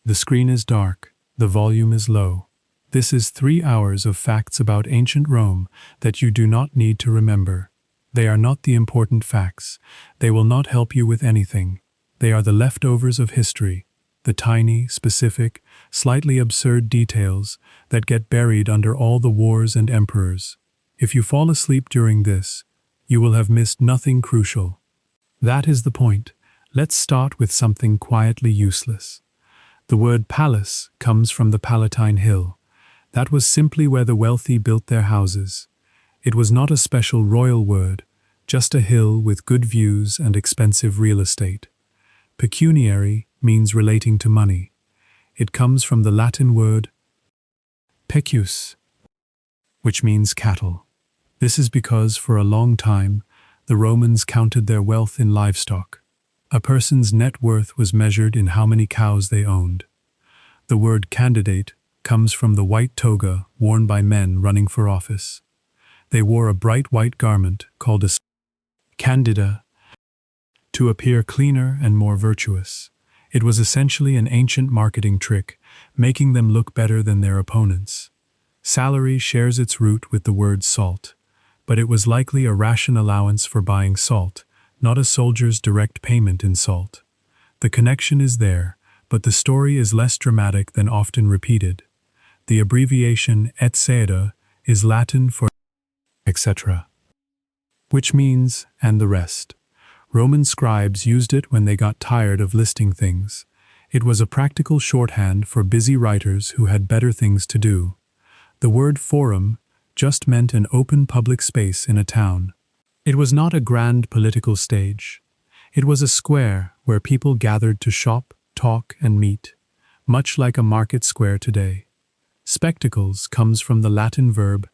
The screen is dark, the volume is low. This is 3 hours of facts about ancient Rome that you do not need to remember. They are not the important facts. They will not help you with anything. They are the leftovers of history, the tiny, specific, slightly absurd details that get buried under all the wars and emperors. If you fall asleep during this, you will have missed nothing crucial. That is the point. Let's start with something quietly useless. The word palace comes from the Palatine Hill. That was simply where the wealthy built their houses. It was not a special royal word, just a hill with good views and expensive real estate. Pecuniary means relating to money. It comes from the Latin word pecus, which means cattle. This is because for a long time, the Romans counted their wealth in livestock. A person's net worth was measured in how many cows they owned. The word candidate comes from the white toga worn by men running for office. They wore a bright white garment called a candida to appear cleaner and more virtuous. It was essentially an ancient marketing trick, making them look better than their opponents. Salary shares its root with the word salt, but it was likely a ration allowance for buying salt, not a soldier's direct payment in salt. The connection is there, but the story is less dramatic than often repeated. The abbreviation et caetera is Latin for etc., which means and the rest. Roman scribes used it when they got tired of listing things. It was a practical shorthand for busy writers who had better things to do. The word forum just meant an open public space in a town. It was not a grand political stage. It was a square where people gathered to shop, talk, and meet, much like a market square today. Spectacles comes from the Latin verb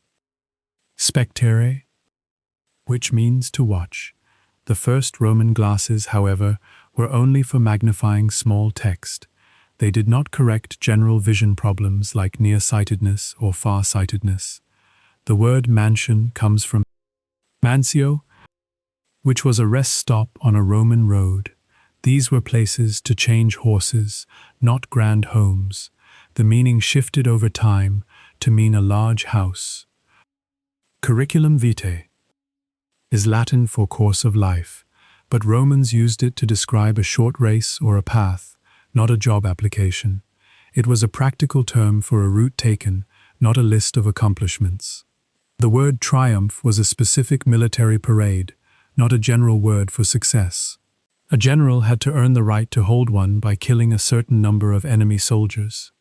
spectere, which means to watch. The first Roman glasses, however, were only for magnifying small text. They did not correct general vision problems like nearsightedness or farsightedness. The word mansion comes from mansio, which was a rest stop on a Roman road. These were places to change horses, not grand homes. The meaning shifted over time to mean a large house. Curriculum vitae is Latin for course of life, but Romans used it to describe a short race or a path, not a job application. It was a practical term for a route taken, not a list of accomplishments. The word triumph was a specific military parade, not a general word for success. A general had to earn the right to hold one by killing a certain number of enemy soldiers.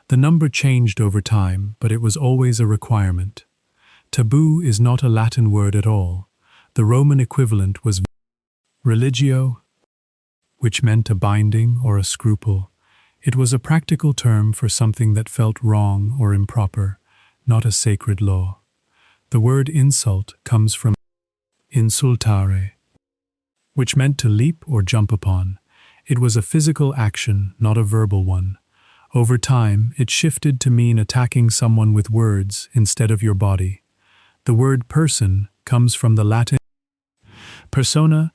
The number changed over time, but it was always a requirement. Taboo is not a Latin word at all. The Roman equivalent was religio, which meant a binding or a scruple. It was a practical term for something that felt wrong or improper, not a sacred law. The word insult comes from insultare, which meant to leap or jump upon. It was a physical action, not a verbal one. Over time, it shifted to mean attacking someone with words instead of your body. The word person comes from the Latin persona,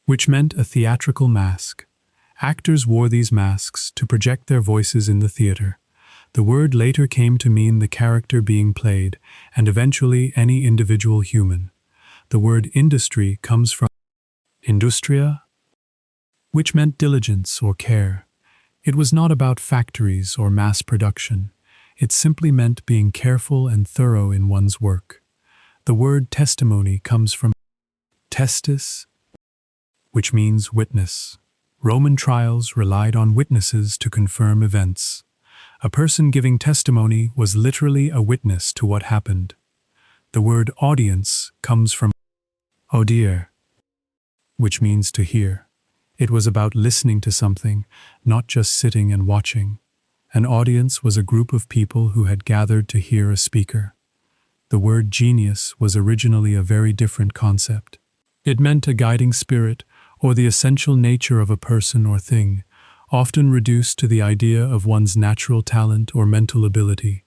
which meant a theatrical mask. Actors wore these masks to project their voices in the theater. The word later came to mean the character being played, and eventually any individual human. The word industry comes from industria, which meant diligence or care. It was not about factories or mass production. It simply meant being careful and thorough in one's work. The word testimony comes from testis, which means witness. Roman trials relied on witnesses to confirm events. A person giving testimony was literally a witness to what happened. The word audience comes from audire, which means to hear. It was about listening to something, not just sitting and watching. An audience was a group of people who had gathered to hear a speaker. The word genius was originally a very different concept. It meant a guiding spirit or the essential nature of a person or thing, often reduced to the idea of one's natural talent or mental ability.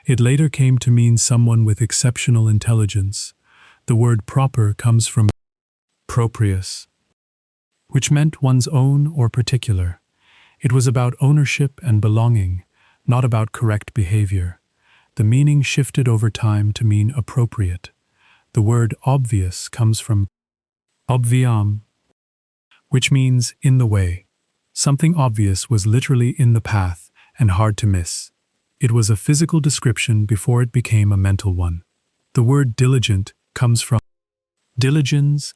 It later came to mean someone with exceptional intelligence. The word proper comes from proprius, which meant one's own or particular. It was about ownership and belonging, not about correct behavior. The meaning shifted over time to mean appropriate. The word obvious comes from obviam, which means in the way. Something obvious was literally in the path and hard to miss. It was a physical description before it became a mental one. The word diligent comes from diligens,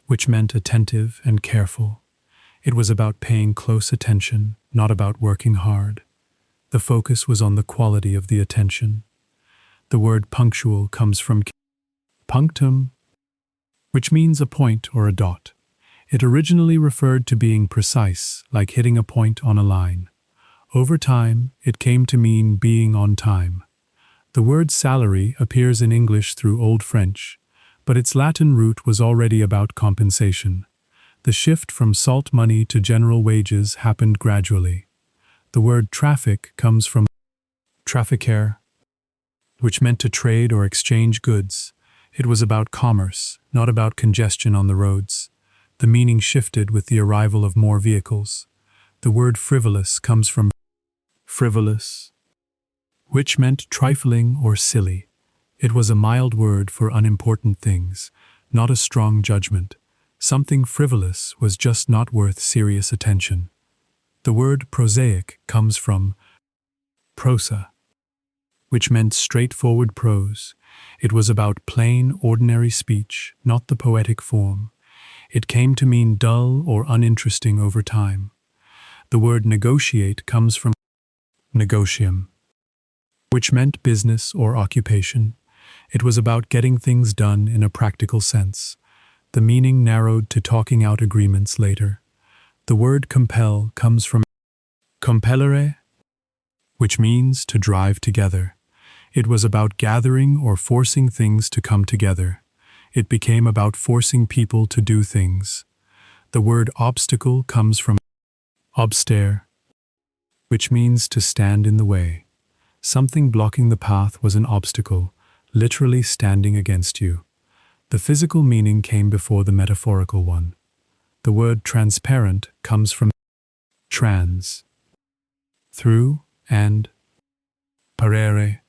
which meant attentive and careful. It was about paying close attention, not about working hard. The focus was on the quality of the attention. The word punctual comes from punctum, which means a point or a dot. It originally referred to being precise, like hitting a point on a line. Over time, it came to mean being on time. The word salary appears in English through Old French, but its Latin root was already about compensation. The shift from salt money to general wages happened gradually. The word traffic comes from trafficare, which meant to trade or exchange goods. It was about commerce, not about congestion on the roads. The meaning shifted with the arrival of more vehicles. The word frivolous comes from frivolous, which meant trifling or silly. It was a mild word for unimportant things, not a strong judgment. Something frivolous was just not worth serious attention. The word prosaic comes from prosa, which meant straightforward prose. It was about plain, ordinary speech, not the poetic form. It came to mean dull or uninteresting over time. The word negotiate comes from negotium, which meant business or occupation. It was about getting things done in a practical sense. The meaning narrowed to talking out agreements later. The word compel comes from compellere, which means to drive together. It was about gathering or forcing things to come together. It became about forcing people to do things. The word obstacle comes from obstare, which means to stand in the way. Something blocking the path was an obstacle, literally standing against you. The physical meaning came before the metaphorical one. The word transparent comes from trans, through, and parere,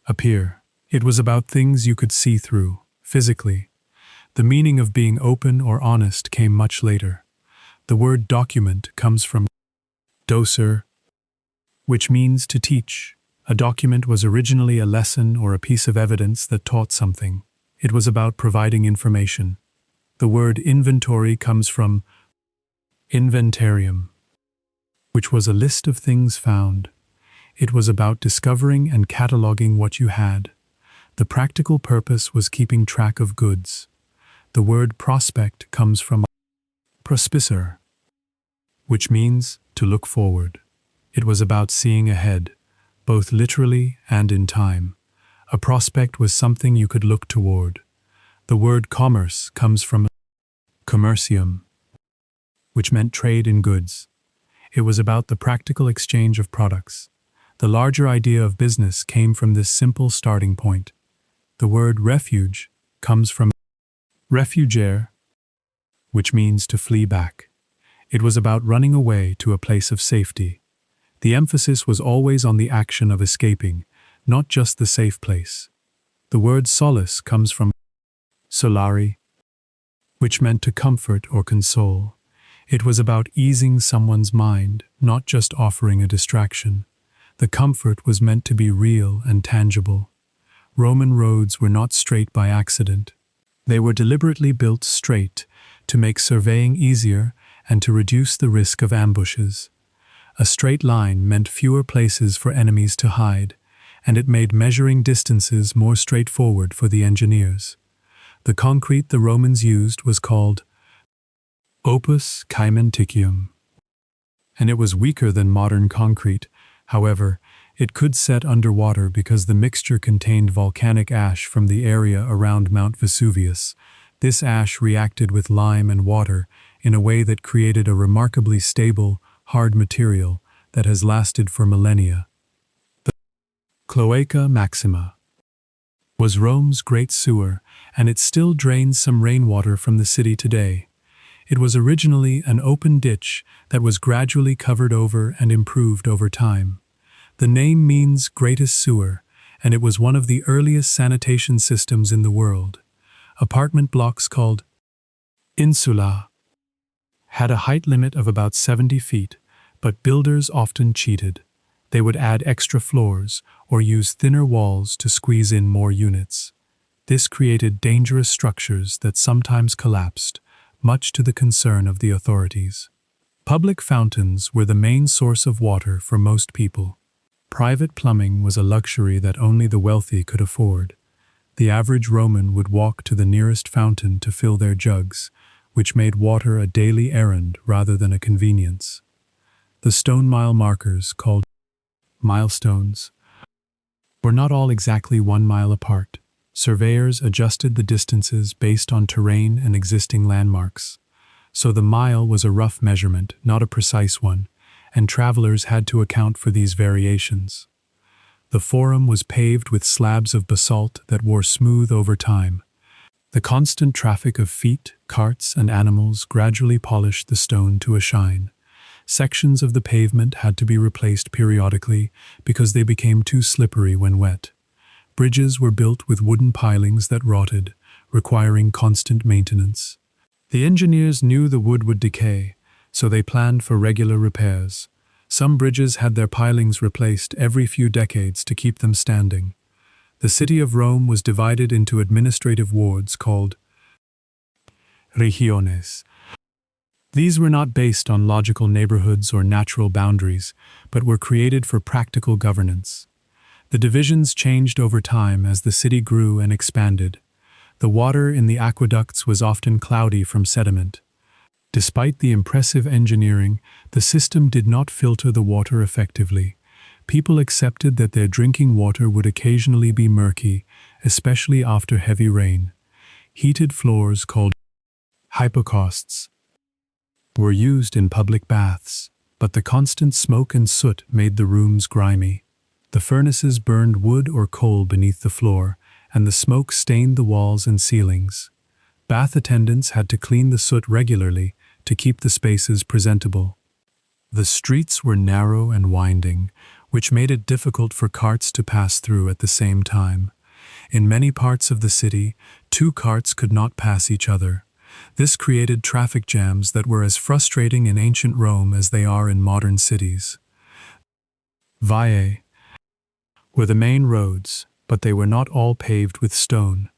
appear. It was about things you could see through, physically. The meaning of being open or honest came much later. The word document comes from docer, which means to teach. A document was originally a lesson or a piece of evidence that taught something. It was about providing information. The word inventory comes from inventarium, which was a list of things found. It was about discovering and cataloging what you had. The practical purpose was keeping track of goods. The word prospect comes from prospicer, which means to look forward. It was about seeing ahead, both literally and in time. A prospect was something you could look toward. The word commerce comes from commercium, which meant trade in goods. It was about the practical exchange of products. The larger idea of business came from this simple starting point. The word refuge comes from refugere, which means to flee back. It was about running away to a place of safety. The emphasis was always on the action of escaping, not just the safe place. The word solace comes from solari, which meant to comfort or console. It was about easing someone's mind, not just offering a distraction. The comfort was meant to be real and tangible. Roman roads were not straight by accident. They were deliberately built straight to make surveying easier and to reduce the risk of ambushes. A straight line meant fewer places for enemies to hide, and it made measuring distances more straightforward for the engineers. The concrete the Romans used was called opus caementicium, and it was weaker than modern concrete. However, it could set underwater because the mixture contained volcanic ash from the area around Mount Vesuvius. This ash reacted with lime and water in a way that created a remarkably stable, hard material that has lasted for millennia. The Cloaca Maxima was Rome's great sewer, and it still drains some rainwater from the city today. It was originally an open ditch that was gradually covered over and improved over time. The name means greatest sewer, and it was one of the earliest sanitation systems in the world. Apartment blocks called insula had a height limit of about 70 feet, but builders often cheated. They would add extra floors or use thinner walls to squeeze in more units. This created dangerous structures that sometimes collapsed, much to the concern of the authorities. Public fountains were the main source of water for most people. Private plumbing was a luxury that only the wealthy could afford. The average Roman would walk to the nearest fountain to fill their jugs, which made water a daily errand rather than a convenience. The stone mile markers, called milestones, were not all exactly 1 mile apart. Surveyors adjusted the distances based on terrain and existing landmarks. So the mile was a rough measurement, not a precise one, and travelers had to account for these variations. The forum was paved with slabs of basalt that wore smooth over time. The constant traffic of feet, carts, and animals gradually polished the stone to a shine. Sections of the pavement had to be replaced periodically because they became too slippery when wet. Bridges were built with wooden pilings that rotted, requiring constant maintenance. The engineers knew the wood would decay, so they planned for regular repairs. Some bridges had their pilings replaced every few decades to keep them standing. The city of Rome was divided into administrative wards called regiones. These were not based on logical neighborhoods or natural boundaries, but were created for practical governance. The divisions changed over time as the city grew and expanded. The water in the aqueducts was often cloudy from sediment. Despite the impressive engineering, the system did not filter the water effectively. People accepted that their drinking water would occasionally be murky, especially after heavy rain. Heated floors, called hypocausts, were used in public baths, but the constant smoke and soot made the rooms grimy. The furnaces burned wood or coal beneath the floor, and the smoke stained the walls and ceilings. Bath attendants had to clean the soot regularly to keep the spaces presentable. The streets were narrow and winding, which made it difficult for carts to pass through at the same time. In many parts of the city, 2 carts could not pass each other. This created traffic jams that were as frustrating in ancient Rome as they are in modern cities. Viae were the main roads, but they were not all paved with stone.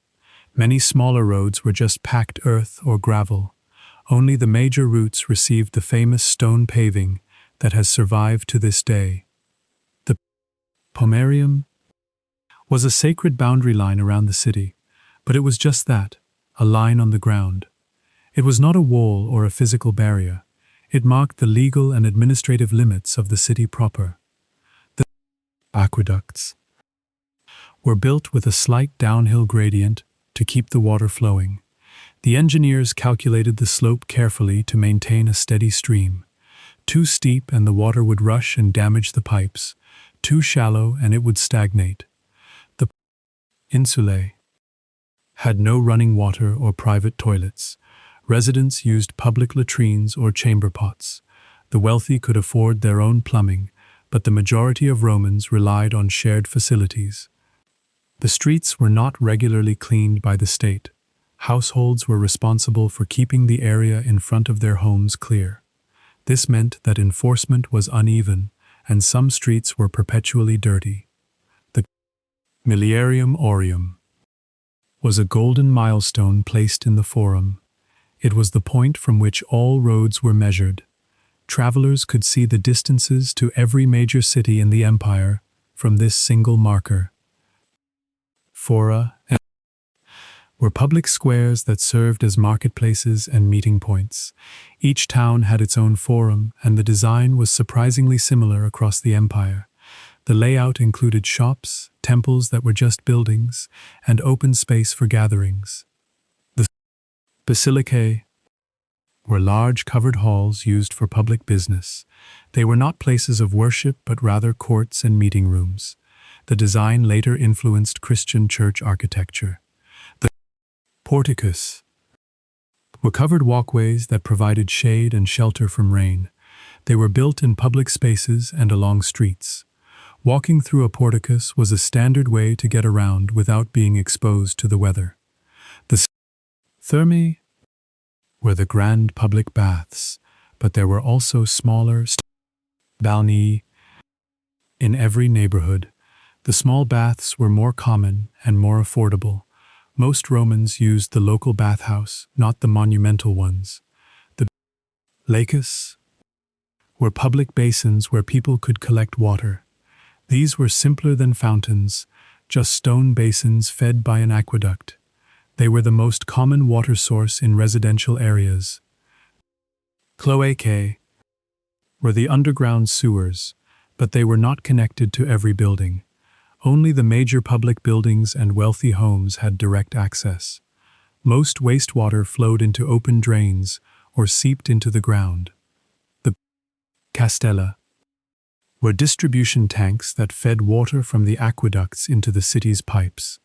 Many smaller roads were just packed earth or gravel. Only the major routes received the famous stone paving that has survived to this day. The pomerium was a sacred boundary line around the city, but it was just that, a line on the ground. It was not a wall or a physical barrier. It marked the legal and administrative limits of the city proper. The aqueducts were built with a slight downhill gradient to keep the water flowing. The engineers calculated the slope carefully to maintain a steady stream. Too steep and the water would rush and damage the pipes. Too shallow and it would stagnate. The insulae had no running water or private toilets. Residents used public latrines or chamber pots. The wealthy could afford their own plumbing, but the majority of Romans relied on shared facilities. The streets were not regularly cleaned by the state. Households were responsible for keeping the area in front of their homes clear. This meant that enforcement was uneven, and some streets were perpetually dirty. The Miliarium Aureum was a golden milestone placed in the forum. It was the point from which all roads were measured. Travelers could see the distances to every major city in the empire from this single marker. Fora were public squares that served as marketplaces and meeting points. Each town had its own forum, and the design was surprisingly similar across the empire. The layout included shops, temples that were just buildings, and open space for gatherings. The basilicae were large covered halls used for public business. They were not places of worship, but rather courts and meeting rooms. The design later influenced Christian church architecture. The porticus were covered walkways that provided shade and shelter from rain. They were built in public spaces and along streets. Walking through a porticus was a standard way to get around without being exposed to the weather. The thermae were the grand public baths, but there were also smaller balneae in every neighborhood. The small baths were more common and more affordable. Most Romans used the local bathhouse, not the monumental ones. The lacus were public basins where people could collect water. These were simpler than fountains, just stone basins fed by an aqueduct. They were the most common water source in residential areas. Cloacae were the underground sewers, but they were not connected to every building. Only the major public buildings and wealthy homes had direct access. Most wastewater flowed into open drains or seeped into the ground. The castella were distribution tanks that fed water from the aqueducts into the city's pipes.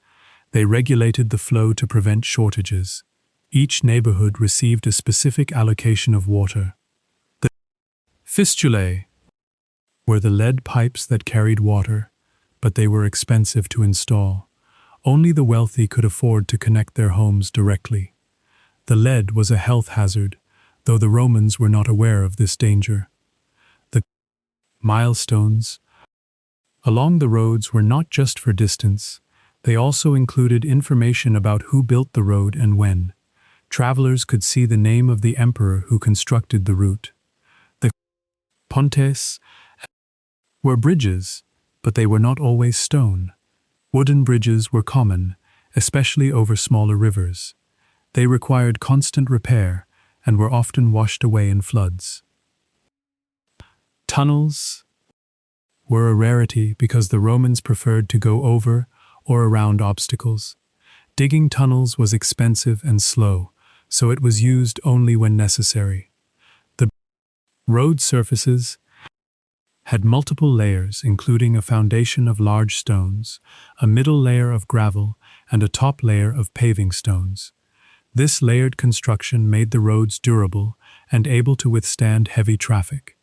They regulated the flow to prevent shortages. Each neighborhood received a specific allocation of water. The fistulae were the lead pipes that carried water, but they were expensive to install. Only the wealthy could afford to connect their homes directly. The lead was a health hazard, though the Romans were not aware of this danger. The milestones along the roads were not just for distance. They also included information about who built the road and when. Travelers could see the name of the emperor who constructed the route. The pontes were bridges, but they were not always stone. Wooden bridges were common, especially over smaller rivers. They required constant repair and were often washed away in floods. Tunnels were a rarity because the Romans preferred to go over or around obstacles. Digging tunnels was expensive and slow, so it was used only when necessary. The road surfaces had multiple layers, including a foundation of large stones, a middle layer of gravel, and a top layer of paving stones. This layered construction made the roads durable and able to withstand heavy traffic.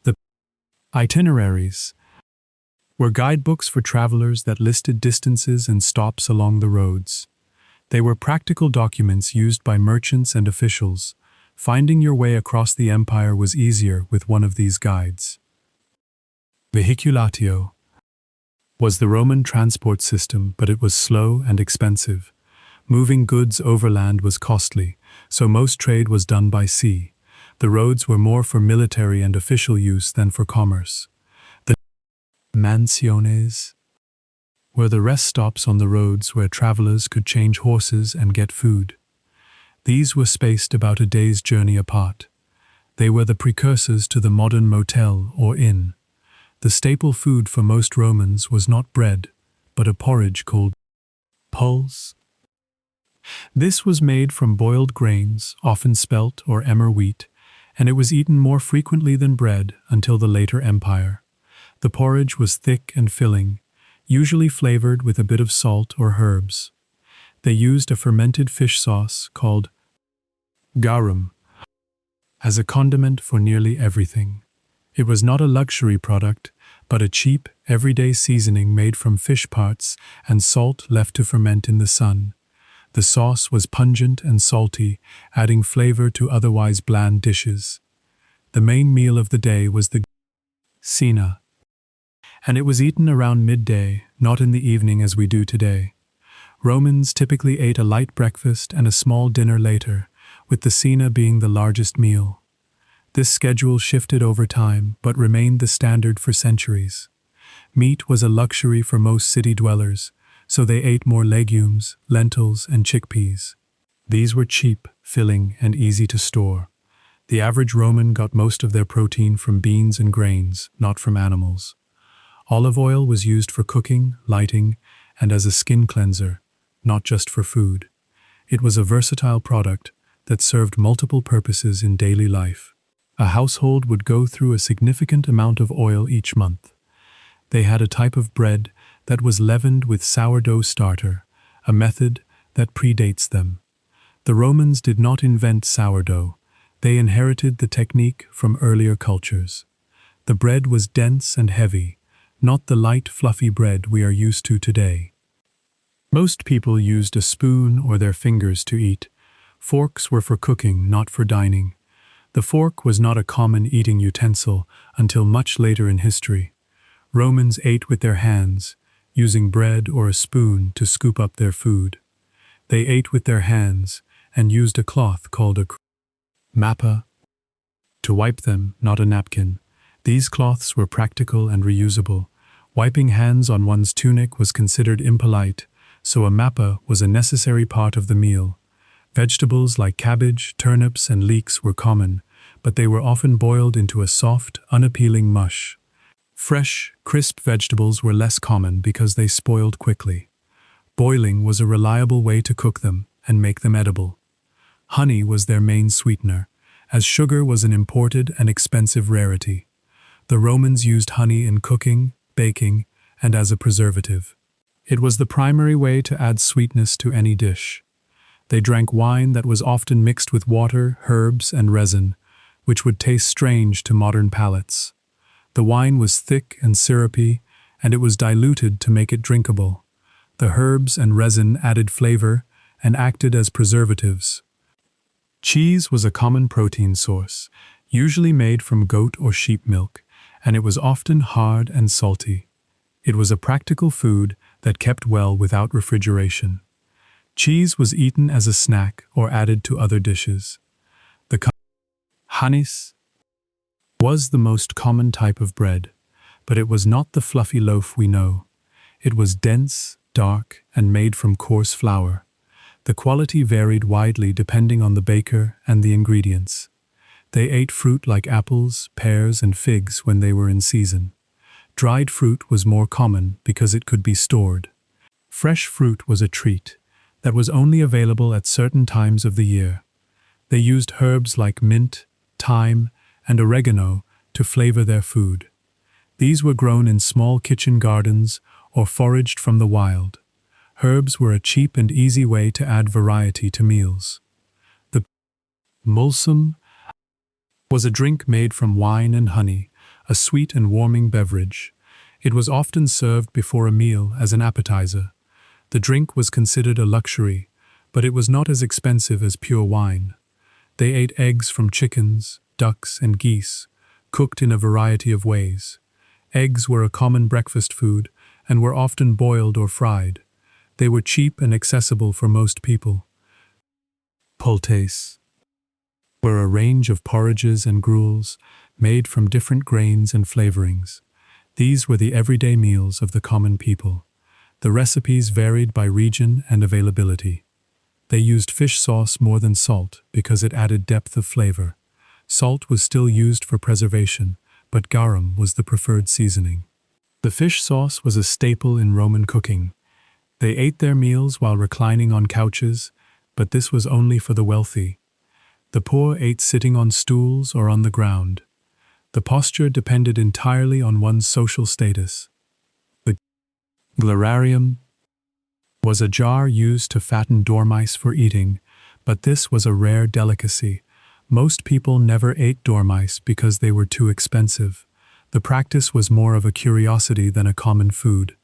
The itineraries were guidebooks for travelers that listed distances and stops along the roads. They were practical documents used by merchants and officials. Finding your way across the empire was easier with one of these guides. Vehiculatio was the Roman transport system, but it was slow and expensive. Moving goods overland was costly, so most trade was done by sea. The roads were more for military and official use than for commerce. The mansiones were the rest stops on the roads where travelers could change horses and get food. These were spaced about a day's journey apart. They were the precursors to the modern motel or inn. The staple food for most Romans was not bread, but a porridge called pulse. This was made from boiled grains, often spelt or emmer wheat, and it was eaten more frequently than bread until the later empire. The porridge was thick and filling, usually flavored with a bit of salt or herbs. They used a fermented fish sauce called garum as a condiment for nearly everything. It was not a luxury product, but a cheap, everyday seasoning made from fish parts and salt left to ferment in the sun. The sauce was pungent and salty, adding flavor to otherwise bland dishes. The main meal of the day was the cena, and it was eaten around midday, not in the evening as we do today. Romans typically ate a light breakfast and a small dinner later, with the cena being the largest meal. This schedule shifted over time, but remained the standard for centuries. Meat was a luxury for most city dwellers, so they ate more legumes, lentils, and chickpeas. These were cheap, filling, and easy to store. The average Roman got most of their protein from beans and grains, not from animals. Olive oil was used for cooking, lighting, and as a skin cleanser, not just for food. It was a versatile product that served multiple purposes in daily life. A household would go through a significant amount of oil each month. They had a type of bread that was leavened with sourdough starter, a method that predates them. The Romans did not invent sourdough. They inherited the technique from earlier cultures. The bread was dense and heavy, not the light, fluffy bread we are used to today. Most people used a spoon or their fingers to eat. Forks were for cooking, not for dining. The fork was not a common eating utensil until much later in history. Romans ate with their hands, using bread or a spoon to scoop up their food. They ate with their hands and used a cloth called a mappa to wipe them, not a napkin. These cloths were practical and reusable. Wiping hands on one's tunic was considered impolite, so a mappa was a necessary part of the meal. Vegetables like cabbage, turnips, and leeks were common, but they were often boiled into a soft, unappealing mush. Fresh, crisp vegetables were less common because they spoiled quickly. Boiling was a reliable way to cook them and make them edible. Honey was their main sweetener, as sugar was an imported and expensive rarity. The Romans used honey in cooking, baking, and as a preservative. It was the primary way to add sweetness to any dish. They drank wine that was often mixed with water, herbs, and resin, which would taste strange to modern palates. The wine was thick and syrupy, and it was diluted to make it drinkable. The herbs and resin added flavor and acted as preservatives. Cheese was a common protein source, usually made from goat or sheep milk, and it was often hard and salty. It was a practical food that kept well without refrigeration. Cheese was eaten as a snack or added to other dishes. The hanis was the most common type of bread, but it was not the fluffy loaf we know. It was dense, dark, and made from coarse flour. The quality varied widely depending on the baker and the ingredients. They ate fruit like apples, pears, and figs when they were in season. Dried fruit was more common because it could be stored. Fresh fruit was a treat that was only available at certain times of the year. They used herbs like mint, thyme, and oregano to flavor their food. These were grown in small kitchen gardens or foraged from the wild. Herbs were a cheap and easy way to add variety to meals. The mulsum was a drink made from wine and honey, a sweet and warming beverage. It was often served before a meal as an appetizer. The drink was considered a luxury, but it was not as expensive as pure wine. They ate eggs from chickens, ducks, and geese, cooked in a variety of ways. Eggs were a common breakfast food and were often boiled or fried. They were cheap and accessible for most people. Pultes were a range of porridges and gruels made from different grains and flavorings. These were the everyday meals of the common people. The recipes varied by region and availability. They used fish sauce more than salt because it added depth of flavor. Salt was still used for preservation, but garum was the preferred seasoning. The fish sauce was a staple in Roman cooking. They ate their meals while reclining on couches, but this was only for the wealthy. The poor ate sitting on stools or on the ground. The posture depended entirely on one's social status. The glorarium was a jar used to fatten dormice for eating, but this was a rare delicacy. Most people never ate dormice because they were too expensive. The practice was more of a curiosity than a common food.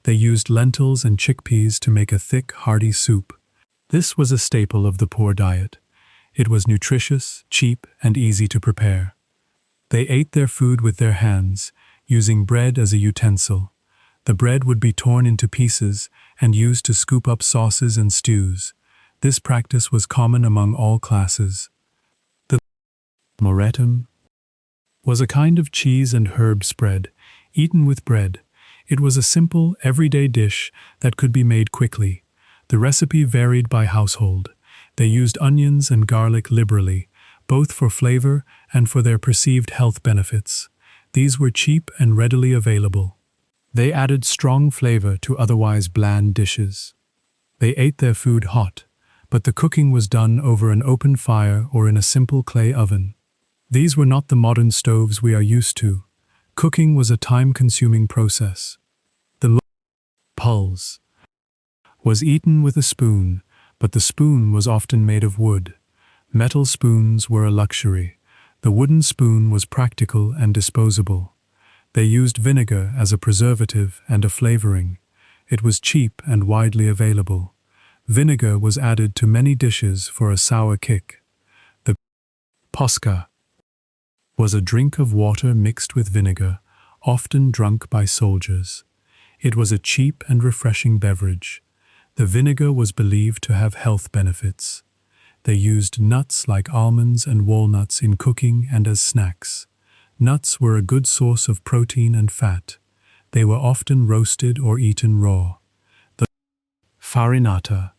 They used lentils and chickpeas to make a thick, hearty soup. This was a staple of the poor diet. It was nutritious, cheap, and easy to prepare. They ate their food with their hands, using bread as a utensil. The bread would be torn into pieces and used to scoop up sauces and stews. This practice was common among all classes. The moretum was a kind of cheese and herb spread, eaten with bread. It was a simple, everyday dish that could be made quickly. The recipe varied by household. They used onions and garlic liberally, both for flavor and for their perceived health benefits. These were cheap and readily available. They added strong flavor to otherwise bland dishes. They ate their food hot, but the cooking was done over an open fire or in a simple clay oven. These were not the modern stoves we are used to. Cooking was a time-consuming process. The pulse was eaten with a spoon, but the spoon was often made of wood. Metal spoons were a luxury. The wooden spoon was practical and disposable. They used vinegar as a preservative and a flavoring. It was cheap and widely available. Vinegar was added to many dishes for a sour kick. The posca was a drink of water mixed with vinegar, often drunk by soldiers. It was a cheap and refreshing beverage. The vinegar was believed to have health benefits. They used nuts like almonds and walnuts in cooking and as snacks. Nuts were a good source of protein and fat. They were often roasted or eaten raw. The farinata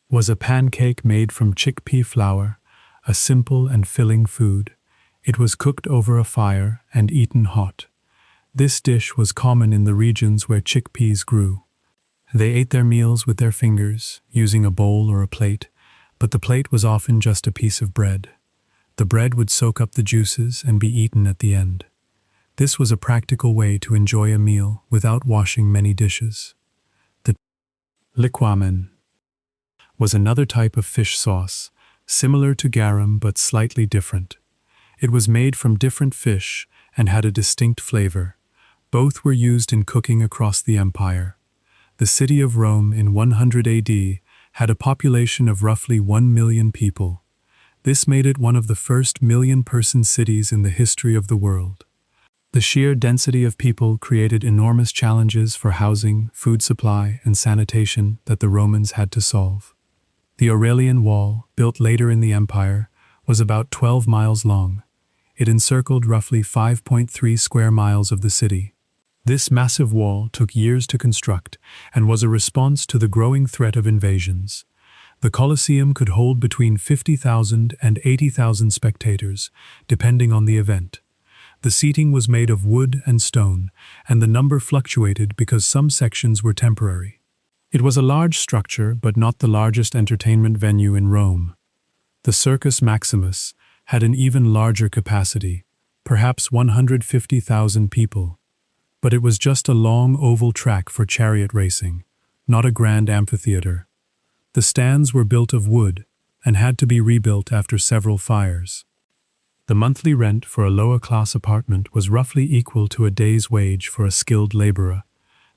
was a pancake made from chickpea flour, a simple and filling food. It was cooked over a fire and eaten hot. This dish was common in the regions where chickpeas grew. They ate their meals with their fingers, using a bowl or a plate, but the plate was often just a piece of bread. The bread would soak up the juices and be eaten at the end. This was a practical way to enjoy a meal without washing many dishes. The liquamen was another type of fish sauce, similar to garum but slightly different. It was made from different fish and had a distinct flavor. Both were used in cooking across the empire. The city of Rome in 100 AD had a population of roughly 1 million people. This made it one of the first million-person cities in the history of the world. The sheer density of people created enormous challenges for housing, food supply, and sanitation that the Romans had to solve. The Aurelian Wall, built later in the empire, was about 12 miles long. It encircled roughly 5.3 square miles of the city. This massive wall took years to construct and was a response to the growing threat of invasions. The Colosseum could hold between 50,000 and 80,000 spectators, depending on the event. The seating was made of wood and stone, and the number fluctuated because some sections were temporary. It was a large structure, but not the largest entertainment venue in Rome. The Circus Maximus had an even larger capacity, perhaps 150,000 people. But it was just a long oval track for chariot racing, not a grand amphitheater. The stands were built of wood and had to be rebuilt after several fires. The monthly rent for a lower-class apartment was roughly equal to a day's wage for a skilled laborer.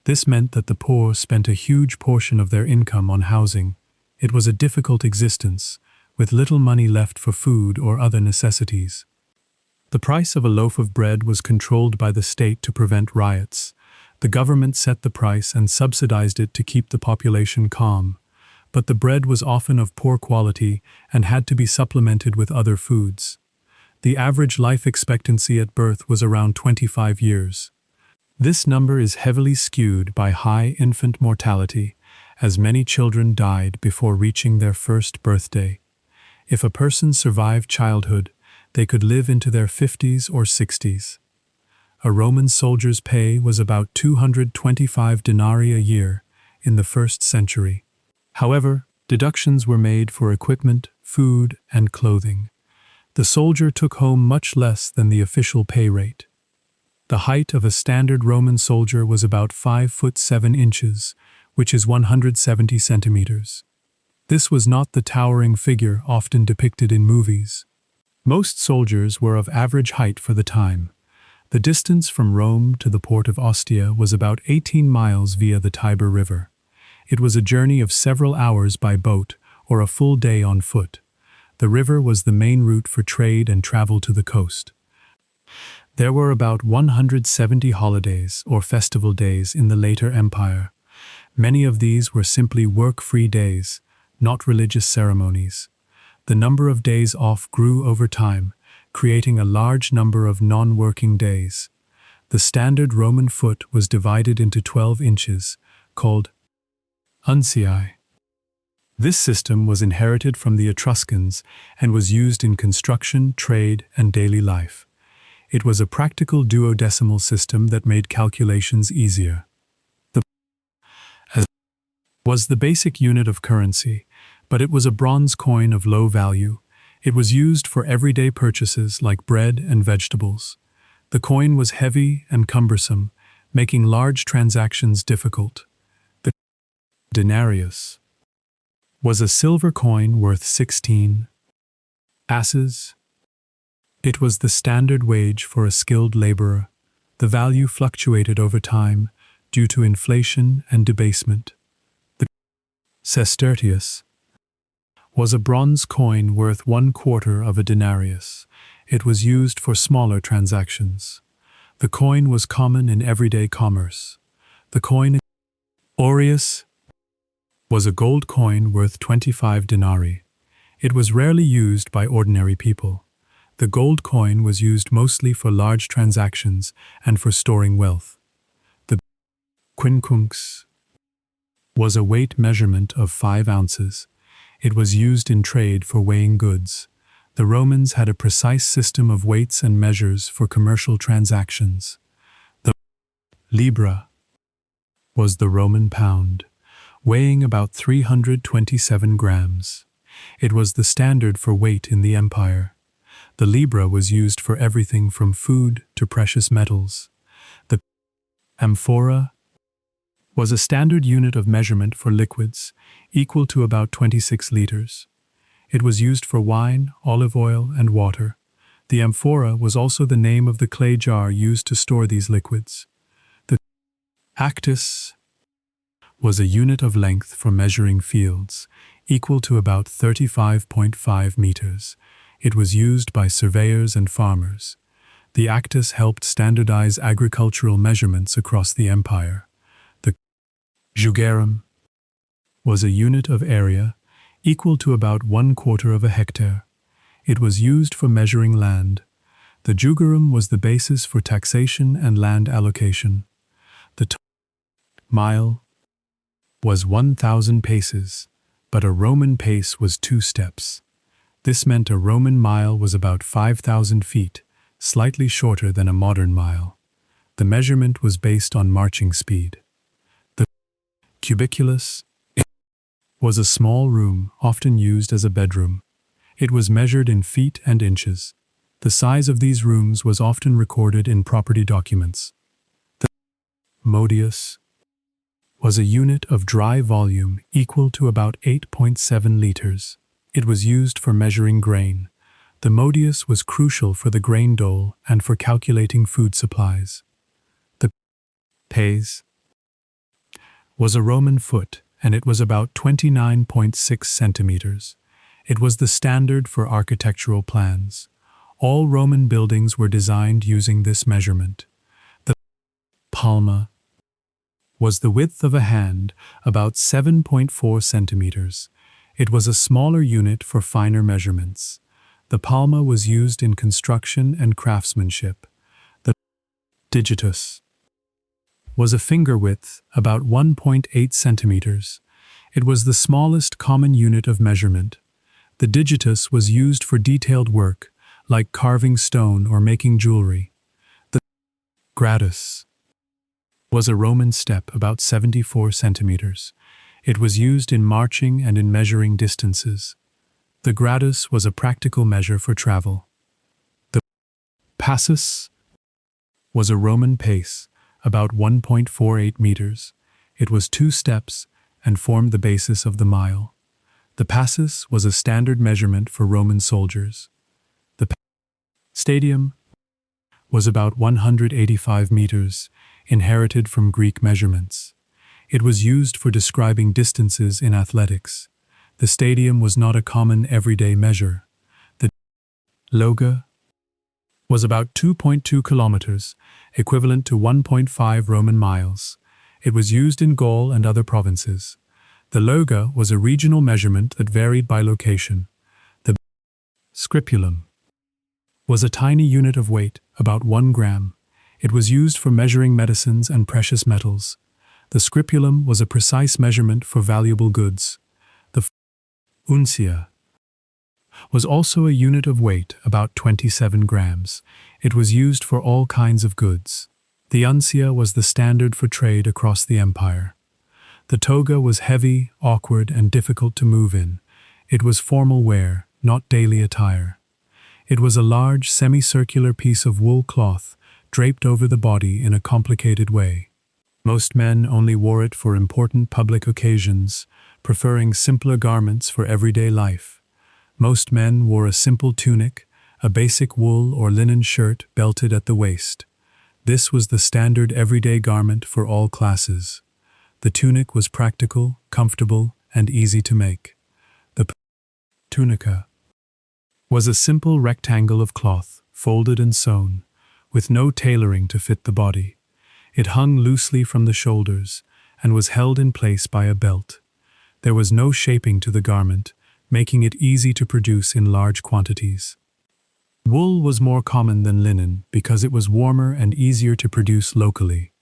This meant that the poor spent a huge portion of their income on housing. It was a difficult existence, with little money left for food or other necessities. The price of a loaf of bread was controlled by the state to prevent riots. The government set the price and subsidized it to keep the population calm. But the bread was often of poor quality and had to be supplemented with other foods. The average life expectancy at birth was around 25 years. This number is heavily skewed by high infant mortality, as many children died before reaching their first birthday. If a person survived childhood, they could live into their 50s or 60s. A Roman soldier's pay was about 225 denarii a year in the 1st century. However, deductions were made for equipment, food, and clothing. The soldier took home much less than the official pay rate. The height of a standard Roman soldier was about 5 foot 7 inches, which is 170 centimeters. This was not the towering figure often depicted in movies. Most soldiers were of average height for the time. The distance from Rome to the port of Ostia was about 18 miles via the Tiber River. It was a journey of several hours by boat or a full day on foot. The river was the main route for trade and travel to the coast. There were about 170 holidays or festival days in the later empire. Many of these were simply work-free days, not religious ceremonies. The number of days off grew over time, creating a large number of non-working days. The standard Roman foot was divided into 12 inches, called unciae. This system was inherited from the Etruscans and was used in construction, trade, and daily life. It was a practical duodecimal system that made calculations easier. The was the basic unit of currency, but it was a bronze coin of low value. It was used for everyday purchases like bread and vegetables. The coin was heavy and cumbersome, making large transactions difficult. The denarius was a silver coin worth 16 asses. It was the standard wage for a skilled laborer. The value fluctuated over time due to inflation and debasement. The sestertius was a bronze coin worth 1/4 of a denarius. It was used for smaller transactions. The coin was common in everyday commerce. The coin aureus was a gold coin worth 25 denarii. It was rarely used by ordinary people. The gold coin was used mostly for large transactions and for storing wealth. The quincunx was a weight measurement of 5 ounces. It was used in trade for weighing goods. The Romans had a precise system of weights and measures for commercial transactions. The libra was the Roman pound, weighing about 327 grams. It was the standard for weight in the empire. The libra was used for everything from food to precious metals. The amphora was a standard unit of measurement for liquids, equal to about 26 liters. It was used for wine, olive oil, and water. The amphora was also the name of the clay jar used to store these liquids. The actus was a unit of length for measuring fields, equal to about 35.5 meters. It was used by surveyors and farmers. The actus helped standardize agricultural measurements across the empire. The jugerum was a unit of area, equal to about 1/4 of a hectare. It was used for measuring land. The jugerum was the basis for taxation and land allocation. The mile was 1,000 paces, but a Roman pace was 2 steps. This meant a Roman mile was about 5,000 feet, slightly shorter than a modern mile. The measurement was based on marching speed. The cubiculus was a small room, often used as a bedroom. It was measured in feet and inches. The size of these rooms was often recorded in property documents. The modius was a unit of dry volume equal to about 8.7 liters. It was used for measuring grain. The modius was crucial for the grain dole and for calculating food supplies. The pes was a Roman foot, and it was about 29.6 centimeters. It was the standard for architectural plans. All Roman buildings were designed using this measurement. The palma was the width of a hand, about 7.4 centimeters. It was a smaller unit for finer measurements. The palma was used in construction and craftsmanship. The digitus was a finger width, about 1.8 centimeters. It was the smallest common unit of measurement. The digitus was used for detailed work, like carving stone or making jewelry. The gradus was a Roman step, about 74 centimeters. It was used in marching and in measuring distances. The gradus was a practical measure for travel. The passus was a Roman pace, about 1.48 meters. It was 2 steps and formed the basis of the mile. The passus was a standard measurement for Roman soldiers. The stadium was about 185 meters, inherited from Greek measurements. It was used for describing distances in athletics. The stadium was not a common everyday measure. The loga was about 2.2 kilometers, equivalent to 1.5 Roman miles. It was used in Gaul and other provinces. The loga was a regional measurement that varied by location. The scripulum was a tiny unit of weight, about 1 gram. It was used for measuring medicines and precious metals. The scripulum was a precise measurement for valuable goods. The uncia was also a unit of weight, about 27 grams. It was used for all kinds of goods. The uncia was the standard for trade across the empire. The toga was heavy, awkward, and difficult to move in. It was formal wear, not daily attire. It was a large, semicircular piece of wool cloth draped over the body in a complicated way. Most men only wore it for important public occasions, preferring simpler garments for everyday life. Most men wore a simple tunic, a basic wool or linen shirt belted at the waist. This was the standard everyday garment for all classes. The tunic was practical, comfortable, and easy to make. The tunica was a simple rectangle of cloth, folded and sewn, with no tailoring to fit the body. It hung loosely from the shoulders and was held in place by a belt. There was no shaping to the garment, making it easy to produce in large quantities. Wool was more common than linen because it was warmer and easier to produce locally.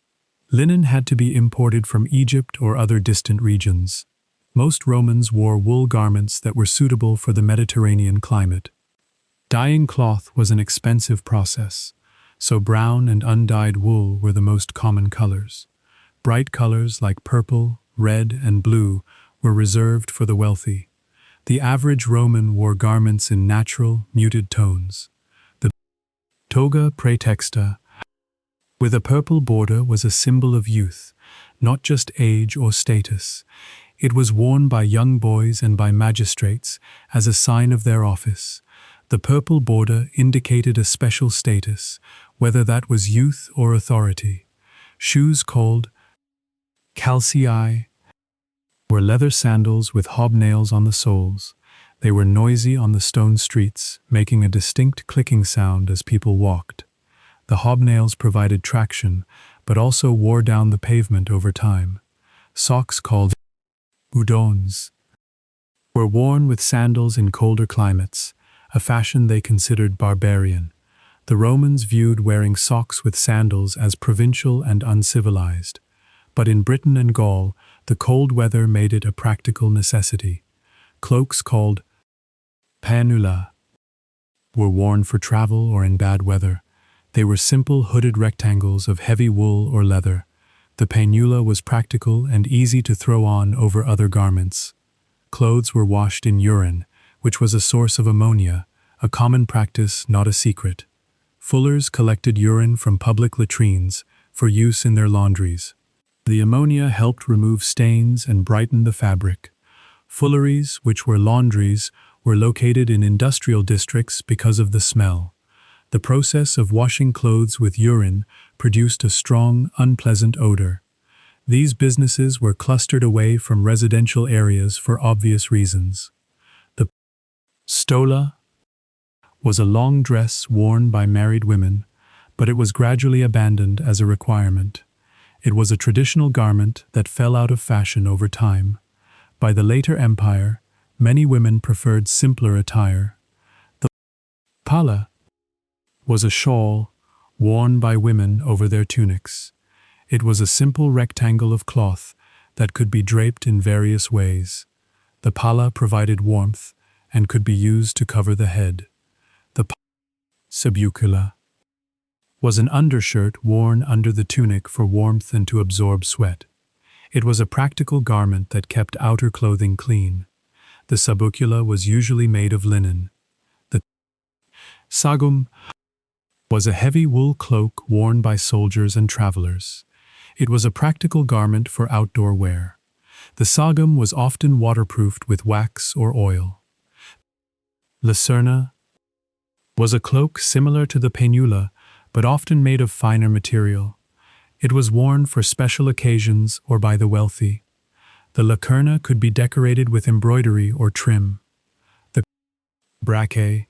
Linen had to be imported from Egypt or other distant regions. Most Romans wore wool garments that were suitable for the Mediterranean climate. Dyeing cloth was an expensive process, so brown and undyed wool were the most common colors. Bright colors like purple, red, and blue were reserved for the wealthy. The average Roman wore garments in natural, muted tones. The toga praetexta, with a purple border, was a symbol of youth, not just age or status. It was worn by young boys and by magistrates as a sign of their office. The purple border indicated a special status, whether that was youth or authority. Shoes called calcei were leather sandals with hobnails on the soles. They were noisy on the stone streets, making a distinct clicking sound as people walked. The hobnails provided traction, but also wore down the pavement over time. Socks called udons were worn with sandals in colder climates, a fashion they considered barbarian. The Romans viewed wearing socks with sandals as provincial and uncivilized. But in Britain and Gaul, the cold weather made it a practical necessity. Cloaks called panula were worn for travel or in bad weather. They were simple hooded rectangles of heavy wool or leather. The panula was practical and easy to throw on over other garments. Clothes were washed in urine, which was a source of ammonia, a common practice, not a secret. Fullers collected urine from public latrines for use in their laundries. The ammonia helped remove stains and brighten the fabric. Fulleries, which were laundries, were located in industrial districts because of the smell. The process of washing clothes with urine produced a strong, unpleasant odor. These businesses were clustered away from residential areas for obvious reasons. The stola was a long dress worn by married women, but it was gradually abandoned as a requirement. It was a traditional garment that fell out of fashion over time. By the later empire, many women preferred simpler attire. The palla was a shawl worn by women over their tunics. It was a simple rectangle of cloth that could be draped in various ways. The palla provided warmth and could be used to cover the head. The subbucula was an undershirt worn under the tunic for warmth and to absorb sweat. It was a practical garment that kept outer clothing clean. The subbucula was usually made of linen. The sagum was a heavy wool cloak worn by soldiers and travelers. It was a practical garment for outdoor wear. The sagum was often waterproofed with wax or oil. Lacerna was a cloak similar to the penula, but often made of finer material. It was worn for special occasions or by the wealthy. The lacerna could be decorated with embroidery or trim. The bracae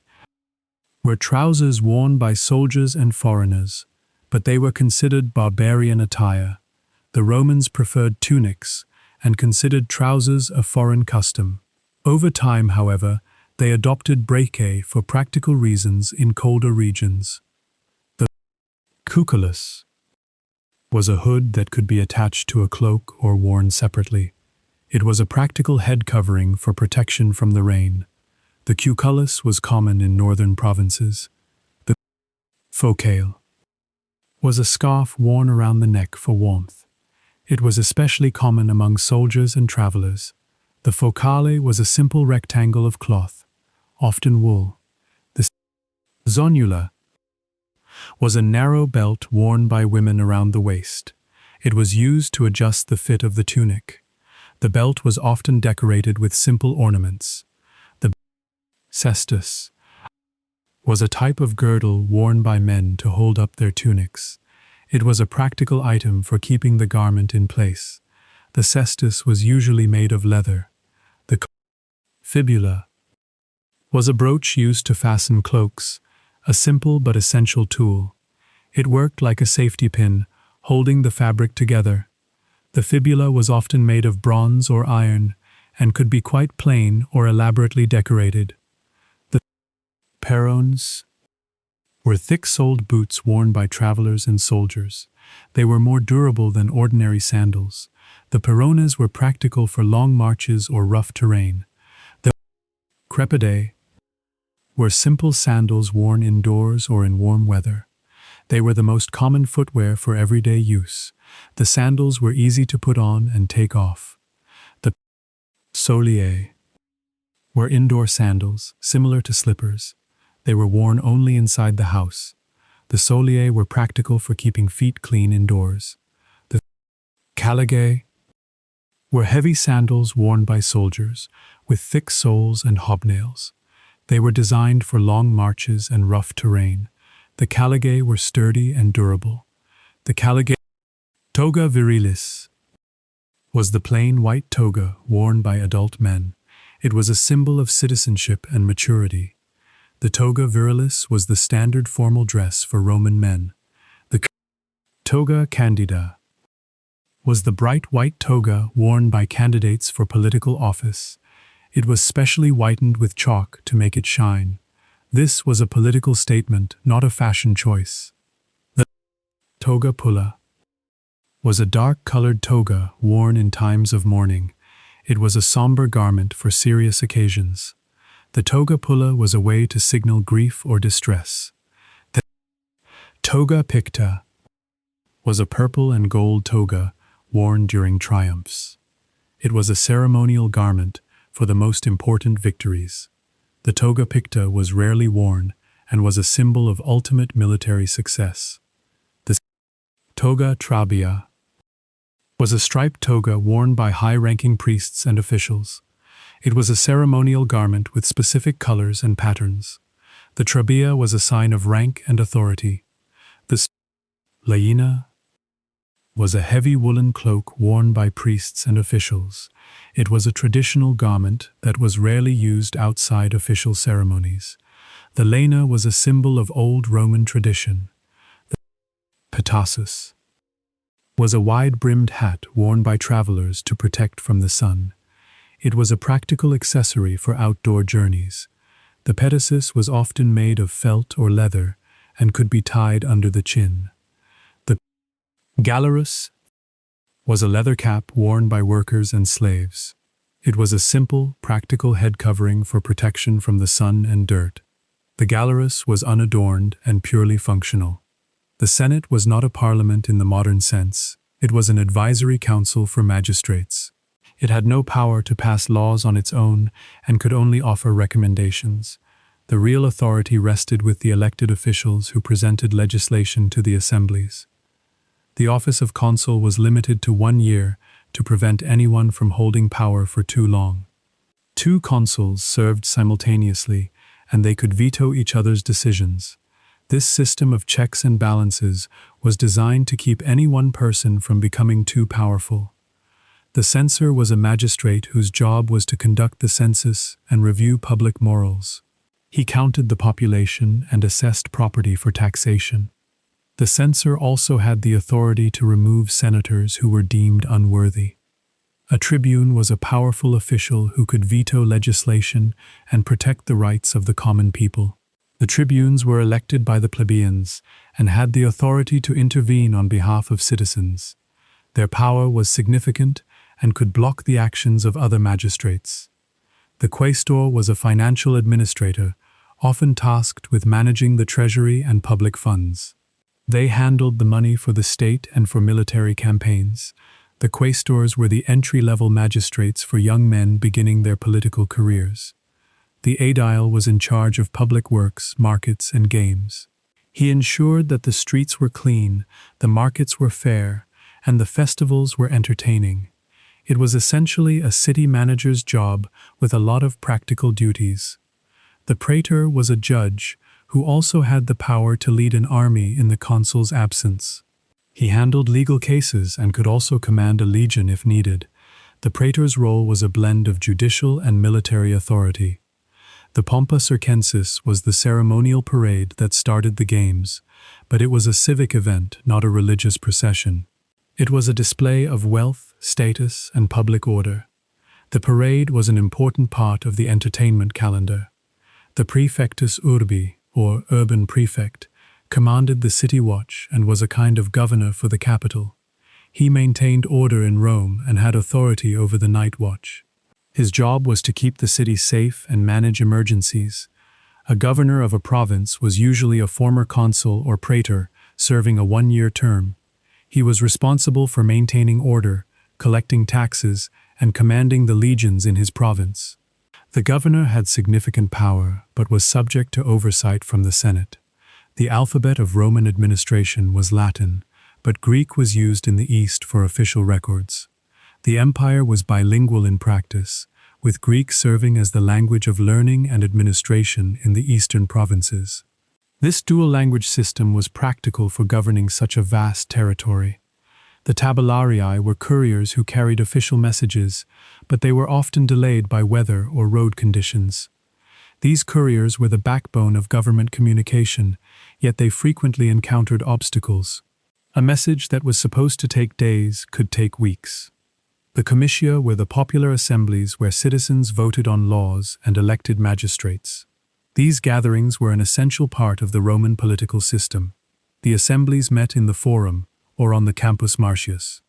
were trousers worn by soldiers and foreigners, but they were considered barbarian attire. The Romans preferred tunics and considered trousers a foreign custom. Over time, however, they adopted bracae for practical reasons in colder regions. The cuculus was a hood that could be attached to a cloak or worn separately. It was a practical head covering for protection from the rain. The cuculus was common in northern provinces. The focale was a scarf worn around the neck for warmth. It was especially common among soldiers and travelers. The focale was a simple rectangle of cloth, often wool. The zonula was a narrow belt worn by women around the waist. It was used to adjust the fit of the tunic. The belt was often decorated with simple ornaments. The cestus was a type of girdle worn by men to hold up their tunics. It was a practical item for keeping the garment in place. The cestus was usually made of leather. The fibula was a brooch used to fasten cloaks, a simple but essential tool. It worked like a safety pin, holding the fabric together. The fibula was often made of bronze or iron, and could be quite plain or elaborately decorated. The perons were thick-soled boots worn by travelers and soldiers. They were more durable than ordinary sandals. The perones were practical for long marches or rough terrain. The crepidae were simple sandals worn indoors or in warm weather. They were the most common footwear for everyday use. The sandals were easy to put on and take off. The soliae were indoor sandals, similar to slippers. They were worn only inside the house. The soliae were practical for keeping feet clean indoors. The caligae were heavy sandals worn by soldiers, with thick soles and hobnails. They were designed for long marches and rough terrain. The caligae were sturdy and durable. The caligae toga virilis was the plain white toga worn by adult men. It was a symbol of citizenship and maturity. The toga virilis was the standard formal dress for Roman men. The toga candida was the bright white toga worn by candidates for political office. It was specially whitened with chalk to make it shine. This was a political statement, not a fashion choice. The toga pulla was a dark-colored toga worn in times of mourning. It was a somber garment for serious occasions. The toga pulla was a way to signal grief or distress. The toga picta was a purple and gold toga worn during triumphs. It was a ceremonial garment for the most important victories. The toga picta was rarely worn and was a symbol of ultimate military success. The toga trabea was a striped toga worn by high-ranking priests and officials. It was a ceremonial garment with specific colors and patterns. The trabea was a sign of rank and authority. The laina was a heavy woolen cloak worn by priests and officials. It was a traditional garment that was rarely used outside official ceremonies. The laina was a symbol of old Roman tradition. The petasus was a wide-brimmed hat worn by travelers to protect from the sun. It was a practical accessory for outdoor journeys. The petasus was often made of felt or leather and could be tied under the chin. The gallerus was a leather cap worn by workers and slaves. It was a simple, practical head covering for protection from the sun and dirt. The gallerus was unadorned and purely functional. The Senate was not a parliament in the modern sense. It was an advisory council for magistrates. It had no power to pass laws on its own and could only offer recommendations. The real authority rested with the elected officials who presented legislation to the assemblies. The office of consul was limited to 1 year to prevent anyone from holding power for too long. 2 consuls served simultaneously, and they could veto each other's decisions. This system of checks and balances was designed to keep any one person from becoming too powerful. The censor was a magistrate whose job was to conduct the census and review public morals. He counted the population and assessed property for taxation. The censor also had the authority to remove senators who were deemed unworthy. A tribune was a powerful official who could veto legislation and protect the rights of the common people. The tribunes were elected by the plebeians and had the authority to intervene on behalf of citizens. Their power was significant and could block the actions of other magistrates. The quaestor was a financial administrator, often tasked with managing the treasury and public funds. They handled the money for the state and for military campaigns. The quaestors were the entry-level magistrates for young men beginning their political careers. The aedile was in charge of public works, markets, and games. He ensured that the streets were clean, the markets were fair, and the festivals were entertaining. It was essentially a city manager's job with a lot of practical duties. The praetor was a judge who also had the power to lead an army in the consul's absence. He handled legal cases and could also command a legion if needed. The praetor's role was a blend of judicial and military authority. The Pompa Circensis was the ceremonial parade that started the games, but it was a civic event, not a religious procession. It was a display of wealth, status, and public order. The parade was an important part of the entertainment calendar. The praefectus urbi, or urban prefect, commanded the city watch and was a kind of governor for the capital. He maintained order in Rome and had authority over the night watch. His job was to keep the city safe and manage emergencies. A governor of a province was usually a former consul or praetor serving a one-year term. He was responsible for maintaining order, collecting taxes, and commanding the legions in his province. The governor had significant power, but was subject to oversight from the Senate. The alphabet of Roman administration was Latin, but Greek was used in the East for official records. The empire was bilingual in practice, with Greek serving as the language of learning and administration in the eastern provinces. This dual-language system was practical for governing such a vast territory. The tabularii were couriers who carried official messages, but they were often delayed by weather or road conditions. These couriers were the backbone of government communication, yet they frequently encountered obstacles. A message that was supposed to take days could take weeks. The comitia were the popular assemblies where citizens voted on laws and elected magistrates. These gatherings were an essential part of the Roman political system. The assemblies met in the Forum, or on the Campus Martius.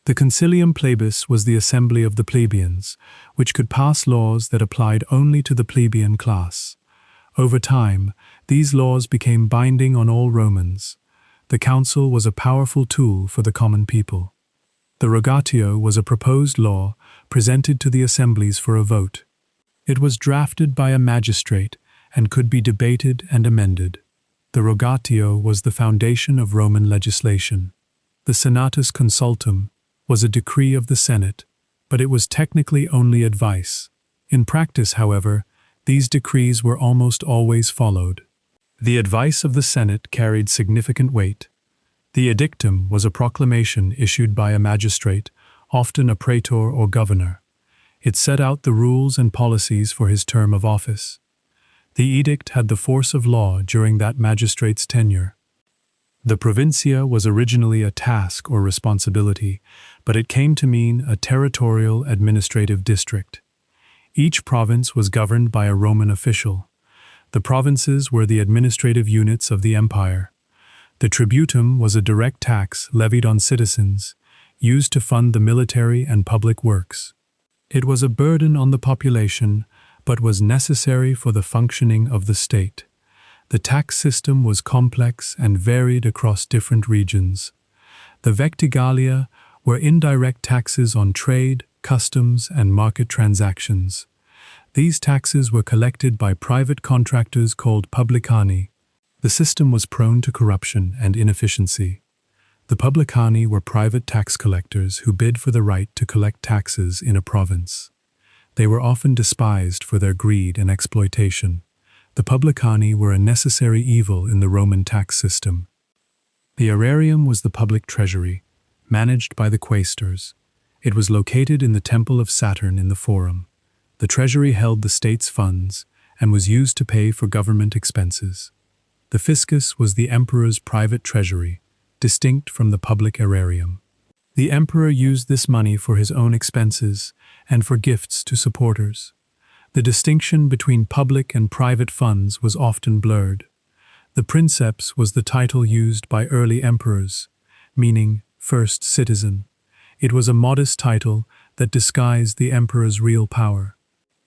The Concilium Plebis was the assembly of the plebeians, which could pass laws that applied only to the plebeian class. Over time, these laws became binding on all Romans. The council was a powerful tool for the common people. The rogatio was a proposed law presented to the assemblies for a vote. It was drafted by a magistrate and could be debated and amended. The rogatio was the foundation of Roman legislation. The senatus consultum was a decree of the Senate, but it was technically only advice. In practice, however, these decrees were almost always followed. The advice of the Senate carried significant weight. The edictum was a proclamation issued by a magistrate, often a praetor or governor. It set out the rules and policies for his term of office. The edict had the force of law during that magistrate's tenure. The provincia was originally a task or responsibility, but it came to mean a territorial administrative district. Each province was governed by a Roman official. The provinces were the administrative units of the empire. The tributum was a direct tax levied on citizens, used to fund the military and public works. It was a burden on the population, but was necessary for the functioning of the state. The tax system was complex and varied across different regions. The vectigalia were indirect taxes on trade, customs, and market transactions. These taxes were collected by private contractors called publicani. The system was prone to corruption and inefficiency. The publicani were private tax collectors who bid for the right to collect taxes in a province. They were often despised for their greed and exploitation. The publicani were a necessary evil in the Roman tax system. The aerarium was the public treasury, managed by the quaestors. It was located in the Temple of Saturn in the Forum. The treasury held the state's funds and was used to pay for government expenses. The fiscus was the emperor's private treasury, distinct from the public aerarium. The emperor used this money for his own expenses and for gifts to supporters. The distinction between public and private funds was often blurred. The princeps was the title used by early emperors, meaning first citizen. It was a modest title that disguised the emperor's real power.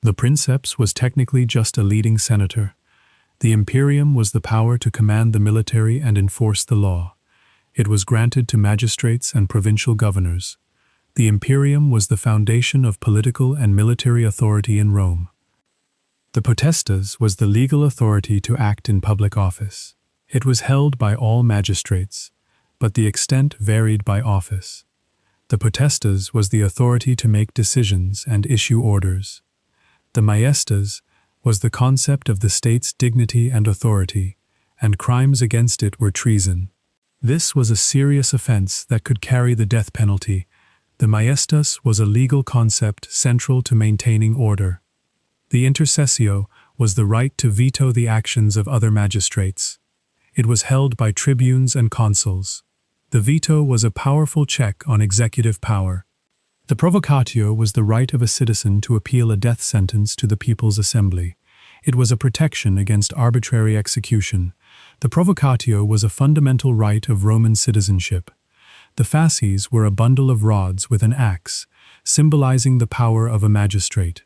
The princeps was technically just a leading senator. The imperium was the power to command the military and enforce the law. It was granted to magistrates and provincial governors. The imperium was the foundation of political and military authority in Rome. The potestas was the legal authority to act in public office. It was held by all magistrates, but the extent varied by office. The potestas was the authority to make decisions and issue orders. The maestas was the concept of the state's dignity and authority, and crimes against it were treason. This was a serious offense that could carry the death penalty. The maestas was a legal concept central to maintaining order. The intercessio was the right to veto the actions of other magistrates. It was held by tribunes and consuls. The veto was a powerful check on executive power. The provocatio was the right of a citizen to appeal a death sentence to the People's Assembly. It was a protection against arbitrary execution. The provocatio was a fundamental right of Roman citizenship. The fasces were a bundle of rods with an axe, symbolizing the power of a magistrate.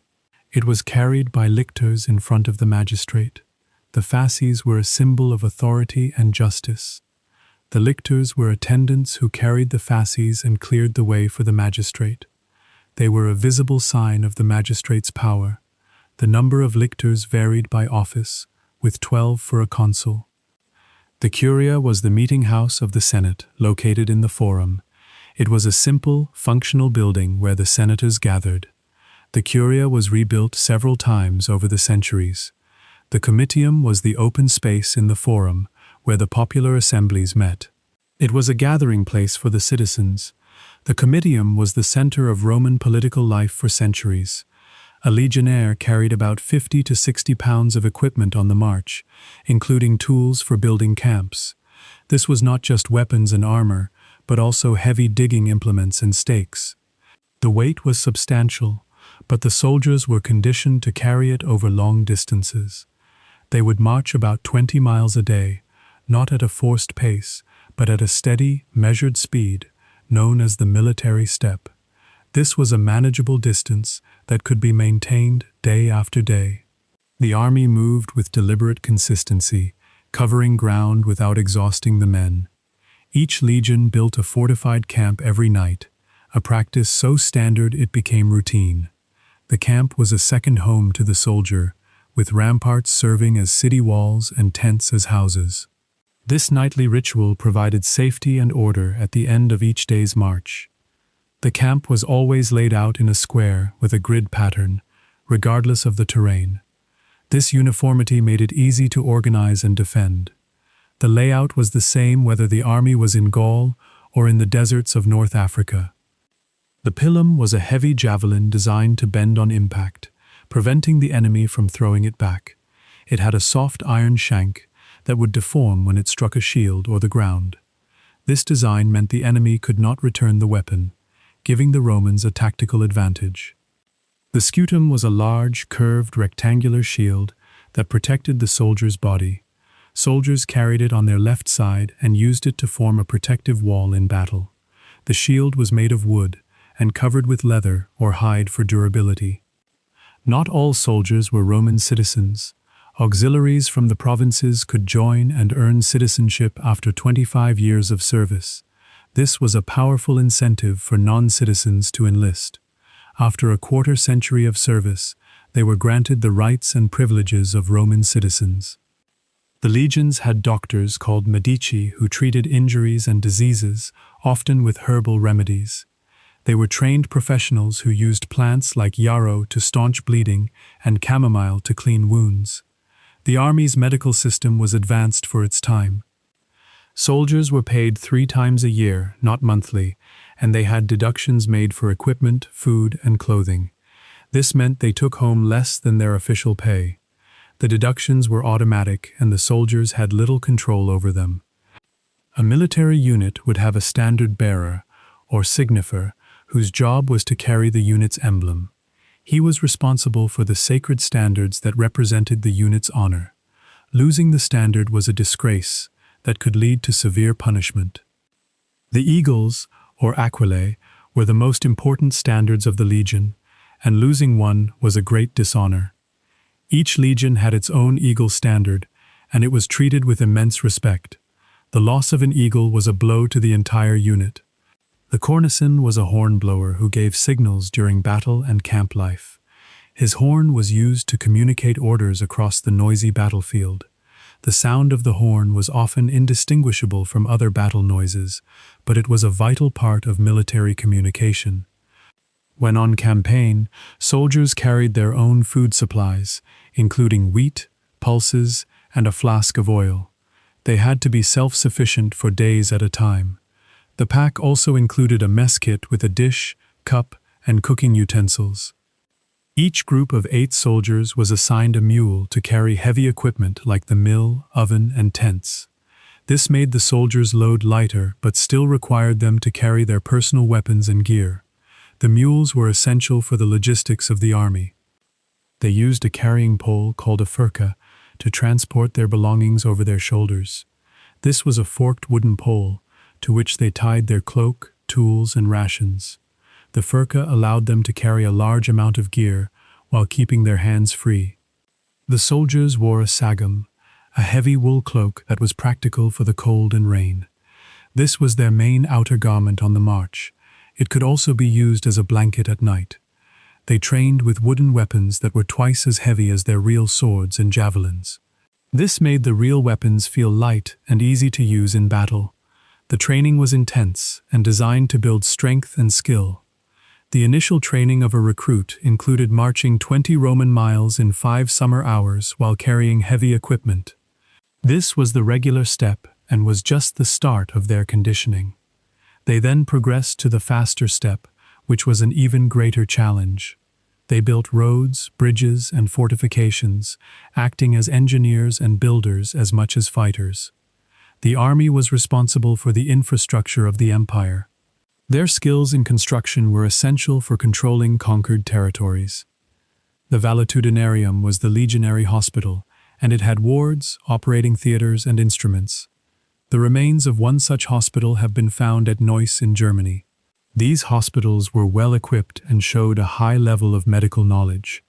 It was carried by lictors in front of the magistrate. The fasces were a symbol of authority and justice. The lictors were attendants who carried the fasces and cleared the way for the magistrate. They were a visible sign of the magistrate's power. The number of lictors varied by office, with 12 for a consul. The curia was the meeting house of the Senate, located in the Forum. It was a simple, functional building where the senators gathered. The curia was rebuilt several times over the centuries. The comitium was the open space in the Forum, where the popular assemblies met. It was a gathering place for the citizens. The comitium was the center of Roman political life for centuries. A legionnaire carried about 50 to 60 pounds of equipment on the march, including tools for building camps. This was not just weapons and armor, but also heavy digging implements and stakes. The weight was substantial, but the soldiers were conditioned to carry it over long distances. They would march about 20 miles a day, not at a forced pace, but at a steady, measured speed, known as the military step. This was a manageable distance that could be maintained day after day. The army moved with deliberate consistency, covering ground without exhausting the men. Each legion built a fortified camp every night, a practice so standard it became routine. The camp was a second home to the soldier, with ramparts serving as city walls and tents as houses. This nightly ritual provided safety and order at the end of each day's march. The camp was always laid out in a square with a grid pattern, regardless of the terrain. This uniformity made it easy to organize and defend. The layout was the same whether the army was in Gaul or in the deserts of North Africa. The pilum was a heavy javelin designed to bend on impact, preventing the enemy from throwing it back. It had a soft iron shank that would deform when it struck a shield or the ground. This design meant the enemy could not return the weapon, giving the Romans a tactical advantage. The scutum was a large, curved, rectangular shield that protected the soldier's body. Soldiers carried it on their left side and used it to form a protective wall in battle. The shield was made of wood and covered with leather or hide for durability. Not all soldiers were Roman citizens. Auxiliaries from the provinces could join and earn citizenship after 25 years of service. This was a powerful incentive for non-citizens to enlist. After a quarter century of service, they were granted the rights and privileges of Roman citizens. The legions had doctors called medici who treated injuries and diseases, often with herbal remedies. They were trained professionals who used plants like yarrow to staunch bleeding and chamomile to clean wounds. The army's medical system was advanced for its time. Soldiers were paid 3 times a year, not monthly, and they had deductions made for equipment, food, and clothing. This meant they took home less than their official pay. The deductions were automatic, and the soldiers had little control over them. A military unit would have a standard bearer, or signifer, whose job was to carry the unit's emblem. He was responsible for the sacred standards that represented the unit's honor. Losing the standard was a disgrace that could lead to severe punishment. The eagles, or aquilae, were the most important standards of the legion, and losing one was a great dishonor. Each legion had its own eagle standard, and it was treated with immense respect. The loss of an eagle was a blow to the entire unit. The cornisan was a horn blower who gave signals during battle and camp life. His horn was used to communicate orders across the noisy battlefield. The sound of the horn was often indistinguishable from other battle noises, but it was a vital part of military communication. When on campaign, soldiers carried their own food supplies, including wheat, pulses, and a flask of oil. They had to be self-sufficient for days at a time. The pack also included a mess kit with a dish, cup, and cooking utensils. Each group of 8 soldiers was assigned a mule to carry heavy equipment like the mill, oven, and tents. This made the soldiers' load lighter but still required them to carry their personal weapons and gear. The mules were essential for the logistics of the army. They used a carrying pole called a furka to transport their belongings over their shoulders. This was a forked wooden pole to which they tied their cloak, tools, and rations. The furka allowed them to carry a large amount of gear while keeping their hands free. The soldiers wore a sagum, a heavy wool cloak that was practical for the cold and rain. This was their main outer garment on the march. It could also be used as a blanket at night. They trained with wooden weapons that were twice as heavy as their real swords and javelins. This made the real weapons feel light and easy to use in battle. The training was intense and designed to build strength and skill. The initial training of a recruit included marching 20 Roman miles in 5 summer hours while carrying heavy equipment. This was the regular step and was just the start of their conditioning. They then progressed to the faster step, which was an even greater challenge. They built roads, bridges, and fortifications, acting as engineers and builders as much as fighters. The army was responsible for the infrastructure of the empire. Their skills in construction were essential for controlling conquered territories. The Valetudinarium was the legionary hospital, and it had wards, operating theaters, and instruments. The remains of one such hospital have been found at Neuss in Germany. These hospitals were well equipped and showed a high level of medical knowledge.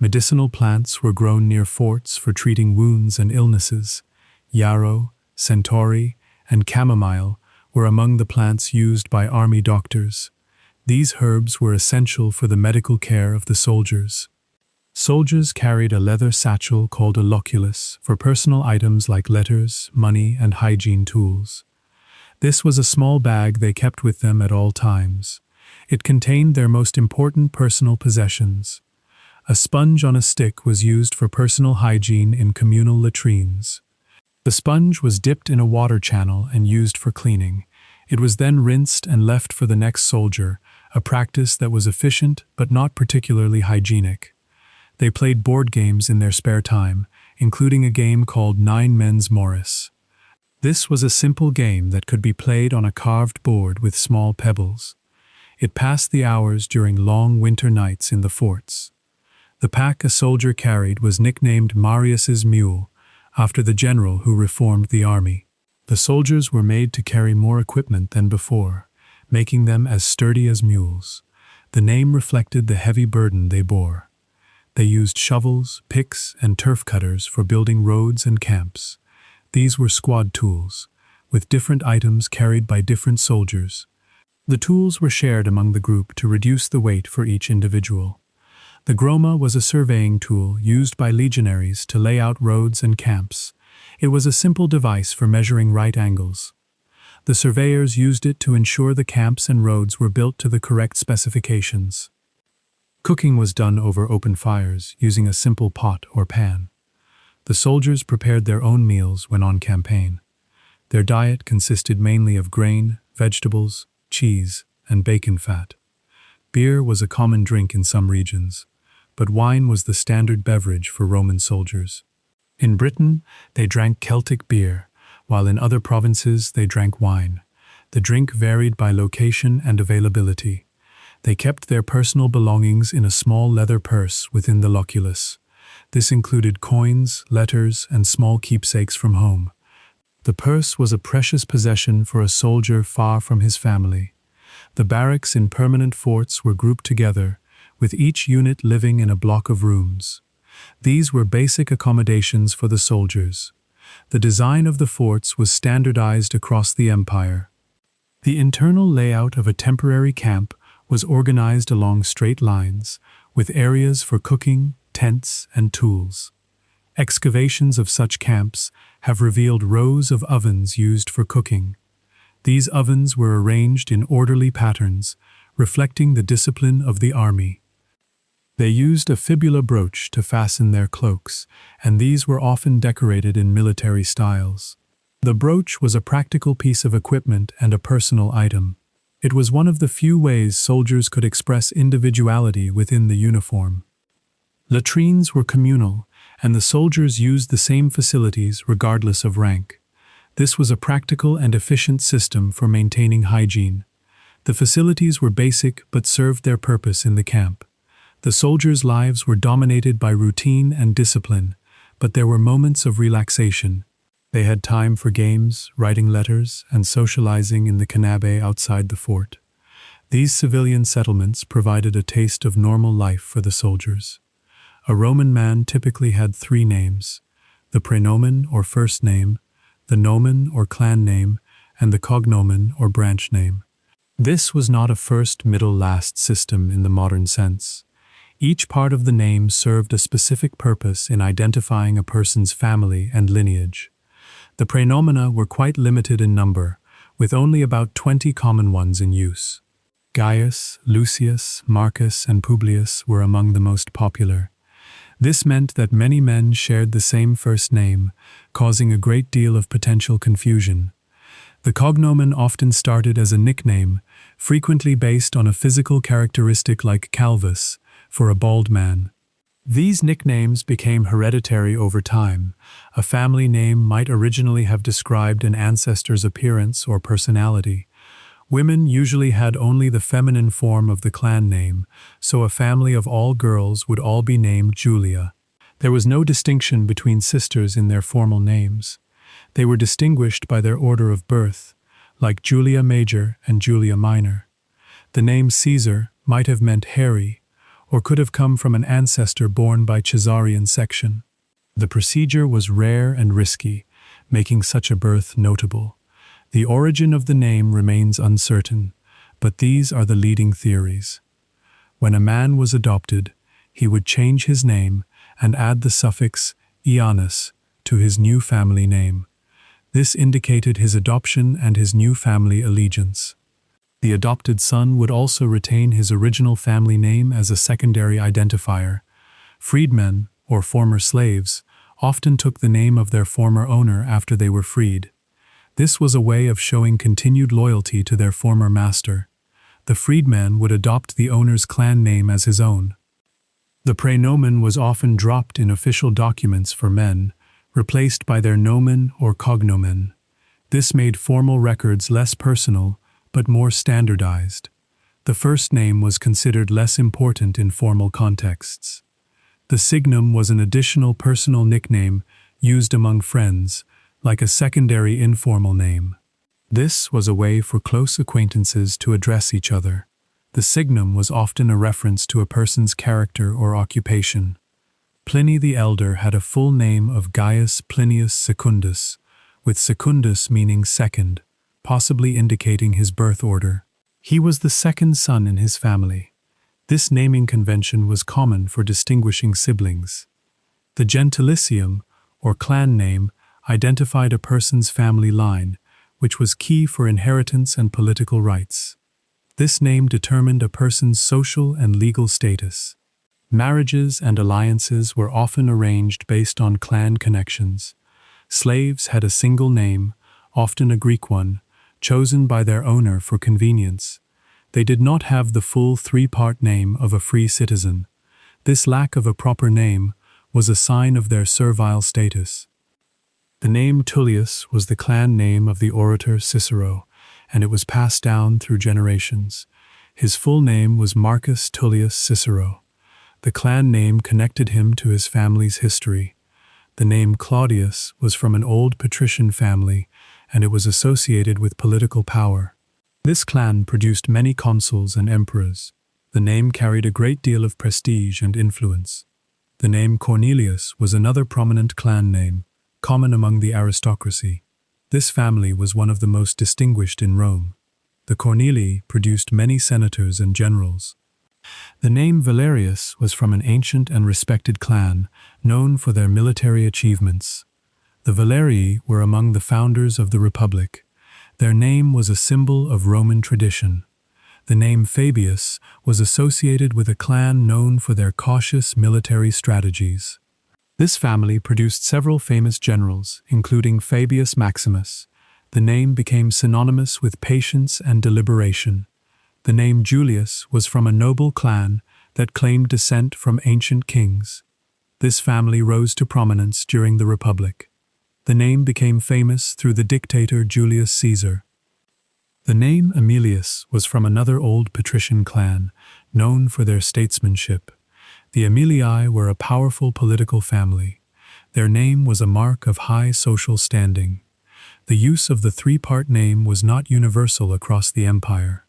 Medicinal plants were grown near forts for treating wounds and illnesses. Yarrow, centauri, and chamomile were among the plants used by army doctors. These herbs were essential for the medical care of the soldiers. Soldiers carried a leather satchel called a loculus for personal items like letters, money, and hygiene tools. This was a small bag they kept with them at all times. It contained their most important personal possessions. A sponge on a stick was used for personal hygiene in communal latrines. The sponge was dipped in a water channel and used for cleaning. It was then rinsed and left for the next soldier, a practice that was efficient but not particularly hygienic. They played board games in their spare time, including a game called Nine Men's Morris. This was a simple game that could be played on a carved board with small pebbles. It passed the hours during long winter nights in the forts. The pack a soldier carried was nicknamed Marius's Mule, after the general who reformed the army. The soldiers were made to carry more equipment than before, making them as sturdy as mules. The name reflected the heavy burden they bore. They used shovels, picks, and turf cutters for building roads and camps. These were squad tools, with different items carried by different soldiers. The tools were shared among the group to reduce the weight for each individual. The groma was a surveying tool used by legionaries to lay out roads and camps. It was a simple device for measuring right angles. The surveyors used it to ensure the camps and roads were built to the correct specifications. Cooking was done over open fires using a simple pot or pan. The soldiers prepared their own meals when on campaign. Their diet consisted mainly of grain, vegetables, cheese, and bacon fat. Beer was a common drink in some regions, but wine was the standard beverage for Roman soldiers. In Britain, they drank Celtic beer, while in other provinces they drank wine. The drink varied by location and availability. They kept their personal belongings in a small leather purse within the loculus. This included coins, letters, and small keepsakes from home. The purse was a precious possession for a soldier far from his family. The barracks in permanent forts were grouped together, with each unit living in a block of rooms. These were basic accommodations for the soldiers. The design of the forts was standardized across the empire. The internal layout of a temporary camp was organized along straight lines, with areas for cooking, tents, and tools. Excavations of such camps have revealed rows of ovens used for cooking. These ovens were arranged in orderly patterns, reflecting the discipline of the army. They used a fibula brooch to fasten their cloaks, and these were often decorated in military styles. The brooch was a practical piece of equipment and a personal item. It was one of the few ways soldiers could express individuality within the uniform. Latrines were communal, and the soldiers used the same facilities regardless of rank. This was a practical and efficient system for maintaining hygiene. The facilities were basic but served their purpose in the camp. The soldiers' lives were dominated by routine and discipline, but there were moments of relaxation. They had time for games, writing letters, and socializing in the canabe outside the fort. These civilian settlements provided a taste of normal life for the soldiers. A Roman man typically had 3 names: the praenomen or first name, the nomen or clan name, and the cognomen or branch name. This was not a first, middle, last system in the modern sense. Each part of the name served a specific purpose in identifying a person's family and lineage. The praenomina were quite limited in number, with only about 20 common ones in use. Gaius, Lucius, Marcus, and Publius were among the most popular. This meant that many men shared the same first name, causing a great deal of potential confusion. The cognomen often started as a nickname, frequently based on a physical characteristic like Calvus, for a bald man. These nicknames became hereditary over time. A family name might originally have described an ancestor's appearance or personality. Women usually had only the feminine form of the clan name, so a family of all girls would all be named Julia. There was no distinction between sisters in their formal names. They were distinguished by their order of birth, like Julia Major and Julia Minor. The name Caesar might have meant hairy, or could have come from an ancestor born by Caesarean section. The procedure was rare and risky, making such a birth notable. The origin of the name remains uncertain, but these are the leading theories. When a man was adopted, he would change his name and add the suffix Ioannis to his new family name. This indicated his adoption and his new family allegiance. The adopted son would also retain his original family name as a secondary identifier. Freedmen, or former slaves, often took the name of their former owner after they were freed. This was a way of showing continued loyalty to their former master. The freedman would adopt the owner's clan name as his own. The praenomen was often dropped in official documents for men, replaced by their nomen or cognomen. This made formal records less personal, but more standardized. The first name was considered less important in formal contexts. The signum was an additional personal nickname used among friends, like a secondary informal name. This was a way for close acquaintances to address each other. The signum was often a reference to a person's character or occupation. Pliny the Elder had a full name of Gaius Plinius Secundus, with Secundus meaning second, possibly indicating his birth order. He was the second son in his family. This naming convention was common for distinguishing siblings. The gentilicium, or clan name, identified a person's family line, which was key for inheritance and political rights. This name determined a person's social and legal status. Marriages and alliances were often arranged based on clan connections. Slaves had a single name, often a Greek one, chosen by their owner for convenience. They did not have the full 3-part name of a free citizen. This lack of a proper name was a sign of their servile status. The name Tullius was the clan name of the orator Cicero, and it was passed down through generations. His full name was Marcus Tullius Cicero. The clan name connected him to his family's history. The name Claudius was from an old patrician family, and it was associated with political power. This clan produced many consuls and emperors. The name carried a great deal of prestige and influence. The name Cornelius was another prominent clan name, common among the aristocracy. This family was one of the most distinguished in Rome. The Cornelii produced many senators and generals. The name Valerius was from an ancient and respected clan, known for their military achievements. The Valerii were among the founders of the Republic. Their name was a symbol of Roman tradition. The name Fabius was associated with a clan known for their cautious military strategies. This family produced several famous generals, including Fabius Maximus. The name became synonymous with patience and deliberation. The name Julius was from a noble clan that claimed descent from ancient kings. This family rose to prominence during the Republic. The name became famous through the dictator Julius Caesar. The name Aemilius was from another old patrician clan, known for their statesmanship. The Aemilii were a powerful political family. Their name was a mark of high social standing. The use of the three-part name was not universal across the empire.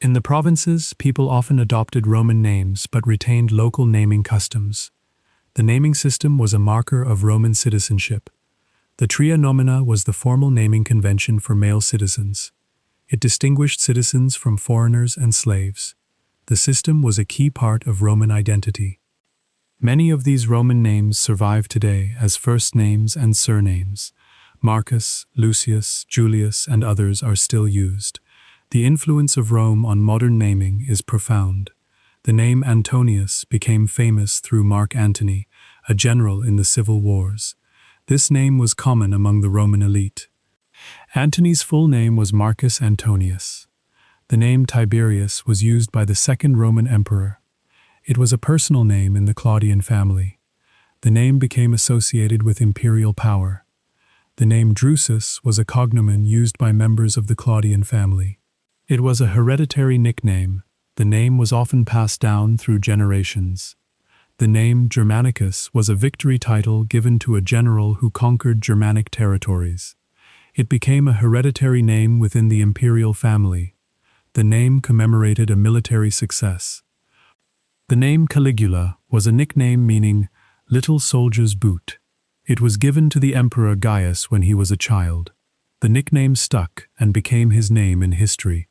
In the provinces, people often adopted Roman names but retained local naming customs. The naming system was a marker of Roman citizenship. The tria nomina was the formal naming convention for male citizens. It distinguished citizens from foreigners and slaves. The system was a key part of Roman identity. Many of these Roman names survive today as first names and surnames. Marcus, Lucius, Julius, and others are still used. The influence of Rome on modern naming is profound. The name Antonius became famous through Mark Antony, a general in the civil wars. This name was common among the Roman elite. Antony's full name was Marcus Antonius. The name Tiberius was used by the second Roman emperor. It was a personal name in the Claudian family. The name became associated with imperial power. The name Drusus was a cognomen used by members of the Claudian family. It was a hereditary nickname. The name was often passed down through generations. The name Germanicus was a victory title given to a general who conquered Germanic territories. It became a hereditary name within the imperial family. The name commemorated a military success. The name Caligula was a nickname meaning little soldier's boot. It was given to the Emperor Gaius when he was a child. The nickname stuck and became his name in history.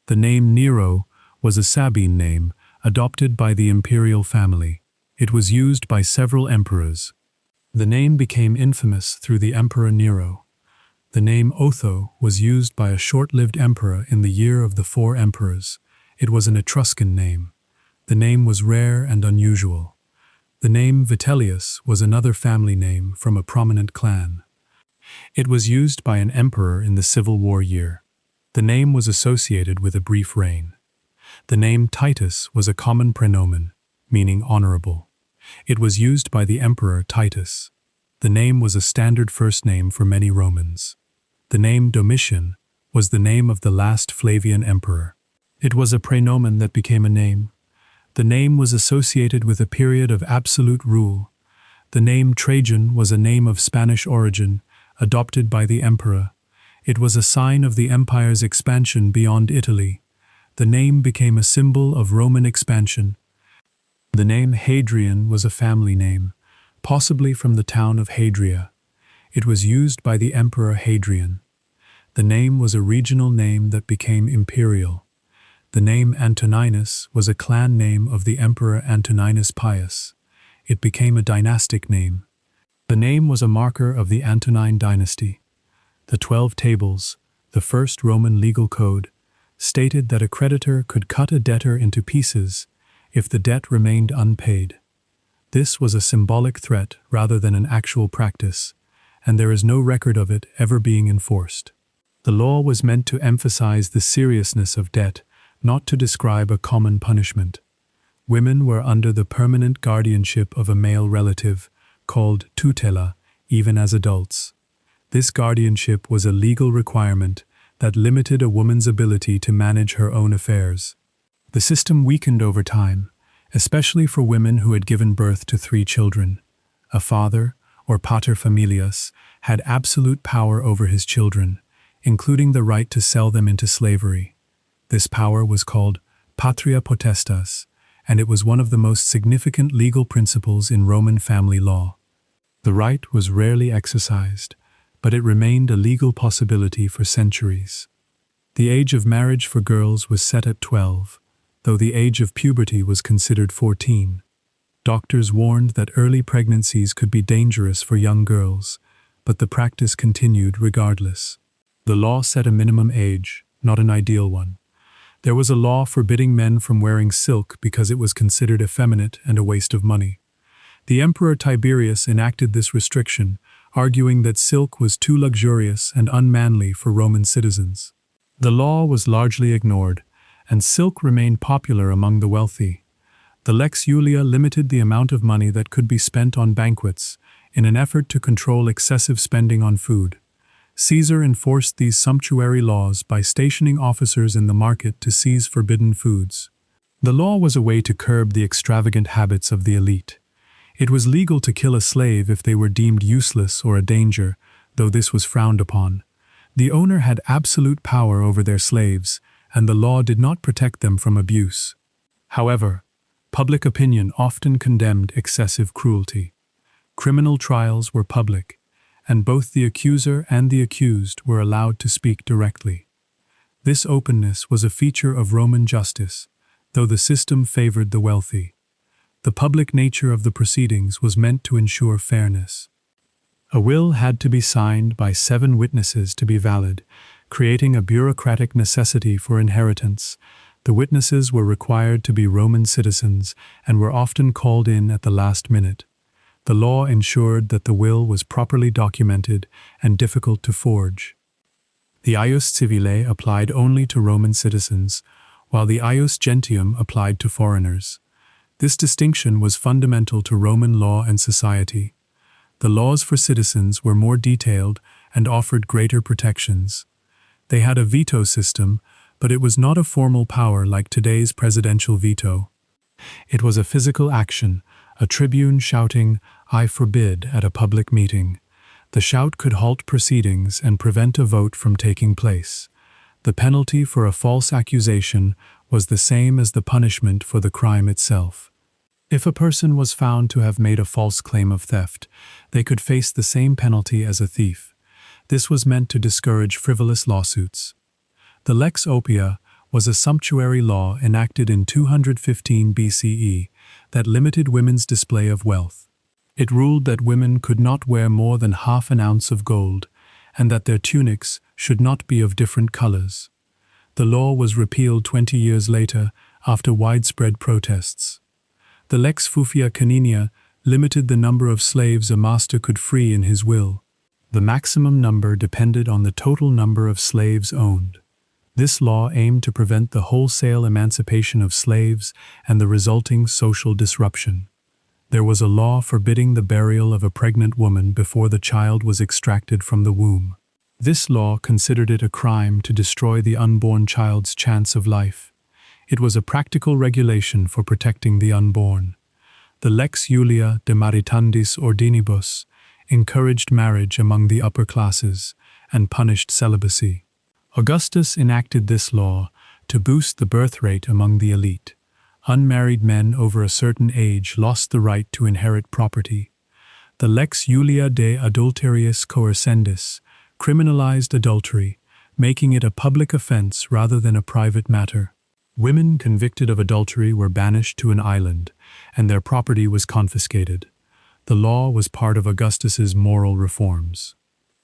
The name Nero was a Sabine name adopted by the imperial family. It was used by several emperors. The name became infamous through the Emperor Nero. The name Otho was used by a short-lived emperor in the year of the four emperors. It was an Etruscan name. The name was rare and unusual. The name Vitellius was another family name from a prominent clan. It was used by an emperor in the Civil War year. The name was associated with a brief reign. The name Titus was a common praenomen, meaning honorable. It was used by the Emperor Titus. The name was a standard first name for many Romans. The name Domitian was the name of the last Flavian emperor. It was a praenomen that became a name. The name was associated with a period of absolute rule. The name Trajan was a name of Spanish origin, adopted by the emperor. It was a sign of the empire's expansion beyond Italy. The name became a symbol of Roman expansion. The name Hadrian was a family name, possibly from the town of Hadria. It was used by the Emperor Hadrian. The name was a regional name that became imperial. The name Antoninus was a clan name of the Emperor Antoninus Pius. It became a dynastic name. The name was a marker of the Antonine dynasty. The 12 Tables, the first Roman legal code, stated that a creditor could cut a debtor into pieces if the debt remained unpaid. This was a symbolic threat rather than an actual practice, and there is no record of it ever being enforced. The law was meant to emphasize the seriousness of debt, not to describe a common punishment. Women were under the permanent guardianship of a male relative, called tutela, even as adults. This guardianship was a legal requirement that limited a woman's ability to manage her own affairs. The system weakened over time, especially for women who had given birth to 3 children. A father, or pater familias, had absolute power over his children, including the right to sell them into slavery. This power was called patria potestas, and it was one of the most significant legal principles in Roman family law. The right was rarely exercised, but it remained a legal possibility for centuries. The age of marriage for girls was set at 12. though the age of puberty was considered 14. Doctors warned that early pregnancies could be dangerous for young girls, but the practice continued regardless. The law set a minimum age, not an ideal one. There was a law forbidding men from wearing silk because it was considered effeminate and a waste of money. The Emperor Tiberius enacted this restriction, arguing that silk was too luxurious and unmanly for Roman citizens. The law was largely ignored, and silk remained popular among the wealthy. The Lex Julia limited the amount of money that could be spent on banquets, in an effort to control excessive spending on food. Caesar enforced these sumptuary laws by stationing officers in the market to seize forbidden foods. The law was a way to curb the extravagant habits of the elite. It was legal to kill a slave if they were deemed useless or a danger, though this was frowned upon. The owner had absolute power over their slaves, and the law did not protect them from abuse. However, public opinion often condemned excessive cruelty. Criminal trials were public, and both the accuser and the accused were allowed to speak directly. This openness was a feature of Roman justice, though the system favored the wealthy. The public nature of the proceedings was meant to ensure fairness. A will had to be signed by 7 witnesses to be valid, creating a bureaucratic necessity for inheritance. The witnesses were required to be Roman citizens and were often called in at the last minute. The law ensured that the will was properly documented and difficult to forge. The ius civile applied only to Roman citizens, while the ius gentium applied to foreigners. This distinction was fundamental to Roman law and society. The laws for citizens were more detailed and offered greater protections. They had a veto system, but it was not a formal power like today's presidential veto. It was a physical action, a tribune shouting, "I forbid," at a public meeting. The shout could halt proceedings and prevent a vote from taking place. The penalty for a false accusation was the same as the punishment for the crime itself. If a person was found to have made a false claim of theft, they could face the same penalty as a thief. This was meant to discourage frivolous lawsuits. The Lex Oppia was a sumptuary law enacted in 215 BCE that limited women's display of wealth. It ruled that women could not wear more than half an ounce of gold, and that their tunics should not be of different colors. The law was repealed 20 years later after widespread protests. The Lex Fufia Caninia limited the number of slaves a master could free in his will. The maximum number depended on the total number of slaves owned. This law aimed to prevent the wholesale emancipation of slaves and the resulting social disruption. There was a law forbidding the burial of a pregnant woman before the child was extracted from the womb. This law considered it a crime to destroy the unborn child's chance of life. It was a practical regulation for protecting the unborn. The Lex Julia de Maritandis Ordinibus encouraged marriage among the upper classes and punished celibacy. Augustus enacted this law to boost the birth rate among the elite. Unmarried men over a certain age lost the right to inherit property. The Lex Julia de Adulteriis Coercendis criminalized adultery, making it a public offense rather than a private matter. Women convicted of adultery were banished to an island, and their property was confiscated. The law was part of Augustus's moral reforms.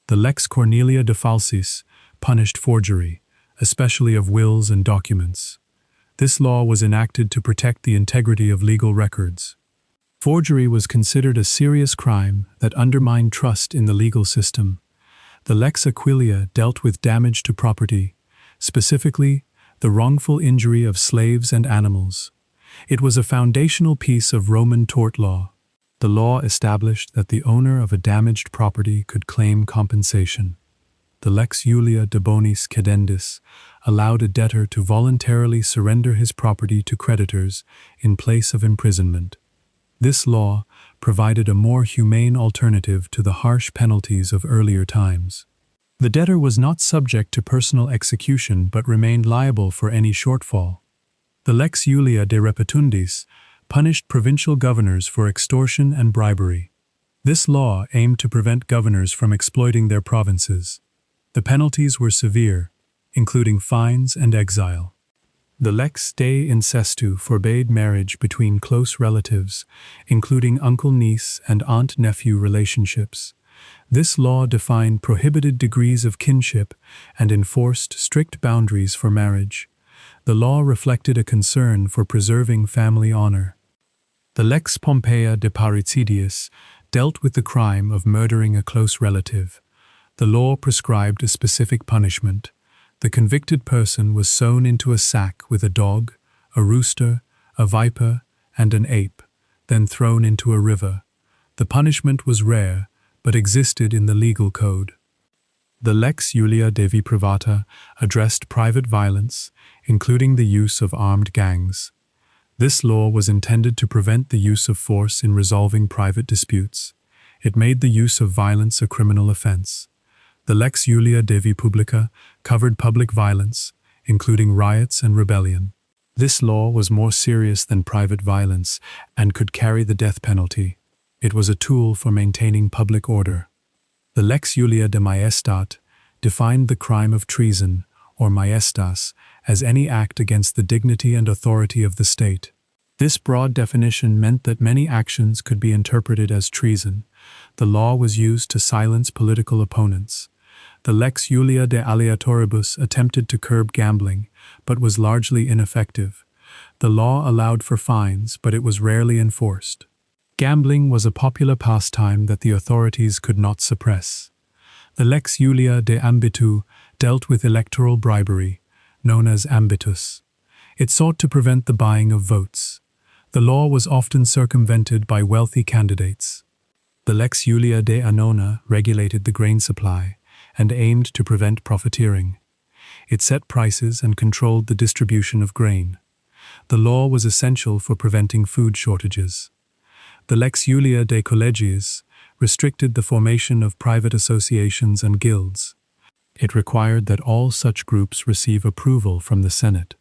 The Lex Cornelia de Falsis punished forgery, especially of wills and documents. This law was enacted to protect the integrity of legal records. Forgery was considered a serious crime that undermined trust in the legal system. The Lex Aquilia dealt with damage to property, specifically the wrongful injury of slaves and animals. It was a foundational piece of Roman tort law. The law established that the owner of a damaged property could claim compensation. The Lex Julia de Bonis Cadendis allowed a debtor to voluntarily surrender his property to creditors in place of imprisonment. This law provided a more humane alternative to the harsh penalties of earlier times. The debtor was not subject to personal execution but remained liable for any shortfall. The Lex Julia de Repetundis punished provincial governors for extortion and bribery. This law aimed to prevent governors from exploiting their provinces. The penalties were severe, including fines and exile. The lex de incestu forbade marriage between close relatives, including uncle-niece and aunt-nephew relationships. This law defined prohibited degrees of kinship and enforced strict boundaries for marriage. The law reflected a concern for preserving family honor. The Lex Pompeia de Parricidiis dealt with the crime of murdering a close relative. The law prescribed a specific punishment. The convicted person was sewn into a sack with a dog, a rooster, a viper, and an ape, then thrown into a river. The punishment was rare, but existed in the legal code. The Lex Julia Devi Privata addressed private violence, including the use of armed gangs. This law was intended to prevent the use of force in resolving private disputes. It made the use of violence a criminal offense. The Lex Julia Devi Publica covered public violence, including riots and rebellion. This law was more serious than private violence and could carry the death penalty. It was a tool for maintaining public order. The Lex Julia de Majestat defined the crime of treason, or majestas, as any act against the dignity and authority of the state. This broad definition meant that many actions could be interpreted as treason. The law was used to silence political opponents. The Lex Julia de Aleatoribus attempted to curb gambling, but was largely ineffective. The law allowed for fines, but it was rarely enforced. Gambling was a popular pastime that the authorities could not suppress. The Lex Julia de Ambitu dealt with electoral bribery, known as ambitus. It sought to prevent the buying of votes. The law was often circumvented by wealthy candidates. The Lex Julia de Annona regulated the grain supply and aimed to prevent profiteering. It set prices and controlled the distribution of grain. The law was essential for preventing food shortages. The Lex Julia de Collegiis restricted the formation of private associations and guilds. It required that all such groups receive approval from the Senate.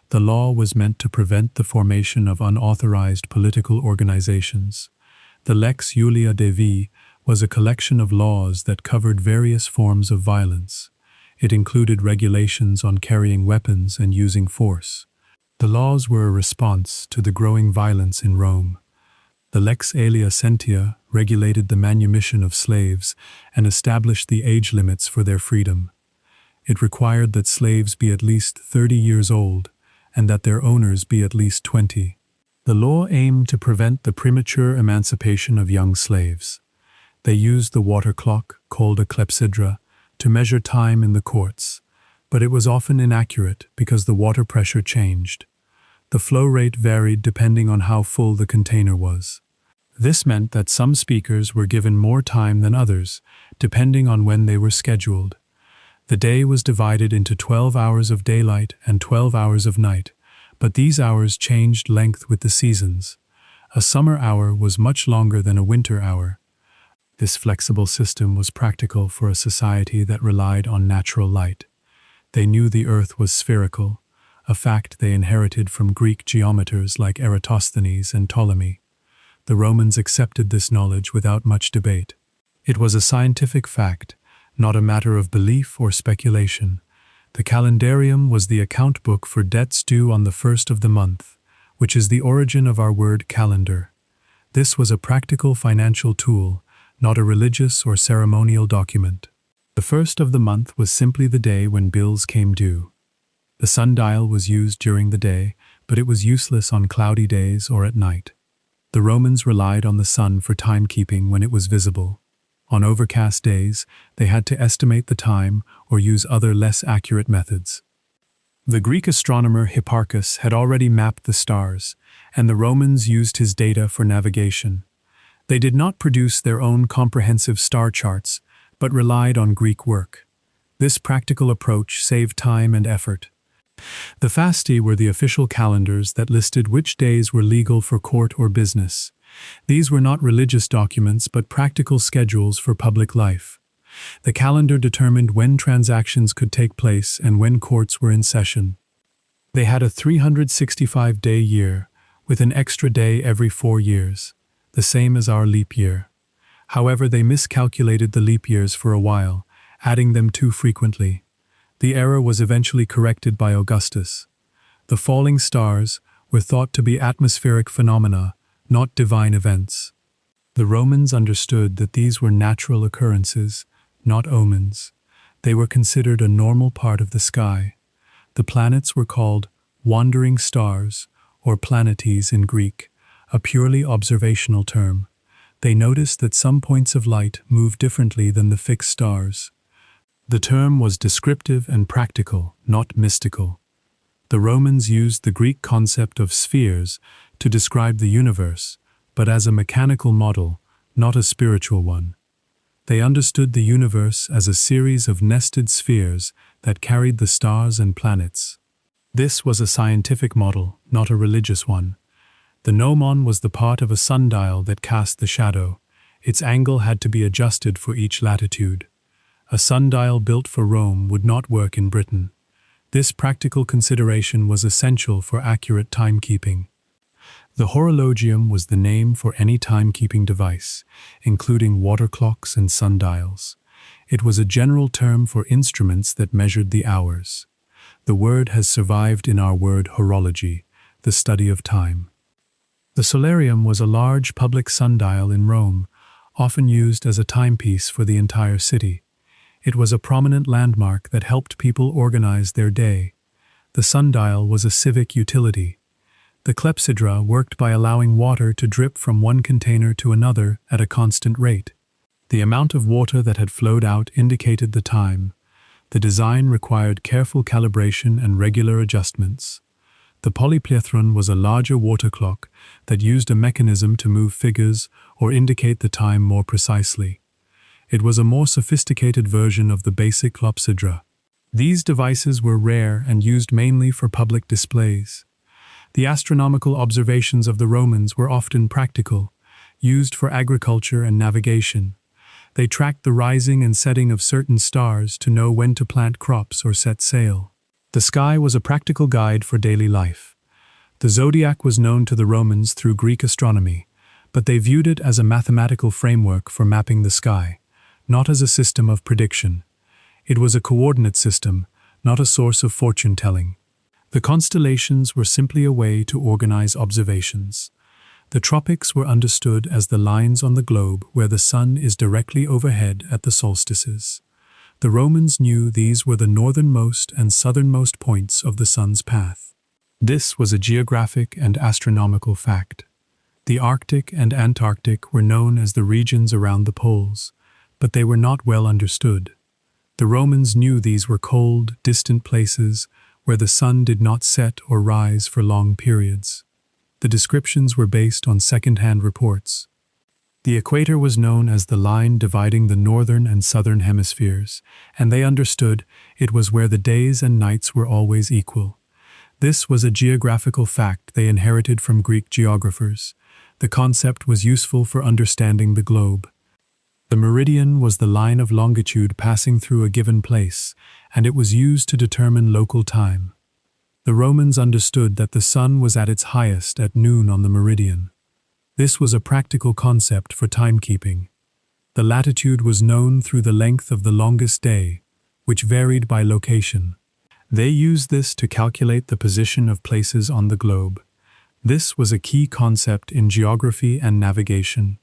The law was meant to prevent the formation of unauthorized political organizations. The Lex Julia Devi was a collection of laws that covered various forms of violence. It included regulations on carrying weapons and using force. The laws were a response to the growing violence in Rome. The Lex Aelia Sentia regulated the manumission of slaves and established the age limits for their freedom. It required that slaves be at least 30 years old and that their owners be at least 20. The law aimed to prevent the premature emancipation of young slaves. They used the water clock, called a clepsydra, to measure time in the courts, but it was often inaccurate because the water pressure changed. The flow rate varied depending on how full the container was. This meant that some speakers were given more time than others, depending on when they were scheduled. The day was divided into 12 hours of daylight and 12 hours of night, but these hours changed length with the seasons. A summer hour was much longer than a winter hour. This flexible system was practical for a society that relied on natural light. They knew the earth was spherical, a fact they inherited from Greek geometers like Eratosthenes and Ptolemy. The Romans accepted this knowledge without much debate. It was a scientific fact, not a matter of belief or speculation. The calendarium was the account book for debts due on the first of the month, which is the origin of our word calendar. This was a practical financial tool, not a religious or ceremonial document. The first of the month was simply the day when bills came due. The sundial was used during the day, but it was useless on cloudy days or at night. The Romans relied on the sun for timekeeping when it was visible. On overcast days, they had to estimate the time or use other less accurate methods. The Greek astronomer Hipparchus had already mapped the stars, and the Romans used his data for navigation. They did not produce their own comprehensive star charts, but relied on Greek work. This practical approach saved time and effort. The fasti were the official calendars that listed which days were legal for court or business. These were not religious documents but practical schedules for public life. The calendar determined when transactions could take place and when courts were in session. They had a 365-day year, with an extra day every 4 years, the same as our leap year. However, they miscalculated the leap years for a while, adding them too frequently. The error was eventually corrected by Augustus. The falling stars were thought to be atmospheric phenomena, not divine events. The Romans understood that these were natural occurrences, not omens. They were considered a normal part of the sky. The planets were called wandering stars, or planetes in Greek, a purely observational term. They noticed that some points of light move differently than the fixed stars. The term was descriptive and practical, not mystical. The Romans used the Greek concept of spheres to describe the universe, but as a mechanical model, not a spiritual one. They understood the universe as a series of nested spheres that carried the stars and planets. This was a scientific model, not a religious one. The gnomon was the part of a sundial that cast the shadow. Its angle had to be adjusted for each latitude. A sundial built for Rome would not work in Britain. This practical consideration was essential for accurate timekeeping. The horologium was the name for any timekeeping device, including water clocks and sundials. It was a general term for instruments that measured the hours. The word has survived in our word horology, the study of time. The solarium was a large public sundial in Rome, often used as a timepiece for the entire city. It was a prominent landmark that helped people organize their day. The sundial was a civic utility. The clepsydra worked by allowing water to drip from one container to another at a constant rate. The amount of water that had flowed out indicated the time. The design required careful calibration and regular adjustments. The polyplethron was a larger water clock that used a mechanism to move figures or indicate the time more precisely. It was a more sophisticated version of the basic clepsydra. These devices were rare and used mainly for public displays. The astronomical observations of the Romans were often practical, used for agriculture and navigation. They tracked the rising and setting of certain stars to know when to plant crops or set sail. The sky was a practical guide for daily life. The zodiac was known to the Romans through Greek astronomy, but they viewed it as a mathematical framework for mapping the sky, not as a system of prediction. It was a coordinate system, not a source of fortune-telling. The constellations were simply a way to organize observations. The tropics were understood as the lines on the globe where the sun is directly overhead at the solstices. The Romans knew these were the northernmost and southernmost points of the sun's path. This was a geographic and astronomical fact. The Arctic and Antarctic were known as the regions around the poles, but they were not well understood. The Romans knew these were cold, distant places where the sun did not set or rise for long periods. The descriptions were based on second-hand reports. The equator was known as the line dividing the northern and southern hemispheres, and they understood it was where the days and nights were always equal. This was a geographical fact they inherited from Greek geographers. The concept was useful for understanding the globe. The meridian was the line of longitude passing through a given place, and it was used to determine local time. The Romans understood that the sun was at its highest at noon on the meridian. This was a practical concept for timekeeping. The latitude was known through the length of the longest day, which varied by location. They used this to calculate the position of places on the globe. This was a key concept in geography and navigation.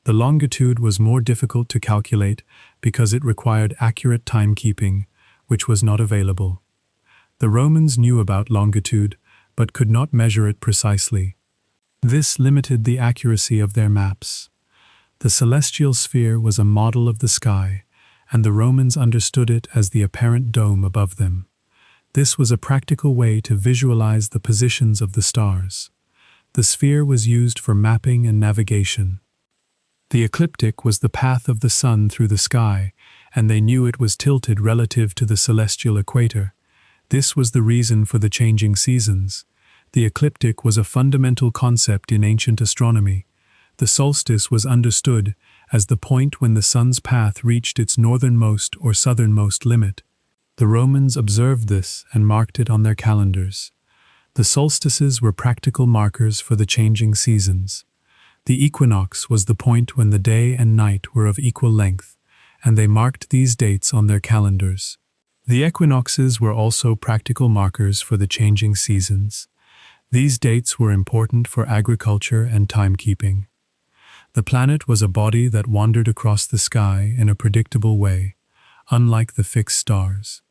The longitude was more difficult to calculate because it required accurate timekeeping, which was not available. The Romans knew about longitude, but could not measure it precisely. This limited the accuracy of their maps. The celestial sphere was a model of the sky, and the Romans understood it as the apparent dome above them. This was a practical way to visualize the positions of the stars. The sphere was used for mapping and navigation. The ecliptic was the path of the sun through the sky, and they knew it was tilted relative to the celestial equator. This was the reason for the changing seasons. The ecliptic was a fundamental concept in ancient astronomy. The solstice was understood as the point when the sun's path reached its northernmost or southernmost limit. The Romans observed this and marked it on their calendars. The solstices were practical markers for the changing seasons. The equinox was the point when the day and night were of equal length, and they marked these dates on their calendars. The equinoxes were also practical markers for the changing seasons. These dates were important for agriculture and timekeeping. The planet was a body that wandered across the sky in a predictable way, unlike the fixed stars.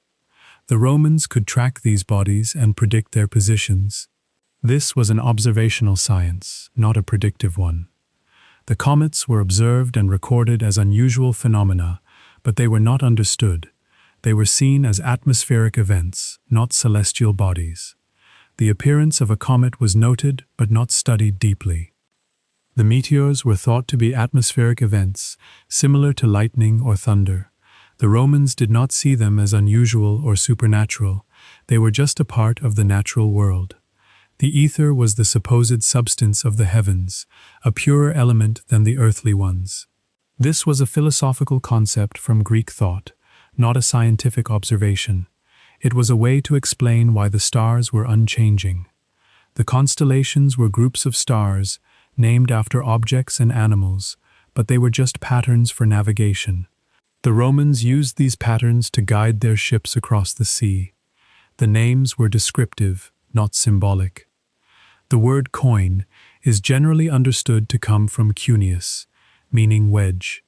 The Romans could track these bodies and predict their positions. This was an observational science, not a predictive one. The comets were observed and recorded as unusual phenomena, but they were not understood. They were seen as atmospheric events, not celestial bodies. The appearance of a comet was noted but not studied deeply. The meteors were thought to be atmospheric events, similar to lightning or thunder. The Romans did not see them as unusual or supernatural. They were just a part of the natural world. The ether was the supposed substance of the heavens, a purer element than the earthly ones. This was a philosophical concept from Greek thought, not a scientific observation. It was a way to explain why the stars were unchanging. The constellations were groups of stars, named after objects and animals, but they were just patterns for navigation. The Romans used these patterns to guide their ships across the sea. The names were descriptive, not symbolic. The word coin is generally understood to come from cuneus, meaning wedge.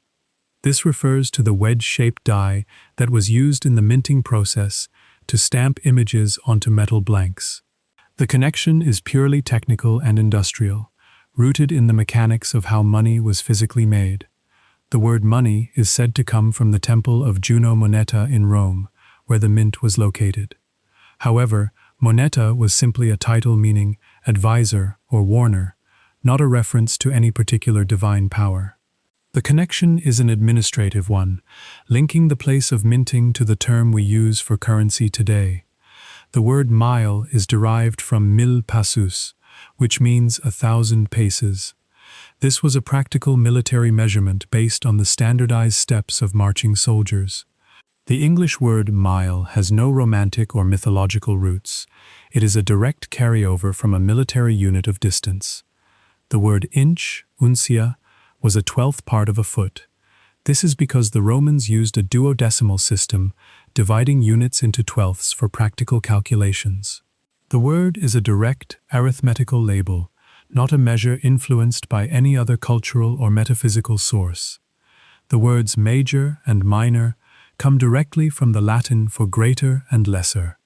This refers to the wedge-shaped die that was used in the minting process to stamp images onto metal blanks. The connection is purely technical and industrial, rooted in the mechanics of how money was physically made. The word money is said to come from the temple of Juno Moneta in Rome, where the mint was located. However, moneta was simply a title meaning advisor or warner, not a reference to any particular divine power. The connection is an administrative one, linking the place of minting to the term we use for currency today. The word mile is derived from mil passus, which means 1,000 paces. This was a practical military measurement based on the standardized steps of marching soldiers. The English word mile has no romantic or mythological roots. It is a direct carryover from a military unit of distance. The word inch, uncia, was a 12th part of a foot. This is because the Romans used a duodecimal system, dividing units into twelfths for practical calculations. The word is a direct, arithmetical label, not a measure influenced by any other cultural or metaphysical source. The words major and minor come directly from the Latin for greater and lesser.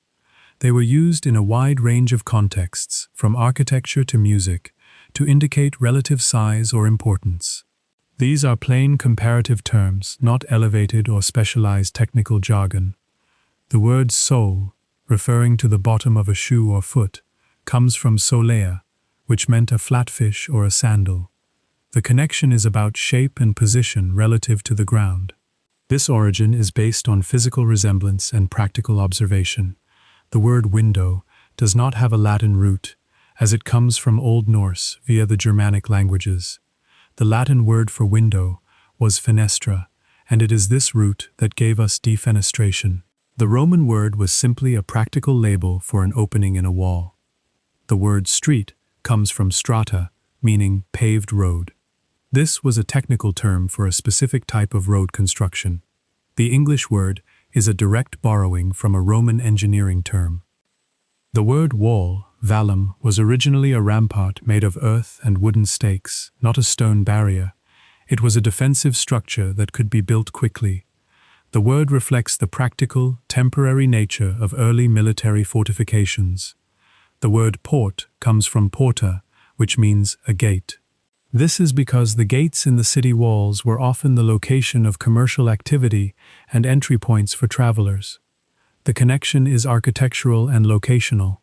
They were used in a wide range of contexts, from architecture to music, to indicate relative size or importance. These are plain comparative terms, not elevated or specialized technical jargon. The word sole, referring to the bottom of a shoe or foot, comes from solea, which meant a flatfish or a sandal. The connection is about shape and position relative to the ground. This origin is based on physical resemblance and practical observation. The word window does not have a Latin root, as it comes from Old Norse via the Germanic languages. The Latin word for window was fenestra, and it is this root that gave us defenestration. The Roman word was simply a practical label for an opening in a wall. The word street comes from strata, meaning paved road. This was a technical term for a specific type of road construction. The English word is a direct borrowing from a Roman engineering term. The word wall, vallum, was originally a rampart made of earth and wooden stakes, not a stone barrier. It was a defensive structure that could be built quickly. The word reflects the practical, temporary nature of early military fortifications. The word port comes from porta, which means a gate. This is because the gates in the city walls were often the location of commercial activity and entry points for travelers. The connection is architectural and locational.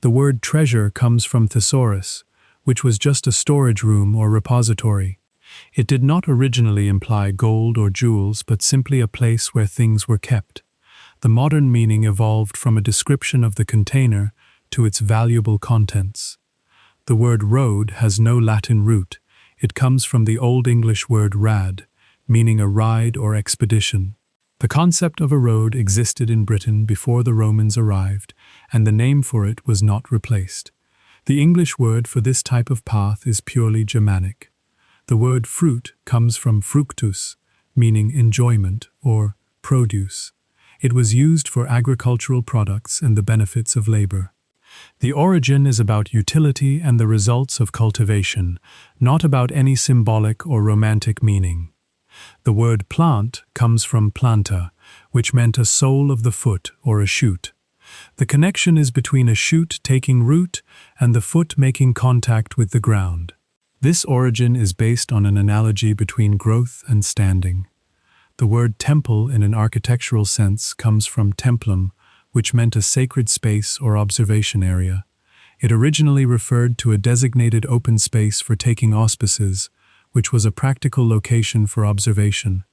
The word treasure comes from thesaurus, which was just a storage room or repository. It did not originally imply gold or jewels, but simply a place where things were kept. The modern meaning evolved from a description of the container to its valuable contents. The word road has no Latin root. It comes from the Old English word rad, meaning a ride or expedition. The concept of a road existed in Britain before the Romans arrived, and the name for it was not replaced. The English word for this type of path is purely Germanic. The word fruit comes from fructus, meaning enjoyment or produce. It was used for agricultural products and the benefits of labor. The origin is about utility and the results of cultivation, not about any symbolic or romantic meaning. The word plant comes from planta, which meant a sole of the foot or a shoot. The connection is between a shoot taking root and the foot making contact with the ground. This origin is based on an analogy between growth and standing. The word temple in an architectural sense comes from templum, which meant a sacred space or observation area. It originally referred to a designated open space for taking auspices, which was a practical location for observation.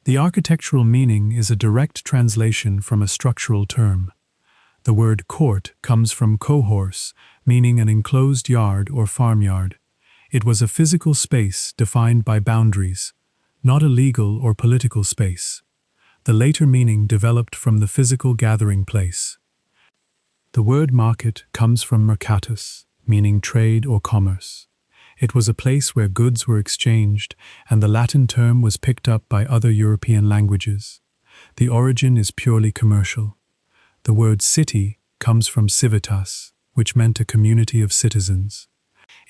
The architectural meaning is a direct translation from a structural term. The word court comes from cohorse, meaning an enclosed yard or farmyard. It was a physical space defined by boundaries, not a legal or political space. The later meaning developed from the physical gathering place. The word market comes from mercatus, meaning trade or commerce. It was a place where goods were exchanged, and the Latin term was picked up by other European languages. The origin is purely commercial. The word city comes from civitas, which meant a community of citizens.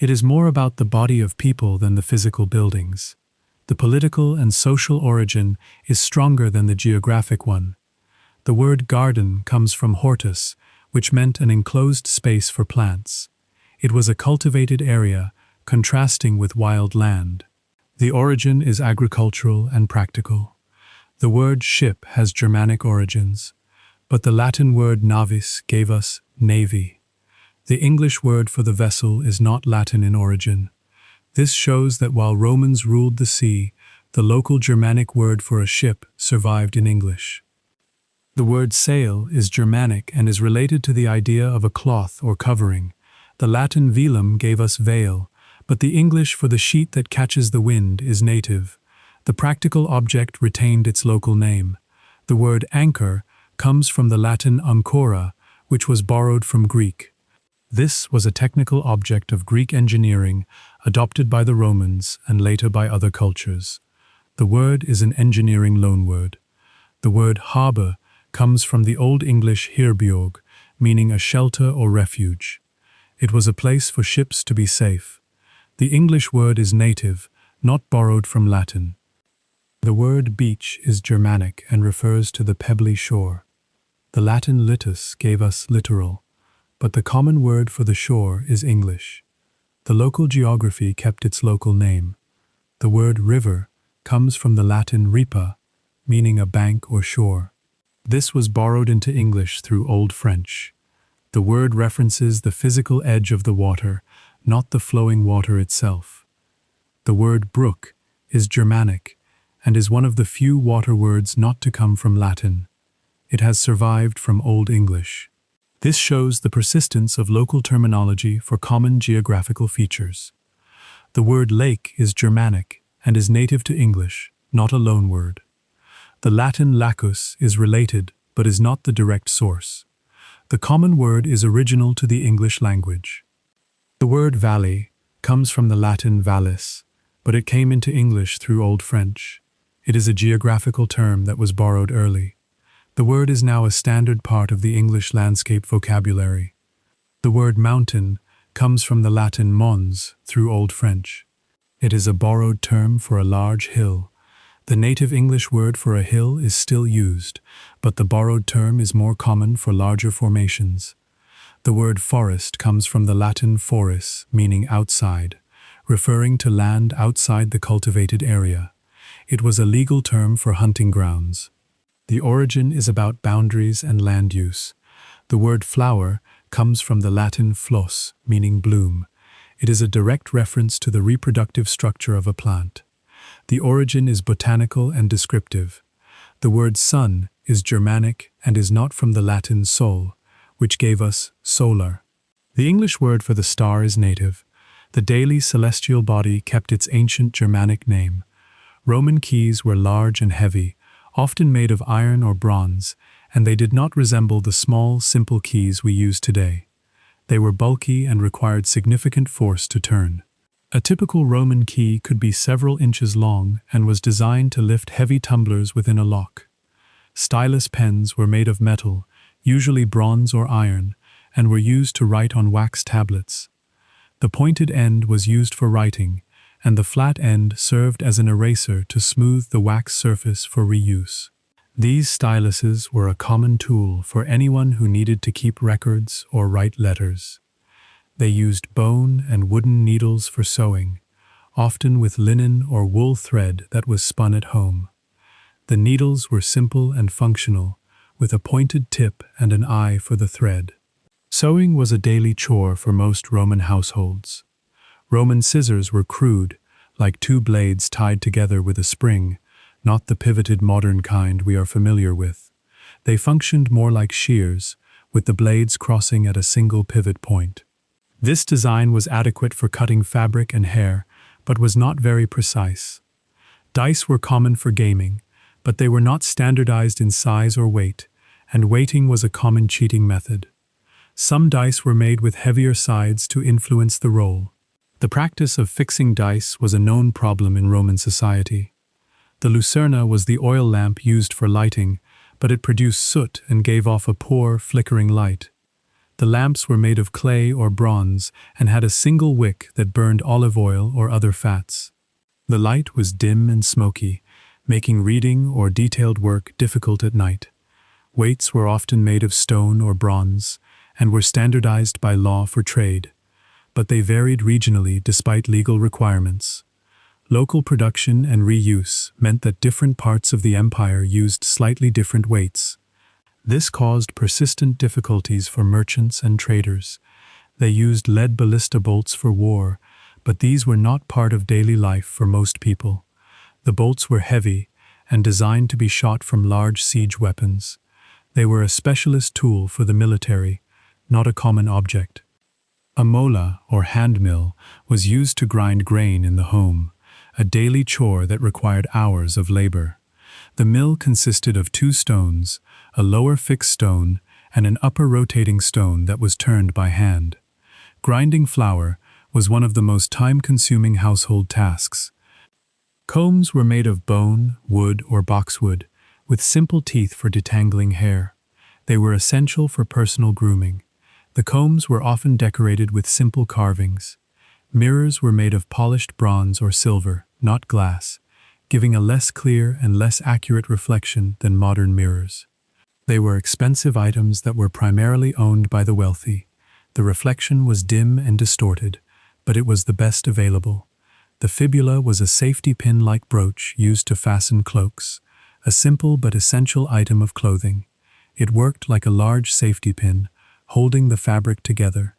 It is more about the body of people than the physical buildings. The political and social origin is stronger than the geographic one. The word garden comes from hortus, which meant an enclosed space for plants. It was a cultivated area, contrasting with wild land. The origin is agricultural and practical. The word ship has Germanic origins, but the Latin word navis gave us navy. The English word for the vessel is not Latin in origin. This shows that while Romans ruled the sea, the local Germanic word for a ship survived in English. The word sail is Germanic and is related to the idea of a cloth or covering. The Latin velum gave us veil, but the English for the sheet that catches the wind is native. The practical object retained its local name. The word anchor comes from the Latin ancora, which was borrowed from Greek. This was a technical object of Greek engineering, adopted by the Romans and later by other cultures. The word is an engineering loanword. The word harbour comes from the Old English herberg, meaning a shelter or refuge. It was a place for ships to be safe. The English word is native, not borrowed from Latin. The word beach is Germanic and refers to the pebbly shore. The Latin litus gave us littoral, but the common word for the shore is English. The local geography kept its local name. The word river comes from the Latin ripa, meaning a bank or shore. This was borrowed into English through Old French. The word references the physical edge of the water, not the flowing water itself. The word brook is Germanic and is one of the few water words not to come from Latin. It has survived from Old English. This shows the persistence of local terminology for common geographical features. The word lake is Germanic and is native to English, not a loanword. The Latin lacus is related, but is not the direct source. The common word is original to the English language. The word valley comes from the Latin vallis, but it came into English through Old French. It is a geographical term that was borrowed early. The word is now a standard part of the English landscape vocabulary. The word mountain comes from the Latin mons through Old French. It is a borrowed term for a large hill. The native English word for a hill is still used, but the borrowed term is more common for larger formations. The word forest comes from the Latin foris, meaning outside, referring to land outside the cultivated area. It was a legal term for hunting grounds. The origin is about boundaries and land use. The word flower comes from the Latin flos, meaning bloom. It is a direct reference to the reproductive structure of a plant. The origin is botanical and descriptive. The word sun is Germanic and is not from the Latin sol, which gave us solar. The English word for the star is native. The daily celestial body kept its ancient Germanic name. Roman keys were large and heavy, often made of iron or bronze, and they did not resemble the small, simple keys we use today. They were bulky and required significant force to turn. A typical Roman key could be several inches long and was designed to lift heavy tumblers within a lock. Stylus pens were made of metal, usually bronze or iron, and were used to write on wax tablets. The pointed end was used for writing, and the flat end served as an eraser to smooth the wax surface for reuse. These styluses were a common tool for anyone who needed to keep records or write letters. They used bone and wooden needles for sewing, often with linen or wool thread that was spun at home. The needles were simple and functional, with a pointed tip and an eye for the thread. Sewing was a daily chore for most Roman households. Roman scissors were crude, like two blades tied together with a spring, not the pivoted modern kind we are familiar with. They functioned more like shears, with the blades crossing at a single pivot point. This design was adequate for cutting fabric and hair, but was not very precise. Dice were common for gaming, but they were not standardized in size or weight, and weighting was a common cheating method. Some dice were made with heavier sides to influence the roll. The practice of fixing dice was a known problem in Roman society. The lucerna was the oil lamp used for lighting, but it produced soot and gave off a poor, flickering light. The lamps were made of clay or bronze and had a single wick that burned olive oil or other fats. The light was dim and smoky, making reading or detailed work difficult at night. Weights were often made of stone or bronze and were standardized by law for trade, but they varied regionally despite legal requirements. Local production and reuse meant that different parts of the empire used slightly different weights. This caused persistent difficulties for merchants and traders. They used lead ballista bolts for war, but these were not part of daily life for most people. The bolts were heavy and designed to be shot from large siege weapons. They were a specialist tool for the military, not a common object. A mola, or hand mill, was used to grind grain in the home, a daily chore that required hours of labor. The mill consisted of two stones, a lower fixed stone and an upper rotating stone that was turned by hand. Grinding flour was one of the most time-consuming household tasks. Combs were made of bone, wood, or boxwood, with simple teeth for detangling hair. They were essential for personal grooming. The combs were often decorated with simple carvings. Mirrors were made of polished bronze or silver, not glass, giving a less clear and less accurate reflection than modern mirrors. They were expensive items that were primarily owned by the wealthy. The reflection was dim and distorted, but it was the best available. The fibula was a safety pin-like brooch used to fasten cloaks, a simple but essential item of clothing. It worked like a large safety pin, holding the fabric together.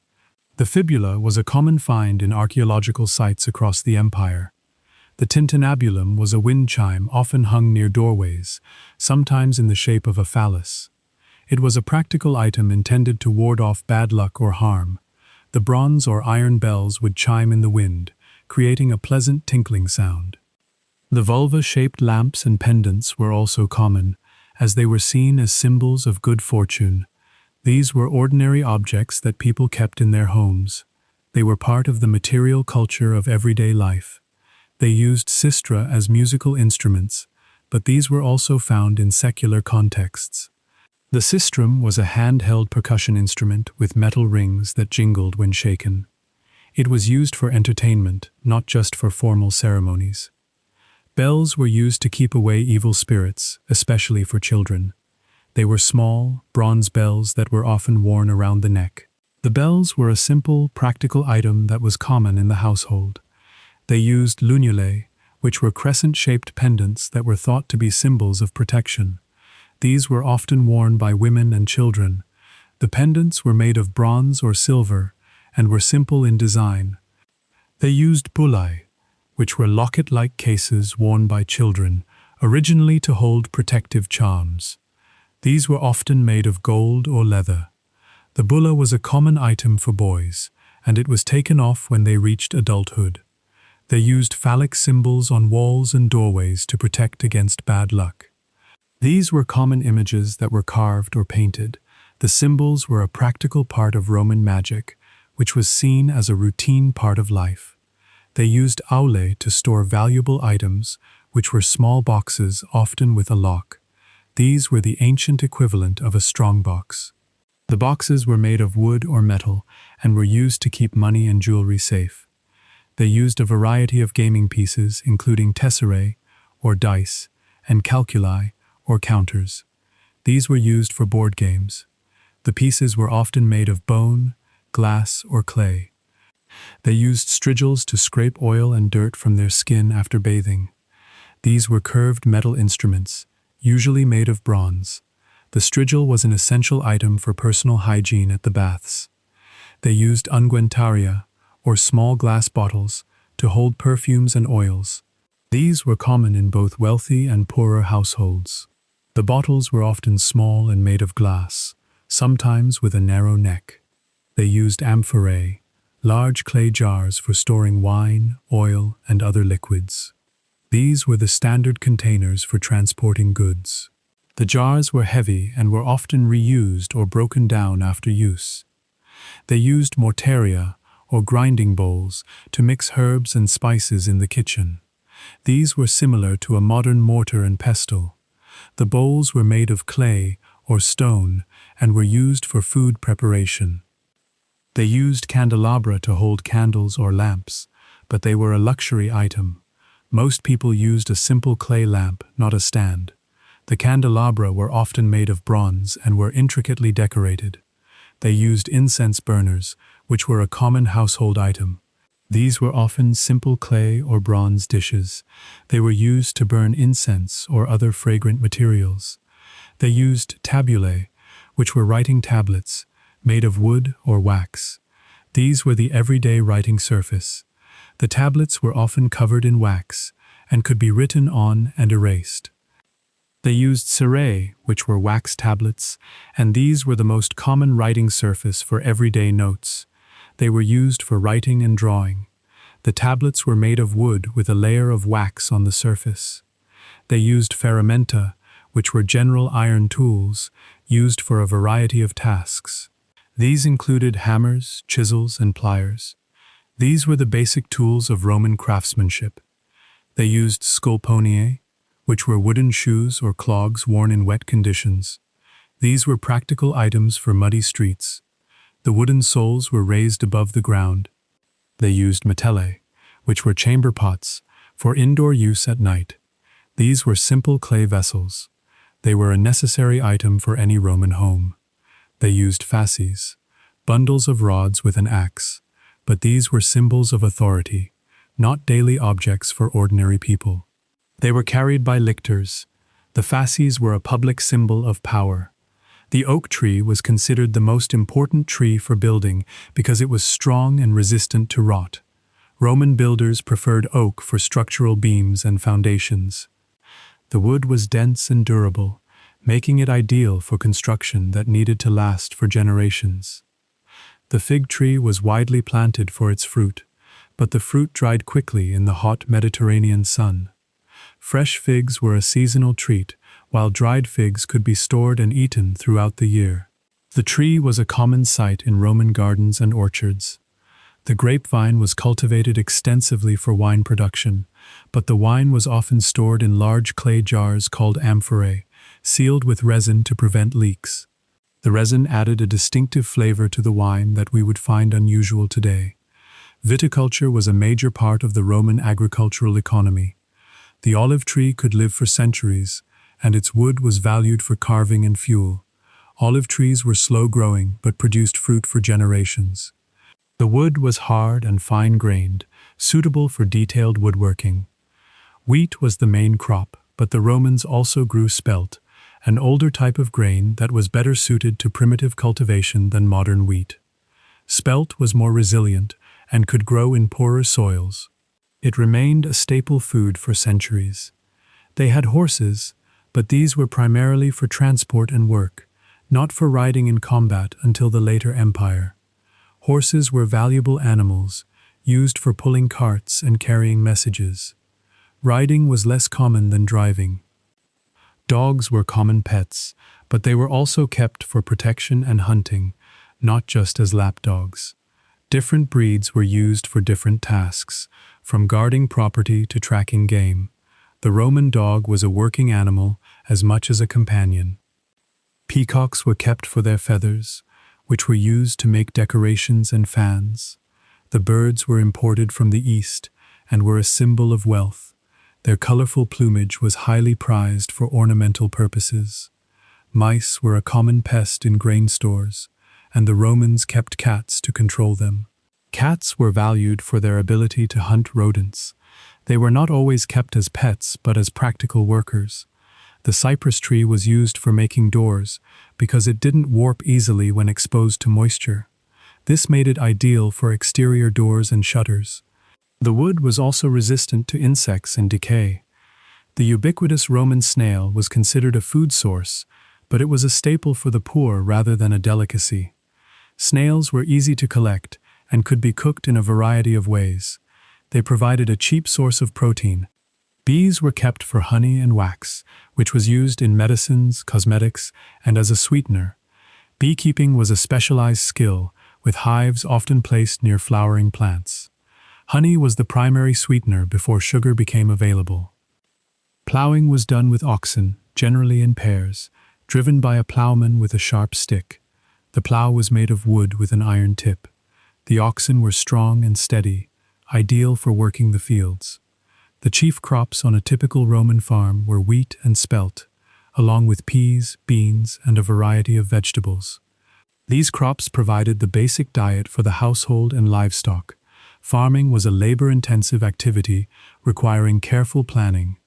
The fibula was a common find in archaeological sites across the empire. The tintinnabulum was a wind chime often hung near doorways, sometimes in the shape of a phallus. It was a practical item intended to ward off bad luck or harm. The bronze or iron bells would chime in the wind, creating a pleasant tinkling sound. The vulva-shaped lamps and pendants were also common, as they were seen as symbols of good fortune. These were ordinary objects that people kept in their homes. They were part of the material culture of everyday life. They used sistra as musical instruments, but these were also found in secular contexts. The sistrum was a hand-held percussion instrument with metal rings that jingled when shaken. It was used for entertainment, not just for formal ceremonies. Bells were used to keep away evil spirits, especially for children. They were small, bronze bells that were often worn around the neck. The bells were a simple, practical item that was common in the household. They used lunulae, which were crescent-shaped pendants that were thought to be symbols of protection. These were often worn by women and children. The pendants were made of bronze or silver and were simple in design. They used bullae, which were locket-like cases worn by children, originally to hold protective charms. These were often made of gold or leather. The bulla was a common item for boys, and it was taken off when they reached adulthood. They used phallic symbols on walls and doorways to protect against bad luck. These were common images that were carved or painted. The symbols were a practical part of Roman magic, which was seen as a routine part of life. They used aulae to store valuable items, which were small boxes, often with a lock. These were the ancient equivalent of a strongbox. The boxes were made of wood or metal and were used to keep money and jewelry safe. They used a variety of gaming pieces, including tesserae, or dice, and calculi, or counters. These were used for board games. The pieces were often made of bone, glass, or clay. They used strigils to scrape oil and dirt from their skin after bathing. These were curved metal instruments, usually made of bronze. The strigil was an essential item for personal hygiene at the baths. They used unguentaria, or small glass bottles, to hold perfumes and oils. These were common in both wealthy and poorer households. The bottles were often small and made of glass, sometimes with a narrow neck. They used amphorae, large clay jars for storing wine, oil, and other liquids. These were the standard containers for transporting goods. The jars were heavy and were often reused or broken down after use. They used mortaria, or grinding bowls, to mix herbs and spices in the kitchen. These were similar to a modern mortar and pestle. The bowls were made of clay or stone and were used for food preparation. They used candelabra to hold candles or lamps, but they were a luxury item. Most people used a simple clay lamp, not a stand. The candelabra were often made of bronze and were intricately decorated. They used incense burners, which were a common household item. These were often simple clay or bronze dishes. They were used to burn incense or other fragrant materials. They used tabulae, which were writing tablets, made of wood or wax. These were the everyday writing surface. The tablets were often covered in wax and could be written on and erased. They used cerae, which were wax tablets, and these were the most common writing surface for everyday notes. They were used for writing and drawing. The tablets were made of wood with a layer of wax on the surface. They used ferramenta, which were general iron tools, used for a variety of tasks. These included hammers, chisels, and pliers. These were the basic tools of Roman craftsmanship. They used sculponiae, which were wooden shoes or clogs worn in wet conditions. These were practical items for muddy streets. The wooden soles were raised above the ground. They used metellae, which were chamber pots, for indoor use at night. These were simple clay vessels. They were a necessary item for any Roman home. They used fasces, bundles of rods with an axe, but these were symbols of authority, not daily objects for ordinary people. They were carried by lictors. The fasces were a public symbol of power. The oak tree was considered the most important tree for building because it was strong and resistant to rot. Roman builders preferred oak for structural beams and foundations. The wood was dense and durable, making it ideal for construction that needed to last for generations. The fig tree was widely planted for its fruit, but the fruit dried quickly in the hot Mediterranean sun. Fresh figs were a seasonal treat, while dried figs could be stored and eaten throughout the year. The tree was a common sight in Roman gardens and orchards. The grapevine was cultivated extensively for wine production, but the wine was often stored in large clay jars called amphorae, sealed with resin to prevent leaks. The resin added a distinctive flavor to the wine that we would find unusual today. Viticulture was a major part of the Roman agricultural economy. The olive tree could live for centuries, and its wood was valued for carving and fuel. Olive trees were slow-growing but produced fruit for generations. The wood was hard and fine-grained, suitable for detailed woodworking. Wheat was the main crop, but the Romans also grew spelt, an older type of grain that was better suited to primitive cultivation than modern wheat. Spelt was more resilient and could grow in poorer soils. It remained a staple food for centuries. They had horses, but these were primarily for transport and work, not for riding in combat until the later empire. Horses were valuable animals, used for pulling carts and carrying messages. Riding was less common than driving. Dogs were common pets, but they were also kept for protection and hunting, not just as lapdogs. Different breeds were used for different tasks, from guarding property to tracking game. The Roman dog was a working animal as much as a companion. Peacocks were kept for their feathers, which were used to make decorations and fans. The birds were imported from the East and were a symbol of wealth. Their colorful plumage was highly prized for ornamental purposes. Mice were a common pest in grain stores, and the Romans kept cats to control them. Cats were valued for their ability to hunt rodents. They were not always kept as pets, but as practical workers. The cypress tree was used for making doors because it didn't warp easily when exposed to moisture. This made it ideal for exterior doors and shutters. The wood was also resistant to insects and decay. The ubiquitous Roman snail was considered a food source, but it was a staple for the poor rather than a delicacy. Snails were easy to collect and could be cooked in a variety of ways. They provided a cheap source of protein. Bees were kept for honey and wax, which was used in medicines, cosmetics, and as a sweetener. Beekeeping was a specialized skill, with hives often placed near flowering plants. Honey was the primary sweetener before sugar became available. Plowing was done with oxen, generally in pairs, driven by a plowman with a sharp stick. The plow was made of wood with an iron tip. The oxen were strong and steady, ideal for working the fields. The chief crops on a typical Roman farm were wheat and spelt, along with peas, beans, and a variety of vegetables. These crops provided the basic diet for the household and livestock. Farming was a labor-intensive activity requiring careful planning.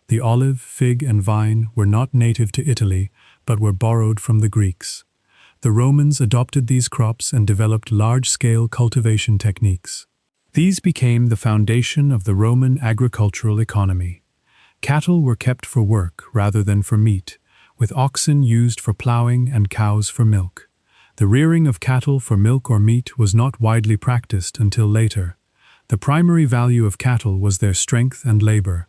The olive, fig, and vine were not native to Italy, but were borrowed from the Greeks. The Romans adopted these crops and developed large-scale cultivation techniques. These became the foundation of the Roman agricultural economy. Cattle were kept for work rather than for meat, with oxen used for plowing and cows for milk. The rearing of cattle for milk or meat was not widely practiced until later. The primary value of cattle was their strength and labor.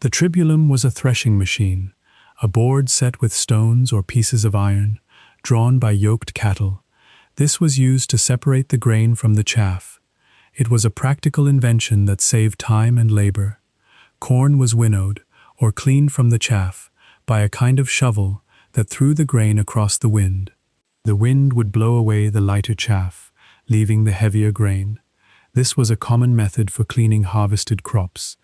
The tribulum was a threshing machine, a board set with stones or pieces of iron, drawn by yoked cattle. This was used to separate the grain from the chaff. It was a practical invention that saved time and labor. Corn was winnowed, or cleaned from the chaff, by a kind of shovel that threw the grain across the wind. The wind would blow away the lighter chaff, leaving the heavier grain. This was a common method for cleaning harvested crops.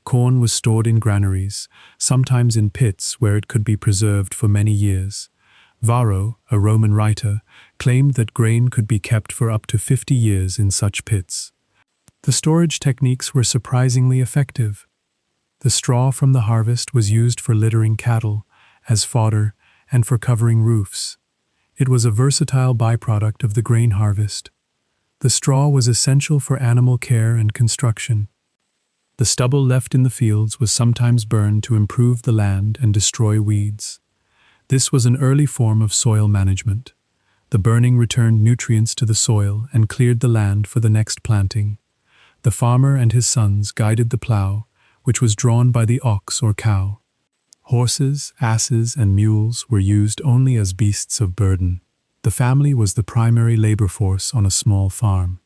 Corn was stored in granaries, sometimes in pits where it could be preserved for many years. Varro, a Roman writer, claimed that grain could be kept for up to 50 years in such pits. The storage techniques were surprisingly effective. The straw from the harvest was used for littering cattle, as fodder, and for covering roofs. It was a versatile byproduct of the grain harvest. The straw was essential for animal care and construction. The stubble left in the fields was sometimes burned to improve the land and destroy weeds. This was an early form of soil management. The burning returned nutrients to the soil and cleared the land for the next planting. The farmer and his sons guided the plow, which was drawn by the ox or cow. Horses, asses, and mules were used only as beasts of burden. The family was the primary labor force on a small farm.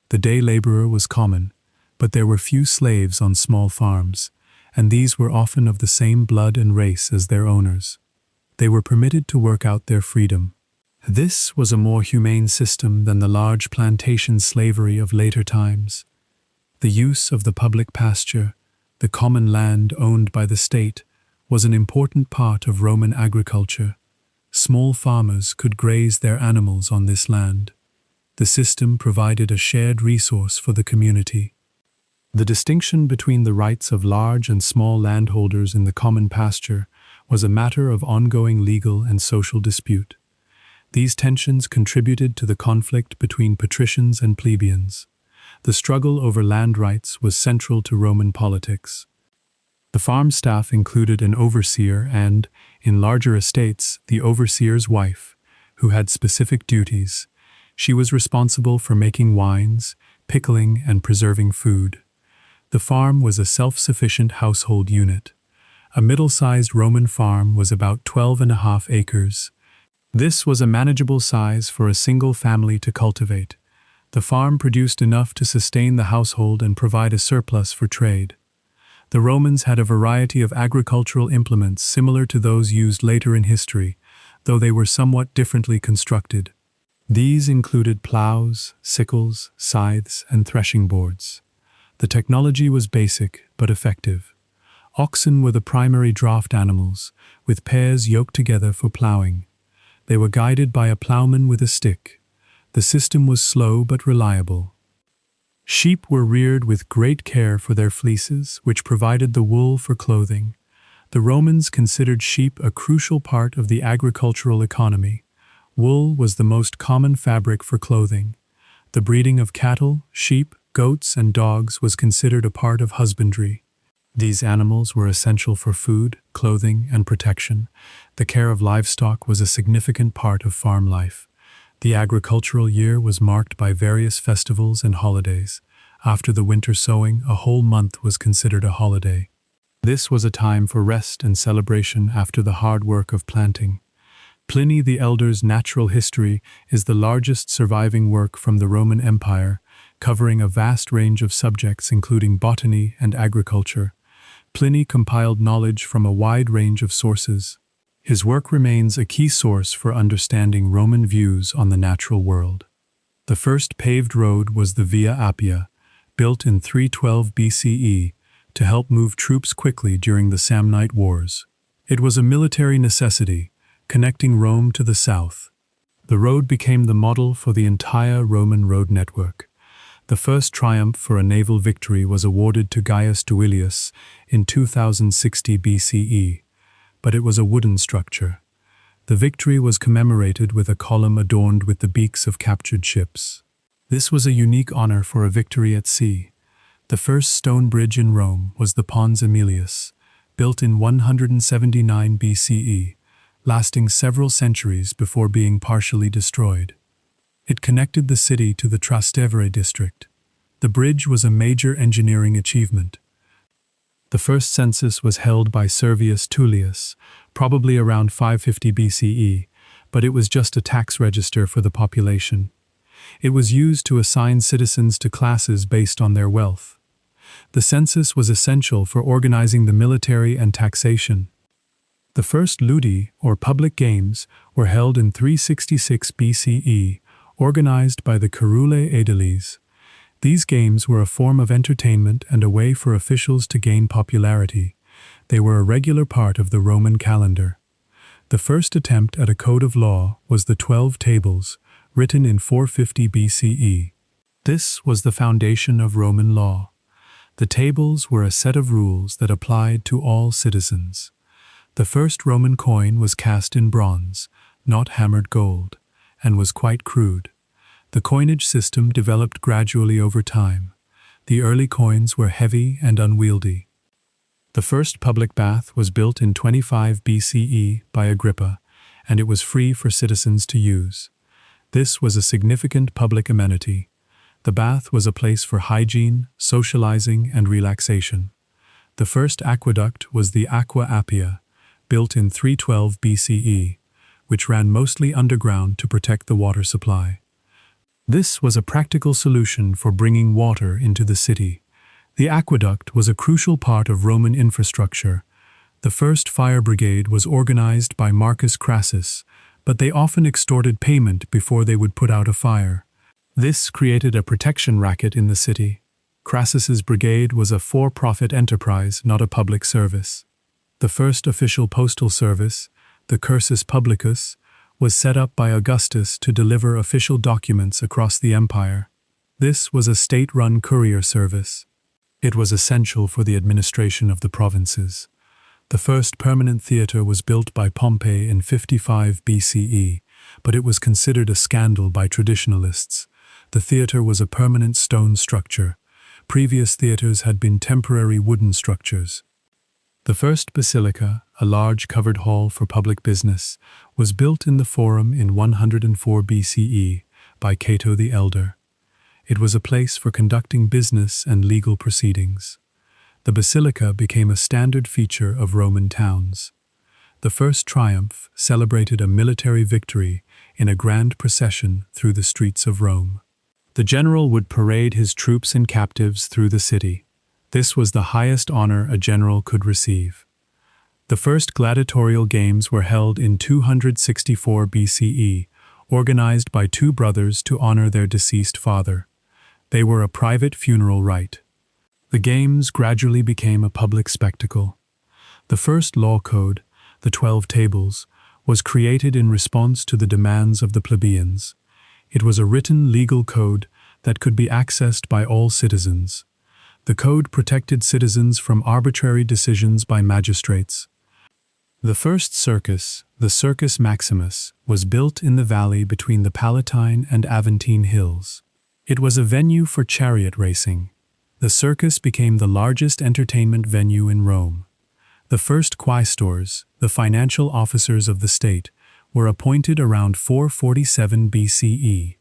The day laborer was common, but there were few slaves on small farms, and these were often of the same blood and race as their owners. They were permitted to work out their freedom. This was a more humane system than the large plantation slavery of later times. The use of the public pasture, the common land owned by the state, was an important part of Roman agriculture. Small farmers could graze their animals on this land. The system provided a shared resource for the community. The distinction between the rights of large and small landholders in the common pasture was a matter of ongoing legal and social dispute. These tensions contributed to the conflict between patricians and plebeians. The struggle over land rights was central to Roman politics. The farm staff included an overseer and, in larger estates, the overseer's wife, who had specific duties. She was responsible for making wines, pickling, and preserving food. The farm was a self-sufficient household unit. A middle-sized Roman farm was about 12.5 acres. This was a manageable size for a single family to cultivate. The farm produced enough to sustain the household and provide a surplus for trade. The Romans had a variety of agricultural implements similar to those used later in history, though they were somewhat differently constructed. These included plows, sickles, scythes, and threshing boards. The technology was basic but effective. Oxen were the primary draft animals, with pairs yoked together for plowing. They were guided by a plowman with a stick. The system was slow but reliable. Sheep were reared with great care for their fleeces, which provided the wool for clothing. The Romans considered sheep a crucial part of the agricultural economy. Wool was the most common fabric for clothing. The breeding of cattle, sheep, goats, and dogs was considered a part of husbandry. These animals were essential for food, clothing, and protection. The care of livestock was a significant part of farm life. The agricultural year was marked by various festivals and holidays. After the winter sowing, a whole month was considered a holiday. This was a time for rest and celebration after the hard work of planting. Pliny the Elder's Natural History is the largest surviving work from the Roman Empire, covering a vast range of subjects including botany and agriculture. Pliny compiled knowledge from a wide range of sources. His work remains a key source for understanding Roman views on the natural world. The first paved road was the Via Appia, built in 312 BCE to help move troops quickly during the Samnite Wars. It was a military necessity, connecting Rome to the south. The road became the model for the entire Roman road network. The first triumph for a naval victory was awarded to Gaius Duilius in 2060 BCE, but it was a wooden structure. The victory was commemorated with a column adorned with the beaks of captured ships. This was a unique honor for a victory at sea. The first stone bridge in Rome was the Pons Aemilius, built in 179 BCE, lasting several centuries before being partially destroyed. It connected the city to the Trastevere district. The bridge was a major engineering achievement. The first census was held by Servius Tullius, probably around 550 BCE, but it was just a tax register for the population. It was used to assign citizens to classes based on their wealth. The census was essential for organizing the military and taxation. The first ludi, or public games, were held in 366 BCE, organized by the Curulae Aediles. These games were a form of entertainment and a way for officials to gain popularity. They were a regular part of the Roman calendar. The first attempt at a code of law was the 12 Tables, written in 450 BCE. This was the foundation of Roman law. The tables were a set of rules that applied to all citizens. The first Roman coin was cast in bronze, not hammered gold, and was quite crude. The coinage system developed gradually over time. The early coins were heavy and unwieldy. The first public bath was built in 25 BCE by Agrippa, and it was free for citizens to use. This was a significant public amenity. The bath was a place for hygiene, socializing, and relaxation. The first aqueduct was the Aqua Appia, built in 312 BCE, which ran mostly underground to protect the water supply. This was a practical solution for bringing water into the city. The aqueduct was a crucial part of Roman infrastructure. The first fire brigade was organized by Marcus Crassus, but they often extorted payment before they would put out a fire. This created a protection racket in the city. Crassus's brigade was a for-profit enterprise, not a public service. The first official postal service, the Cursus Publicus, was set up by Augustus to deliver official documents across the empire. This was a state-run courier service. It was essential for the administration of the provinces. The first permanent theater was built by Pompey in 55 BCE, but it was considered a scandal by traditionalists. The theater was a permanent stone structure. Previous theaters had been temporary wooden structures. The first basilica, a large covered hall for public business, was built in the Forum in 104 BCE by Cato the Elder. It was a place for conducting business and legal proceedings. The basilica became a standard feature of Roman towns. The first triumph celebrated a military victory in a grand procession through the streets of Rome. The general would parade his troops and captives through the city. This was the highest honor a general could receive. The first gladiatorial games were held in 264 BCE, organized by two brothers to honor their deceased father. They were a private funeral rite. The games gradually became a public spectacle. The first law code, the 12 Tables, was created in response to the demands of the plebeians. It was a written legal code that could be accessed by all citizens. The code protected citizens from arbitrary decisions by magistrates. The first circus, the Circus Maximus, was built in the valley between the Palatine and Aventine hills. It was a venue for chariot racing. The circus became the largest entertainment venue in Rome. The first quaestors, the financial officers of the state, were appointed around 447 BCE.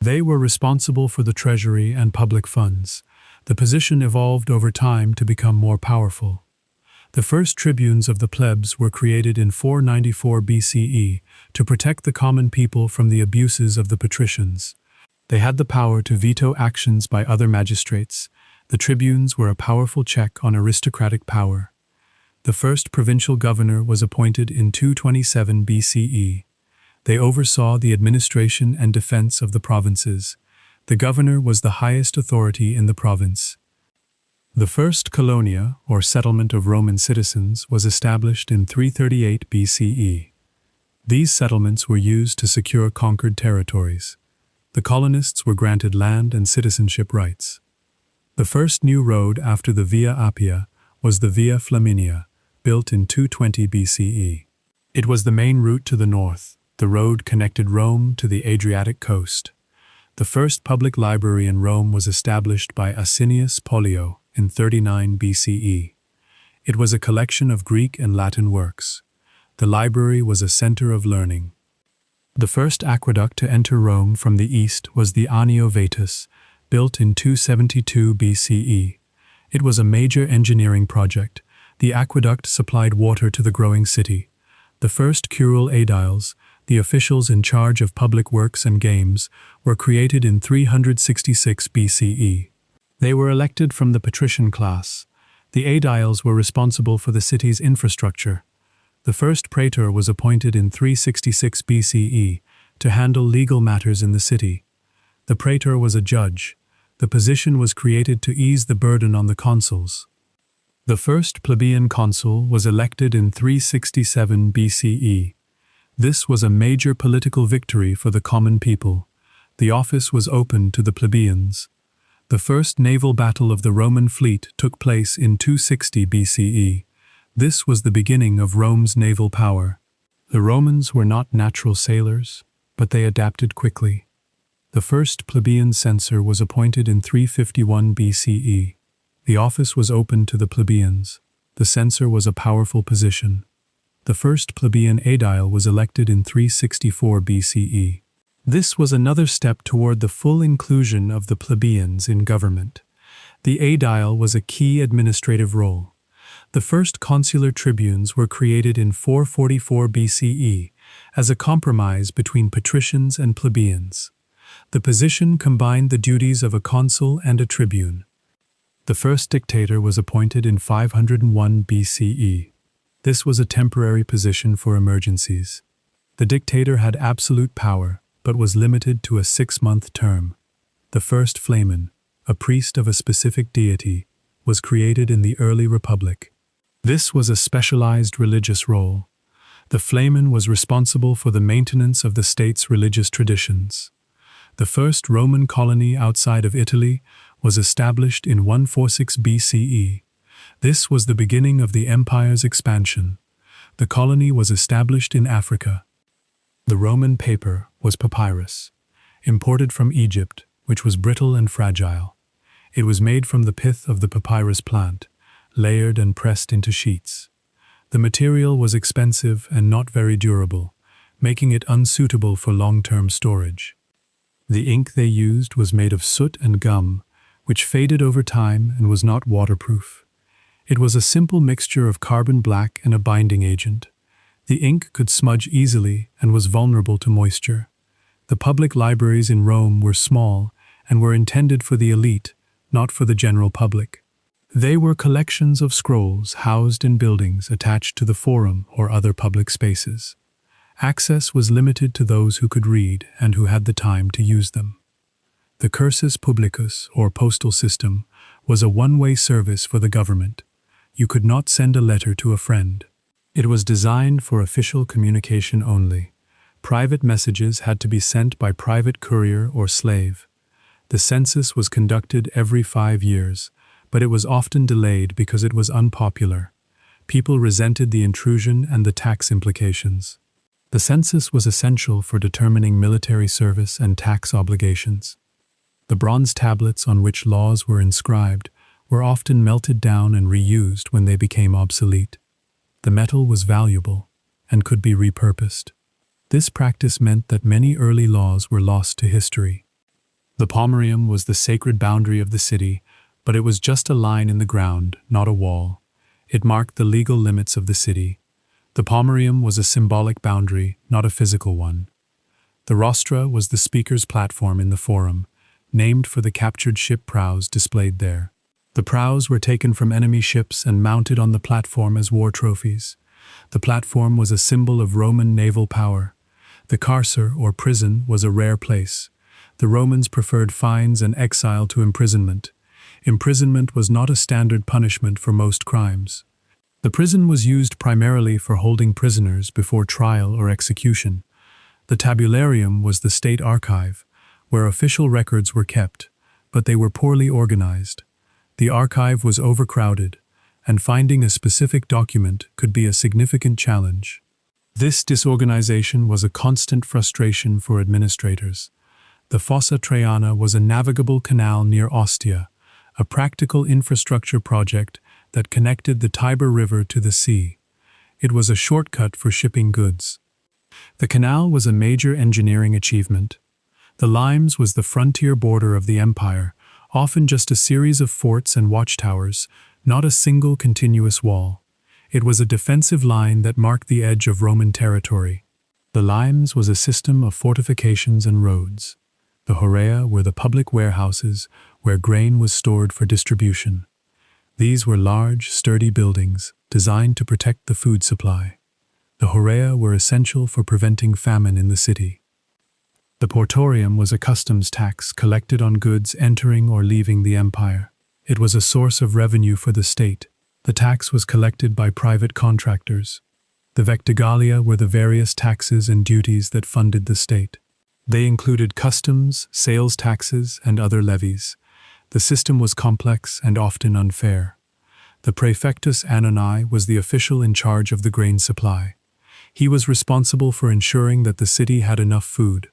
They were responsible for the treasury and public funds. The position evolved over time to become more powerful. The first tribunes of the plebs were created in 494 BCE to protect the common people from the abuses of the patricians. They had the power to veto actions by other magistrates. The tribunes were a powerful check on aristocratic power. The first provincial governor was appointed in 227 BCE. They oversaw the administration and defense of the provinces. The governor was the highest authority in the province. The first colonia, or settlement of Roman citizens, was established in 338 BCE. These settlements were used to secure conquered territories. The colonists were granted land and citizenship rights. The first new road after the Via Appia was the Via Flaminia, built in 220 BCE. It was the main route to the north. The road connected Rome to the Adriatic coast. The first public library in Rome was established by Asinius Pollio in 39 BCE. It was a collection of Greek and Latin works. The library was a center of learning. The first aqueduct to enter Rome from the east was the Anio Vetus, built in 272 BCE. It was a major engineering project. The aqueduct supplied water to the growing city. The first curule aediles, the officials in charge of public works and games, were created in 366 BCE. They were elected from the patrician class. The aediles were responsible for the city's infrastructure. The first praetor was appointed in 366 BCE to handle legal matters in the city. The praetor was a judge. The position was created to ease the burden on the consuls. The first plebeian consul was elected in 367 BCE. This was a major political victory for the common people. The office was open to the plebeians. The first naval battle of the Roman fleet took place in 260 BCE. This was the beginning of Rome's naval power. The Romans were not natural sailors, but they adapted quickly. The first plebeian censor was appointed in 351 BCE. The office was open to the plebeians. The censor was a powerful position. The first plebeian aedile was elected in 364 BCE. This was another step toward the full inclusion of the plebeians in government. The aedile was a key administrative role. The first consular tribunes were created in 444 BCE as a compromise between patricians and plebeians. The position combined the duties of a consul and a tribune. The first dictator was appointed in 501 BCE. This was a temporary position for emergencies. The dictator had absolute power, but was limited to a 6-month term. The first flamen, a priest of a specific deity, was created in the early republic. This was a specialized religious role. The flamen was responsible for the maintenance of the state's religious traditions. The first Roman colony outside of Italy was established in 146 BCE. This was the beginning of the empire's expansion. The colony was established in Africa. The Roman paper was papyrus, imported from Egypt, which was brittle and fragile. It was made from the pith of the papyrus plant, layered and pressed into sheets. The material was expensive and not very durable, making it unsuitable for long-term storage. The ink they used was made of soot and gum, which faded over time and was not waterproof. It was a simple mixture of carbon black and a binding agent. The ink could smudge easily and was vulnerable to moisture. The public libraries in Rome were small and were intended for the elite, not for the general public. They were collections of scrolls housed in buildings attached to the forum or other public spaces. Access was limited to those who could read and who had the time to use them. The cursus publicus, or postal system, was a one-way service for the government. You could not send a letter to a friend. It was designed for official communication only. Private messages had to be sent by private courier or slave. The census was conducted every 5 years, but it was often delayed because it was unpopular. People resented the intrusion and the tax implications. The census was essential for determining military service and tax obligations. The bronze tablets on which laws were inscribed were often melted down and reused when they became obsolete. The metal was valuable and could be repurposed. This practice meant that many early laws were lost to history. The pomerium was the sacred boundary of the city, but it was just a line in the ground, not a wall. It marked the legal limits of the city. The pomerium was a symbolic boundary, not a physical one. The rostra was the speaker's platform in the forum, named for the captured ship prows displayed there. The prows were taken from enemy ships and mounted on the platform as war trophies. The platform was a symbol of Roman naval power. The carcer, or prison, was a rare place. The Romans preferred fines and exile to imprisonment. Imprisonment was not a standard punishment for most crimes. The prison was used primarily for holding prisoners before trial or execution. The tabularium was the state archive, where official records were kept, but they were poorly organized. The archive was overcrowded, and finding a specific document could be a significant challenge. This disorganization was a constant frustration for administrators. The Fossa Traiana was a navigable canal near Ostia, a practical infrastructure project that connected the Tiber River to the sea. It was a shortcut for shipping goods. The canal was a major engineering achievement. The limes was the frontier border of the empire, often just a series of forts and watchtowers, not a single continuous wall. It was a defensive line that marked the edge of Roman territory. The limes was a system of fortifications and roads. The horea were the public warehouses where grain was stored for distribution. These were large, sturdy buildings designed to protect the food supply. The horea were essential for preventing famine in the city. The portorium was a customs tax collected on goods entering or leaving the empire. It was a source of revenue for the state. The tax was collected by private contractors. The vectigalia were the various taxes and duties that funded the state. They included customs, sales taxes, and other levies. The system was complex and often unfair. The praefectus annoni was the official in charge of the grain supply. He was responsible for ensuring that the city had enough food.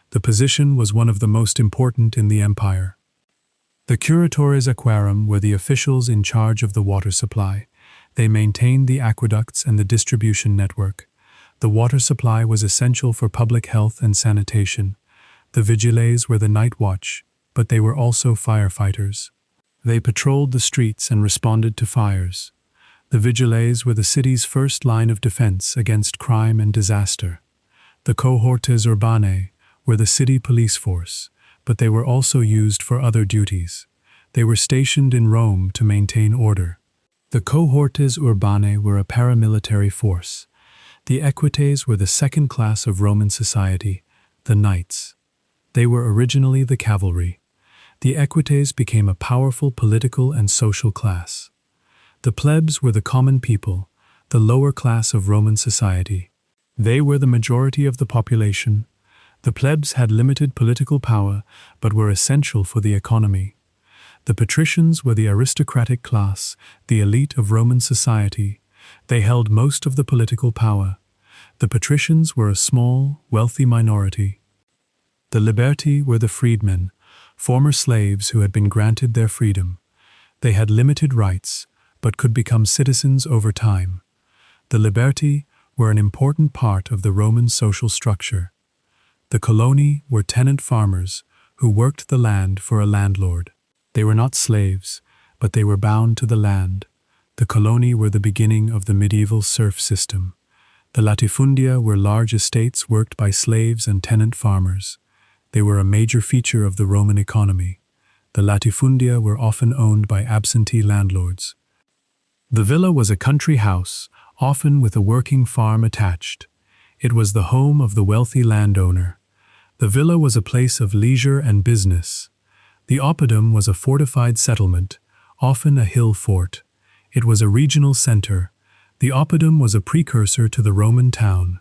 The position was one of the most important in the empire. The curatores aquarum were the officials in charge of the water supply. They maintained the aqueducts and the distribution network. The water supply was essential for public health and sanitation. The vigiles were the night watch, but they were also firefighters. They patrolled the streets and responded to fires. The vigiles were the city's first line of defense against crime and disaster. The cohortes urbanae were the city police force, but they were also used for other duties. They were stationed in Rome to maintain order. The cohortes urbanae were a paramilitary force. The equites were the second class of Roman society, the knights. They were originally the cavalry. The equites became a powerful political and social class. The plebs were the common people, the lower class of Roman society. They were the majority of the population. The plebs had limited political power, but were essential for the economy. The patricians were the aristocratic class, the elite of Roman society. They held most of the political power. The patricians were a small, wealthy minority. The liberti were the freedmen, former slaves who had been granted their freedom. They had limited rights, but could become citizens over time. The liberti were an important part of the Roman social structure. The coloni were tenant farmers who worked the land for a landlord. They were not slaves, but they were bound to the land. The coloni were the beginning of the medieval serf system. The latifundia were large estates worked by slaves and tenant farmers. They were a major feature of the Roman economy. The latifundia were often owned by absentee landlords. The villa was a country house, often with a working farm attached. It was the home of the wealthy landowner. The villa was a place of leisure and business. The oppidum was a fortified settlement, often a hill fort. It was a regional center. The oppidum was a precursor to the Roman town.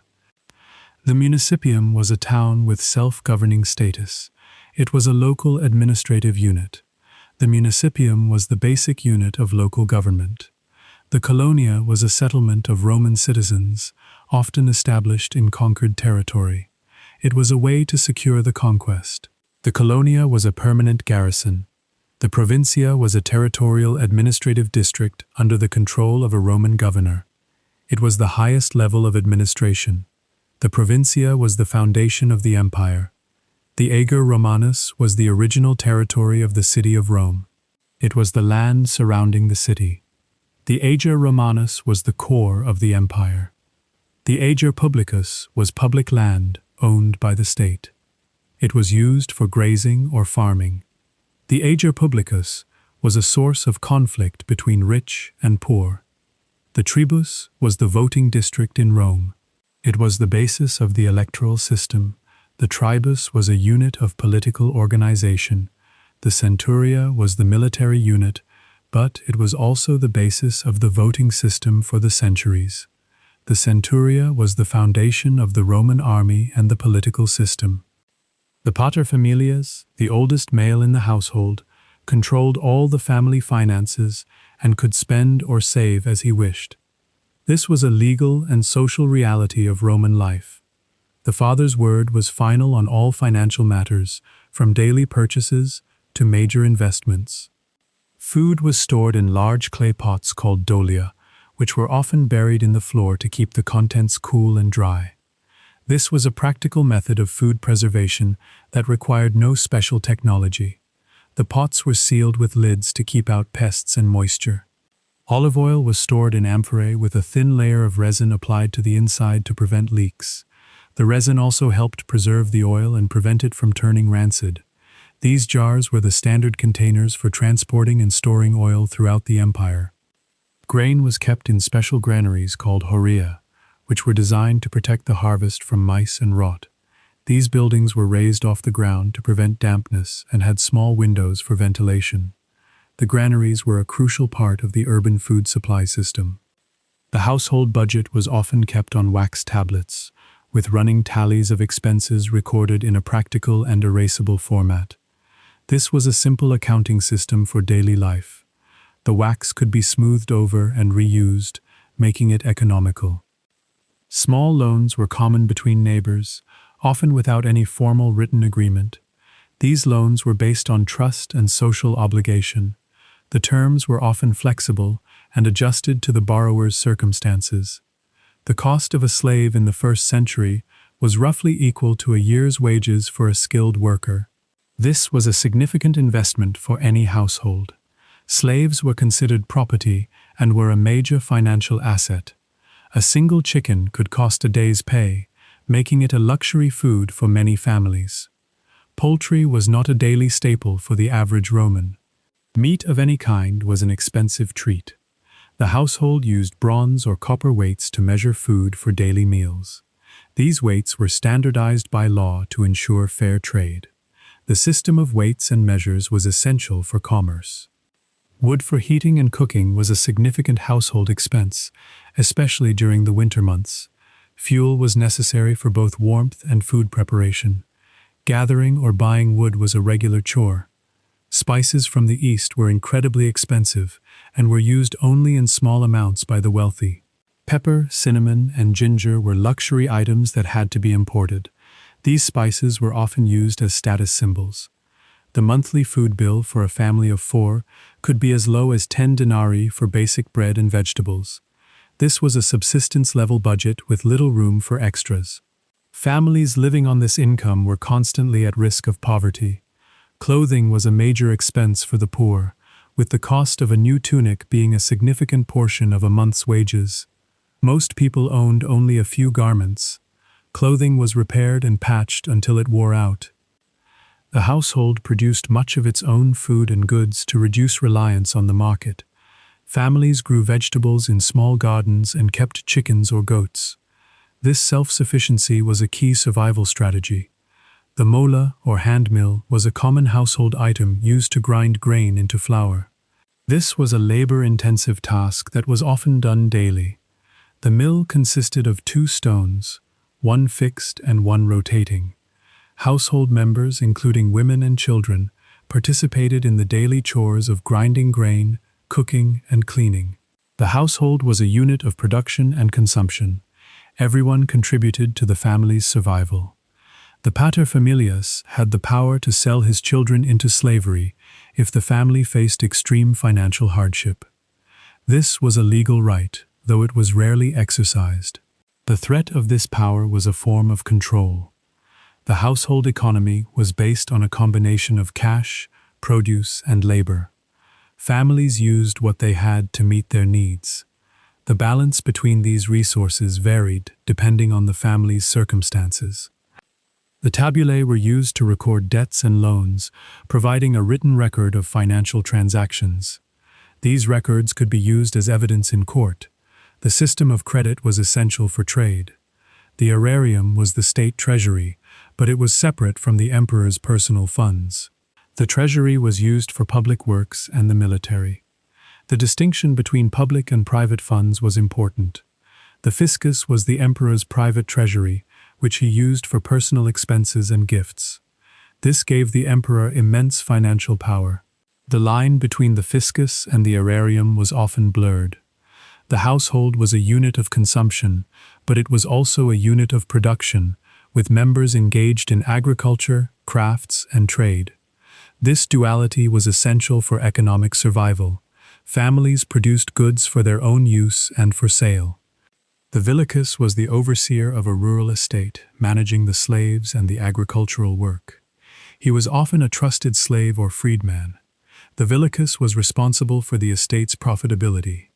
The municipium was a town with self-governing status. It was a local administrative unit. The municipium was the basic unit of local government. The colonia was a settlement of Roman citizens, often established in conquered territory. It was a way to secure the conquest. The colonia was a permanent garrison. The provincia was a territorial administrative district under the control of a Roman governor. It was the highest level of administration. The provincia was the foundation of the empire. The Ager Romanus was the original territory of the city of Rome. It was the land surrounding the city. The Ager Romanus was the core of the empire. The Ager Publicus was public land owned by the state. It was used for grazing or farming. The Ager Publicus was a source of conflict between rich and poor. The tribus was the voting district in Rome. It was the basis of the electoral system. The tribus was a unit of political organization. The centuria was the military unit, but it was also the basis of the voting system for the centuries. The centuria was the foundation of the Roman army and the political system. The paterfamilias, the oldest male in the household, controlled all the family finances and could spend or save as he wished. This was a legal and social reality of Roman life. The father's word was final on all financial matters, from daily purchases to major investments. Food was stored in large clay pots called dolia, which were often buried in the floor to keep the contents cool and dry. This was a practical method of food preservation that required no special technology. The pots were sealed with lids to keep out pests and moisture. Olive oil was stored in amphorae with a thin layer of resin applied to the inside to prevent leaks. The resin also helped preserve the oil and prevent it from turning rancid. These jars were the standard containers for transporting and storing oil throughout the empire. Grain was kept in special granaries called horia, which were designed to protect the harvest from mice and rot. These buildings were raised off the ground to prevent dampness and had small windows for ventilation. The granaries were a crucial part of the urban food supply system. The household budget was often kept on wax tablets, with running tallies of expenses recorded in a practical and erasable format. This was a simple accounting system for daily life. The wax could be smoothed over and reused, making it economical. Small loans were common between neighbors, often without any formal written agreement. These loans were based on trust and social obligation. The terms were often flexible and adjusted to the borrower's circumstances. The cost of a slave in the 1st century was roughly equal to a year's wages for a skilled worker. This was a significant investment for any household. Slaves were considered property and were a major financial asset. A single chicken could cost a day's pay, making it a luxury food for many families. Poultry was not a daily staple for the average Roman. Meat of any kind was an expensive treat. The household used bronze or copper weights to measure food for daily meals. These weights were standardized by law to ensure fair trade. The system of weights and measures was essential for commerce. Wood for heating and cooking was a significant household expense, especially during the winter months. Fuel was necessary for both warmth and food preparation. Gathering or buying wood was a regular chore. Spices from the East were incredibly expensive and were used only in small amounts by the wealthy. Pepper, cinnamon, and ginger were luxury items that had to be imported. These spices were often used as status symbols. The monthly food bill for a family of 4 could be as low as 10 denarii for basic bread and vegetables. This was a subsistence-level budget with little room for extras. Families living on this income were constantly at risk of poverty. Clothing was a major expense for the poor, with the cost of a new tunic being a significant portion of a month's wages. Most people owned only a few garments. Clothing was repaired and patched until it wore out. The household produced much of its own food and goods to reduce reliance on the market. Families grew vegetables in small gardens and kept chickens or goats. This self-sufficiency was a key survival strategy. The mola, or hand mill, was a common household item used to grind grain into flour. This was a labor-intensive task that was often done daily. The mill consisted of 2 stones, one fixed and one rotating. Household members, including women and children, participated in the daily chores of grinding grain, cooking, and cleaning. The household was a unit of production and consumption. Everyone contributed to the family's survival. The paterfamilias had the power to sell his children into slavery if the family faced extreme financial hardship. This was a legal right, though it was rarely exercised. The threat of this power was a form of control. The household economy was based on a combination of cash, produce, and labor. Families used what they had to meet their needs. The balance between these resources varied depending on the family's circumstances. The tabulae were used to record debts and loans, providing a written record of financial transactions. These records could be used as evidence in court. The system of credit was essential for trade. The aerarium was the state treasury, but it was separate from the emperor's personal funds. The treasury was used for public works and the military. The distinction between public and private funds was important. The fiscus was the emperor's private treasury, which he used for personal expenses and gifts. This gave the emperor immense financial power. The line between the fiscus and the aerarium was often blurred. The household was a unit of consumption, but it was also a unit of production, with members engaged in agriculture, crafts, and trade. This duality was essential for economic survival. Families produced goods for their own use and for sale. The villicus was the overseer of a rural estate, managing the slaves and the agricultural work. He was often a trusted slave or freedman. The villicus was responsible for the estate's profitability.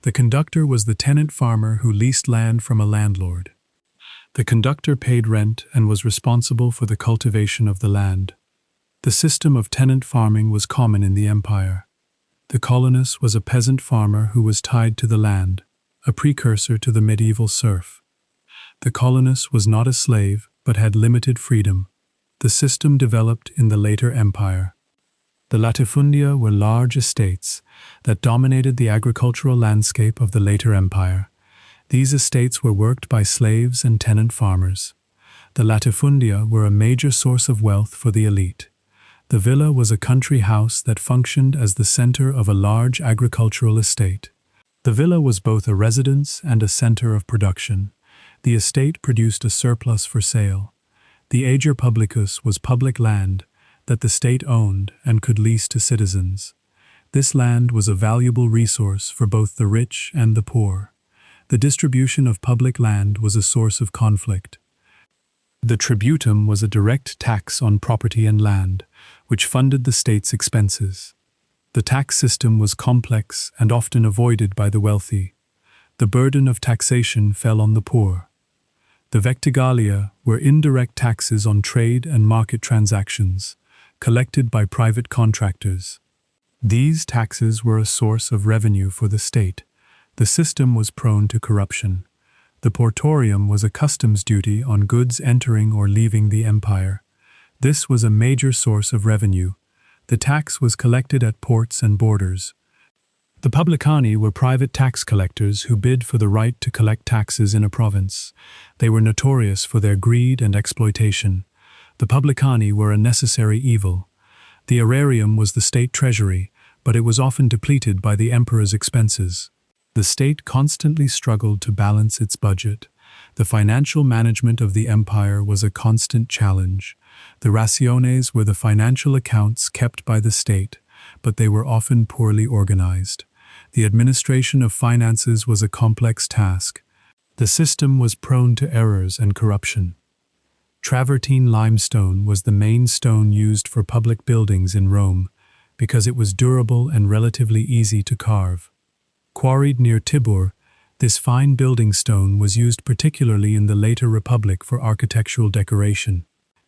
The conductor was the tenant farmer who leased land from a landlord. The conductor paid rent and was responsible for the cultivation of the land. The system of tenant farming was common in the empire. The colonus was a peasant farmer who was tied to the land, a precursor to the medieval serf. The colonus was not a slave, but had limited freedom. The system developed in the later empire. The latifundia were large estates that dominated the agricultural landscape of the later empire. These estates were worked by slaves and tenant farmers. The latifundia were a major source of wealth for the elite. The villa was a country house that functioned as the center of a large agricultural estate. The villa was both a residence and a center of production. The estate produced a surplus for sale. The ager publicus was public land that the state owned and could lease to citizens. This land was a valuable resource for both the rich and the poor. The distribution of public land was a source of conflict. The tributum was a direct tax on property and land, which funded the state's expenses. The tax system was complex and often avoided by the wealthy. The burden of taxation fell on the poor. The vectigalia were indirect taxes on trade and market transactions, collected by private contractors. These taxes were a source of revenue for the state. The system was prone to corruption. The portorium was a customs duty on goods entering or leaving the empire. This was a major source of revenue. The tax was collected at ports and borders. The publicani were private tax collectors who bid for the right to collect taxes in a province. They were notorious for their greed and exploitation. The publicani were a necessary evil. The aerarium was the state treasury, but it was often depleted by the emperor's expenses. The state constantly struggled to balance its budget. The financial management of the empire was a constant challenge. The raciones were the financial accounts kept by the state, but they were often poorly organized. The administration of finances was a complex task. The system was prone to errors and corruption. Travertine limestone was the main stone used for public buildings in Rome because it was durable and relatively easy to carve. Quarried near Tibur, this fine building stone was used particularly in the later Republic for architectural decoration.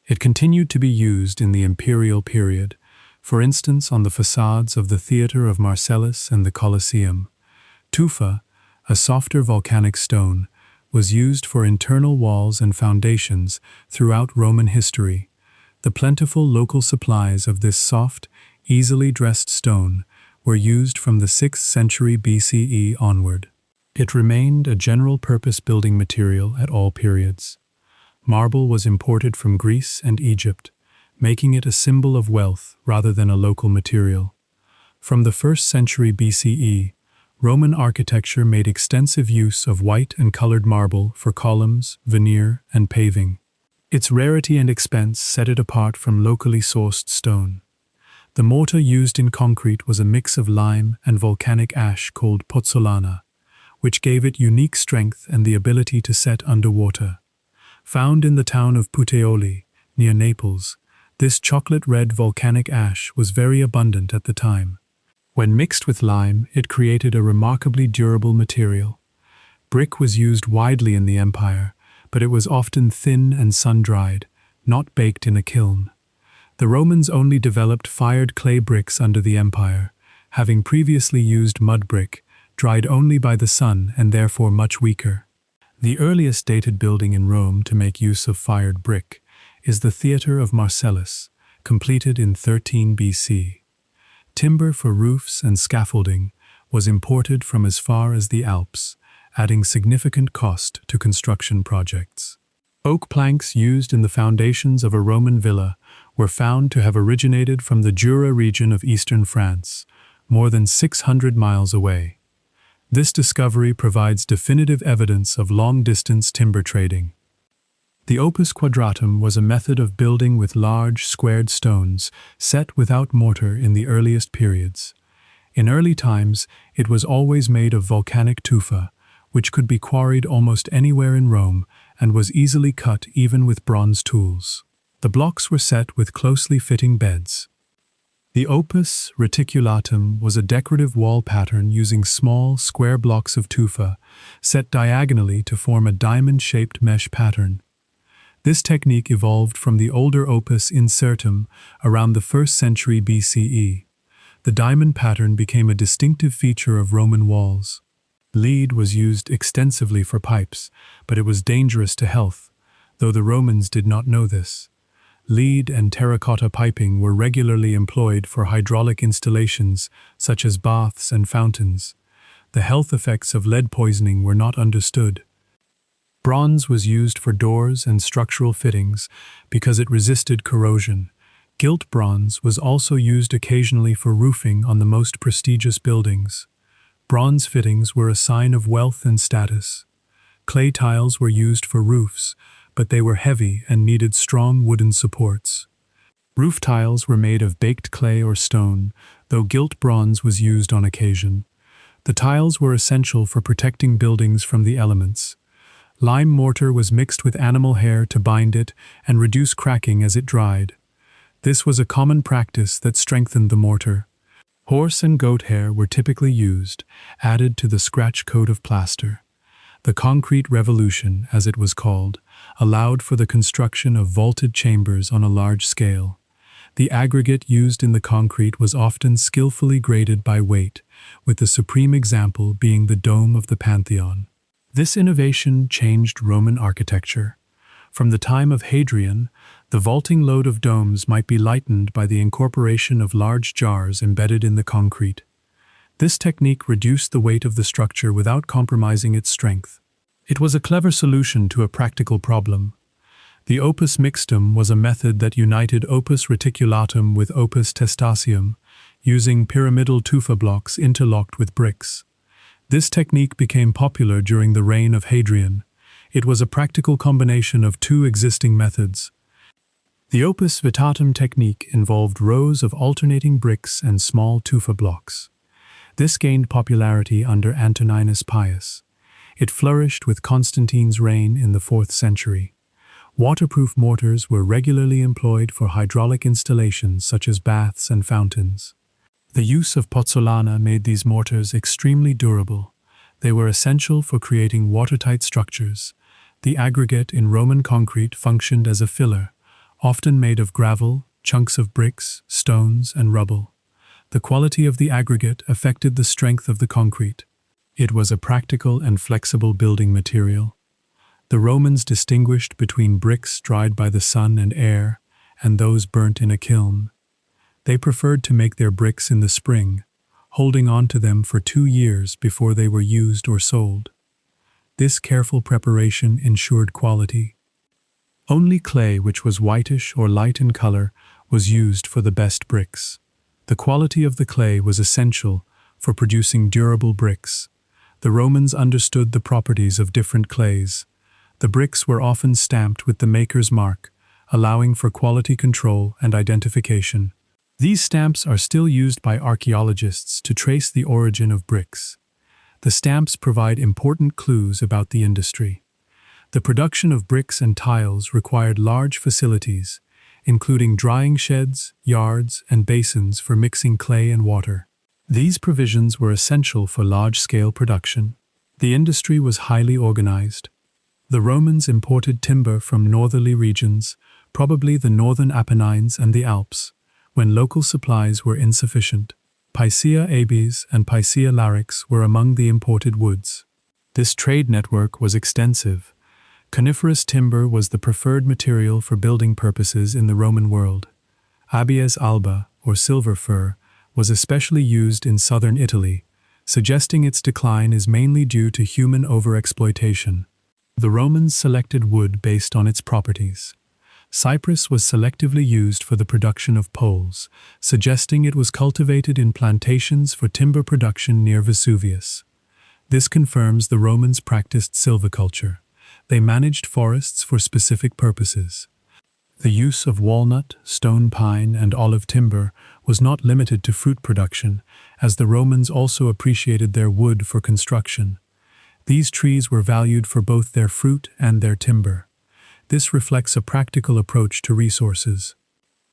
It continued to be used in the imperial period, for instance on the facades of the Theatre of Marcellus and the Colosseum. Tufa, a softer volcanic stone, was used for internal walls and foundations throughout Roman history. The plentiful local supplies of this soft, easily dressed stone were used from the 6th century BCE onward. It remained a general-purpose building material at all periods. Marble was imported from Greece and Egypt, making it a symbol of wealth rather than a local material. From the 1st century BCE, Roman architecture made extensive use of white and colored marble for columns, veneer, and paving. Its rarity and expense set it apart from locally sourced stone. The mortar used in concrete was a mix of lime and volcanic ash called pozzolana, which gave it unique strength and the ability to set underwater. Found in the town of Puteoli, near Naples, this chocolate-red volcanic ash was very abundant at the time. When mixed with lime, it created a remarkably durable material. Brick was used widely in the empire, but it was often thin and sun-dried, not baked in a kiln. The Romans only developed fired clay bricks under the empire, having previously used mud brick, dried only by the sun and therefore much weaker. The earliest dated building in Rome to make use of fired brick is the Theatre of Marcellus, completed in 13 BC. Timber for roofs and scaffolding was imported from as far as the Alps, adding significant cost to construction projects. Oak planks used in the foundations of a Roman villa were found to have originated from the Jura region of eastern France, more than 600 miles away. This discovery provides definitive evidence of long-distance timber trading. The opus quadratum was a method of building with large, squared stones, set without mortar in the earliest periods. In early times, it was always made of volcanic tufa, which could be quarried almost anywhere in Rome and was easily cut even with bronze tools. The blocks were set with closely fitting beds. The opus reticulatum was a decorative wall pattern using small, square blocks of tufa, set diagonally to form a diamond-shaped mesh pattern. This technique evolved from the older opus incertum around the 1st century BCE. The diamond pattern became a distinctive feature of Roman walls. Lead was used extensively for pipes, but it was dangerous to health, though the Romans did not know this. Lead and terracotta piping were regularly employed for hydraulic installations, such as baths and fountains. The health effects of lead poisoning were not understood. Bronze was used for doors and structural fittings because it resisted corrosion. Gilt bronze was also used occasionally for roofing on the most prestigious buildings. Bronze fittings were a sign of wealth and status. Clay tiles were used for roofs, but they were heavy and needed strong wooden supports. Roof tiles were made of baked clay or stone, though gilt bronze was used on occasion. The tiles were essential for protecting buildings from the elements. Lime mortar was mixed with animal hair to bind it and reduce cracking as it dried. This was a common practice that strengthened the mortar. Horse and goat hair were typically used, added to the scratch coat of plaster. The concrete revolution, as it was called, allowed for the construction of vaulted chambers on a large scale. The aggregate used in the concrete was often skillfully graded by weight, with the supreme example being the dome of the Pantheon. This innovation changed Roman architecture. From the time of Hadrian, the vaulting load of domes might be lightened by the incorporation of large jars embedded in the concrete. This technique reduced the weight of the structure without compromising its strength. It was a clever solution to a practical problem. The opus mixtum was a method that united opus reticulatum with opus testaceum, using pyramidal tufa blocks interlocked with bricks. This technique became popular during the reign of Hadrian. It was a practical combination of two existing methods. The opus vitatum technique involved rows of alternating bricks and small tufa blocks. This gained popularity under Antoninus Pius. It flourished with Constantine's reign in the 4th century. Waterproof mortars were regularly employed for hydraulic installations such as baths and fountains. The use of pozzolana made these mortars extremely durable. They were essential for creating watertight structures. The aggregate in Roman concrete functioned as a filler, often made of gravel, chunks of bricks, stones, and rubble. The quality of the aggregate affected the strength of the concrete. It was a practical and flexible building material. The Romans distinguished between bricks dried by the sun and air and those burnt in a kiln. They preferred to make their bricks in the spring, holding on to them for 2 years before they were used or sold. This careful preparation ensured quality. Only clay, which was whitish or light in color, was used for the best bricks. The quality of the clay was essential for producing durable bricks. The Romans understood the properties of different clays. The bricks were often stamped with the maker's mark, allowing for quality control and identification. These stamps are still used by archaeologists to trace the origin of bricks. The stamps provide important clues about the industry. The production of bricks and tiles required large facilities, including drying sheds, yards, and basins for mixing clay and water. These provisions were essential for large-scale production. The industry was highly organized. The Romans imported timber from northerly regions, probably the northern Apennines and the Alps, when local supplies were insufficient. Picea abies and Picea larix were among the imported woods. This trade network was extensive. Coniferous timber was the preferred material for building purposes in the Roman world. Abies alba, or silver fir, was especially used in southern Italy, suggesting its decline is mainly due to human overexploitation. The Romans selected wood based on its properties. Cypress was selectively used for the production of poles, suggesting it was cultivated in plantations for timber production near Vesuvius. This confirms the Romans practiced silviculture. They managed forests for specific purposes. The use of walnut, stone pine, and olive timber was not limited to fruit production, as the Romans also appreciated their wood for construction. These trees were valued for both their fruit and their timber. This reflects a practical approach to resources.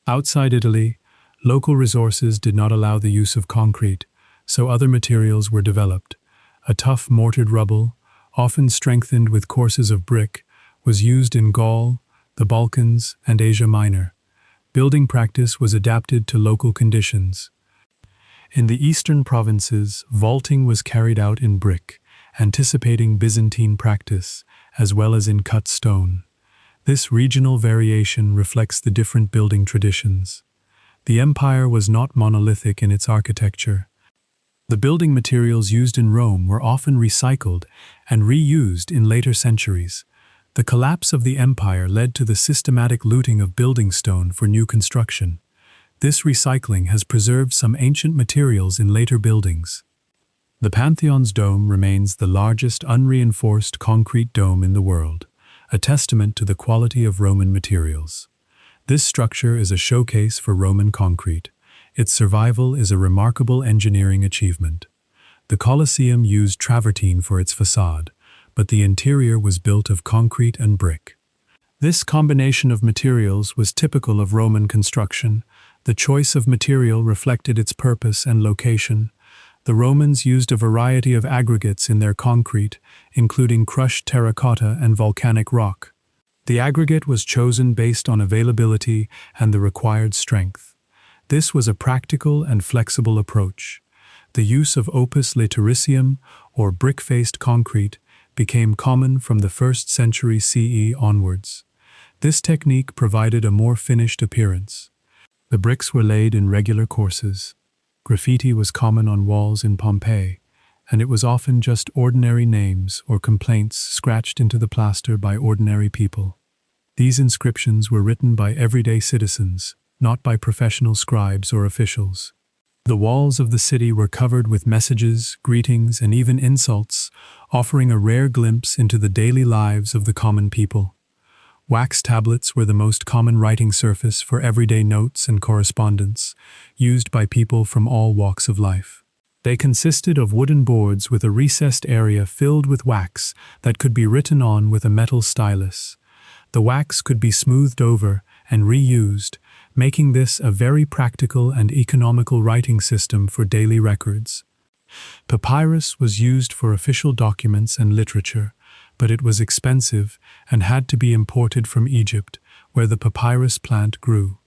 Outside Italy, local resources did not allow the use of concrete, so other materials were developed. A tough mortared rubble, often strengthened with courses of brick, was used in Gaul, the Balkans, and Asia Minor. Building practice was adapted to local conditions. In the eastern provinces, vaulting was carried out in brick, anticipating Byzantine practice, as well as in cut stone. This regional variation reflects the different building traditions. The empire was not monolithic in its architecture. The building materials used in Rome were often recycled and reused in later centuries. The collapse of the empire led to the systematic looting of building stone for new construction. This recycling has preserved some ancient materials in later buildings. The Pantheon's dome remains the largest unreinforced concrete dome in the world, a testament to the quality of Roman materials. This structure is a showcase for Roman concrete. Its survival is a remarkable engineering achievement. The Colosseum used travertine for its facade, but the interior was built of concrete and brick. This combination of materials was typical of Roman construction. The choice of material reflected its purpose and location. The Romans used a variety of aggregates in their concrete, including crushed terracotta and volcanic rock. The aggregate was chosen based on availability and the required strength. This was a practical and flexible approach. The use of opus latericium, or brick-faced concrete, became common from the 1st century CE onwards. This technique provided a more finished appearance. The bricks were laid in regular courses. Graffiti was common on walls in Pompeii, and it was often just ordinary names or complaints scratched into the plaster by ordinary people. These inscriptions were written by everyday citizens, not by professional scribes or officials. The walls of the city were covered with messages, greetings, and even insults, offering a rare glimpse into the daily lives of the common people. Wax tablets were the most common writing surface for everyday notes and correspondence, used by people from all walks of life. They consisted of wooden boards with a recessed area filled with wax that could be written on with a metal stylus. The wax could be smoothed over and reused, making this a very practical and economical writing system for daily records. Papyrus was used for official documents and literature, but it was expensive and had to be imported from Egypt, where the papyrus plant grew.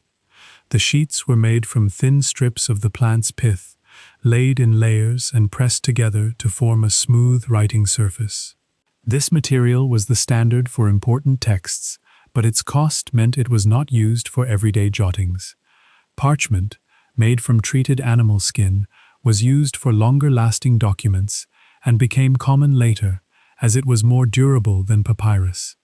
The sheets were made from thin strips of the plant's pith, laid in layers and pressed together to form a smooth writing surface. This material was the standard for important texts, but its cost meant it was not used for everyday jottings. Parchment, made from treated animal skin, was used for longer-lasting documents and became common later, as it was more durable than papyrus.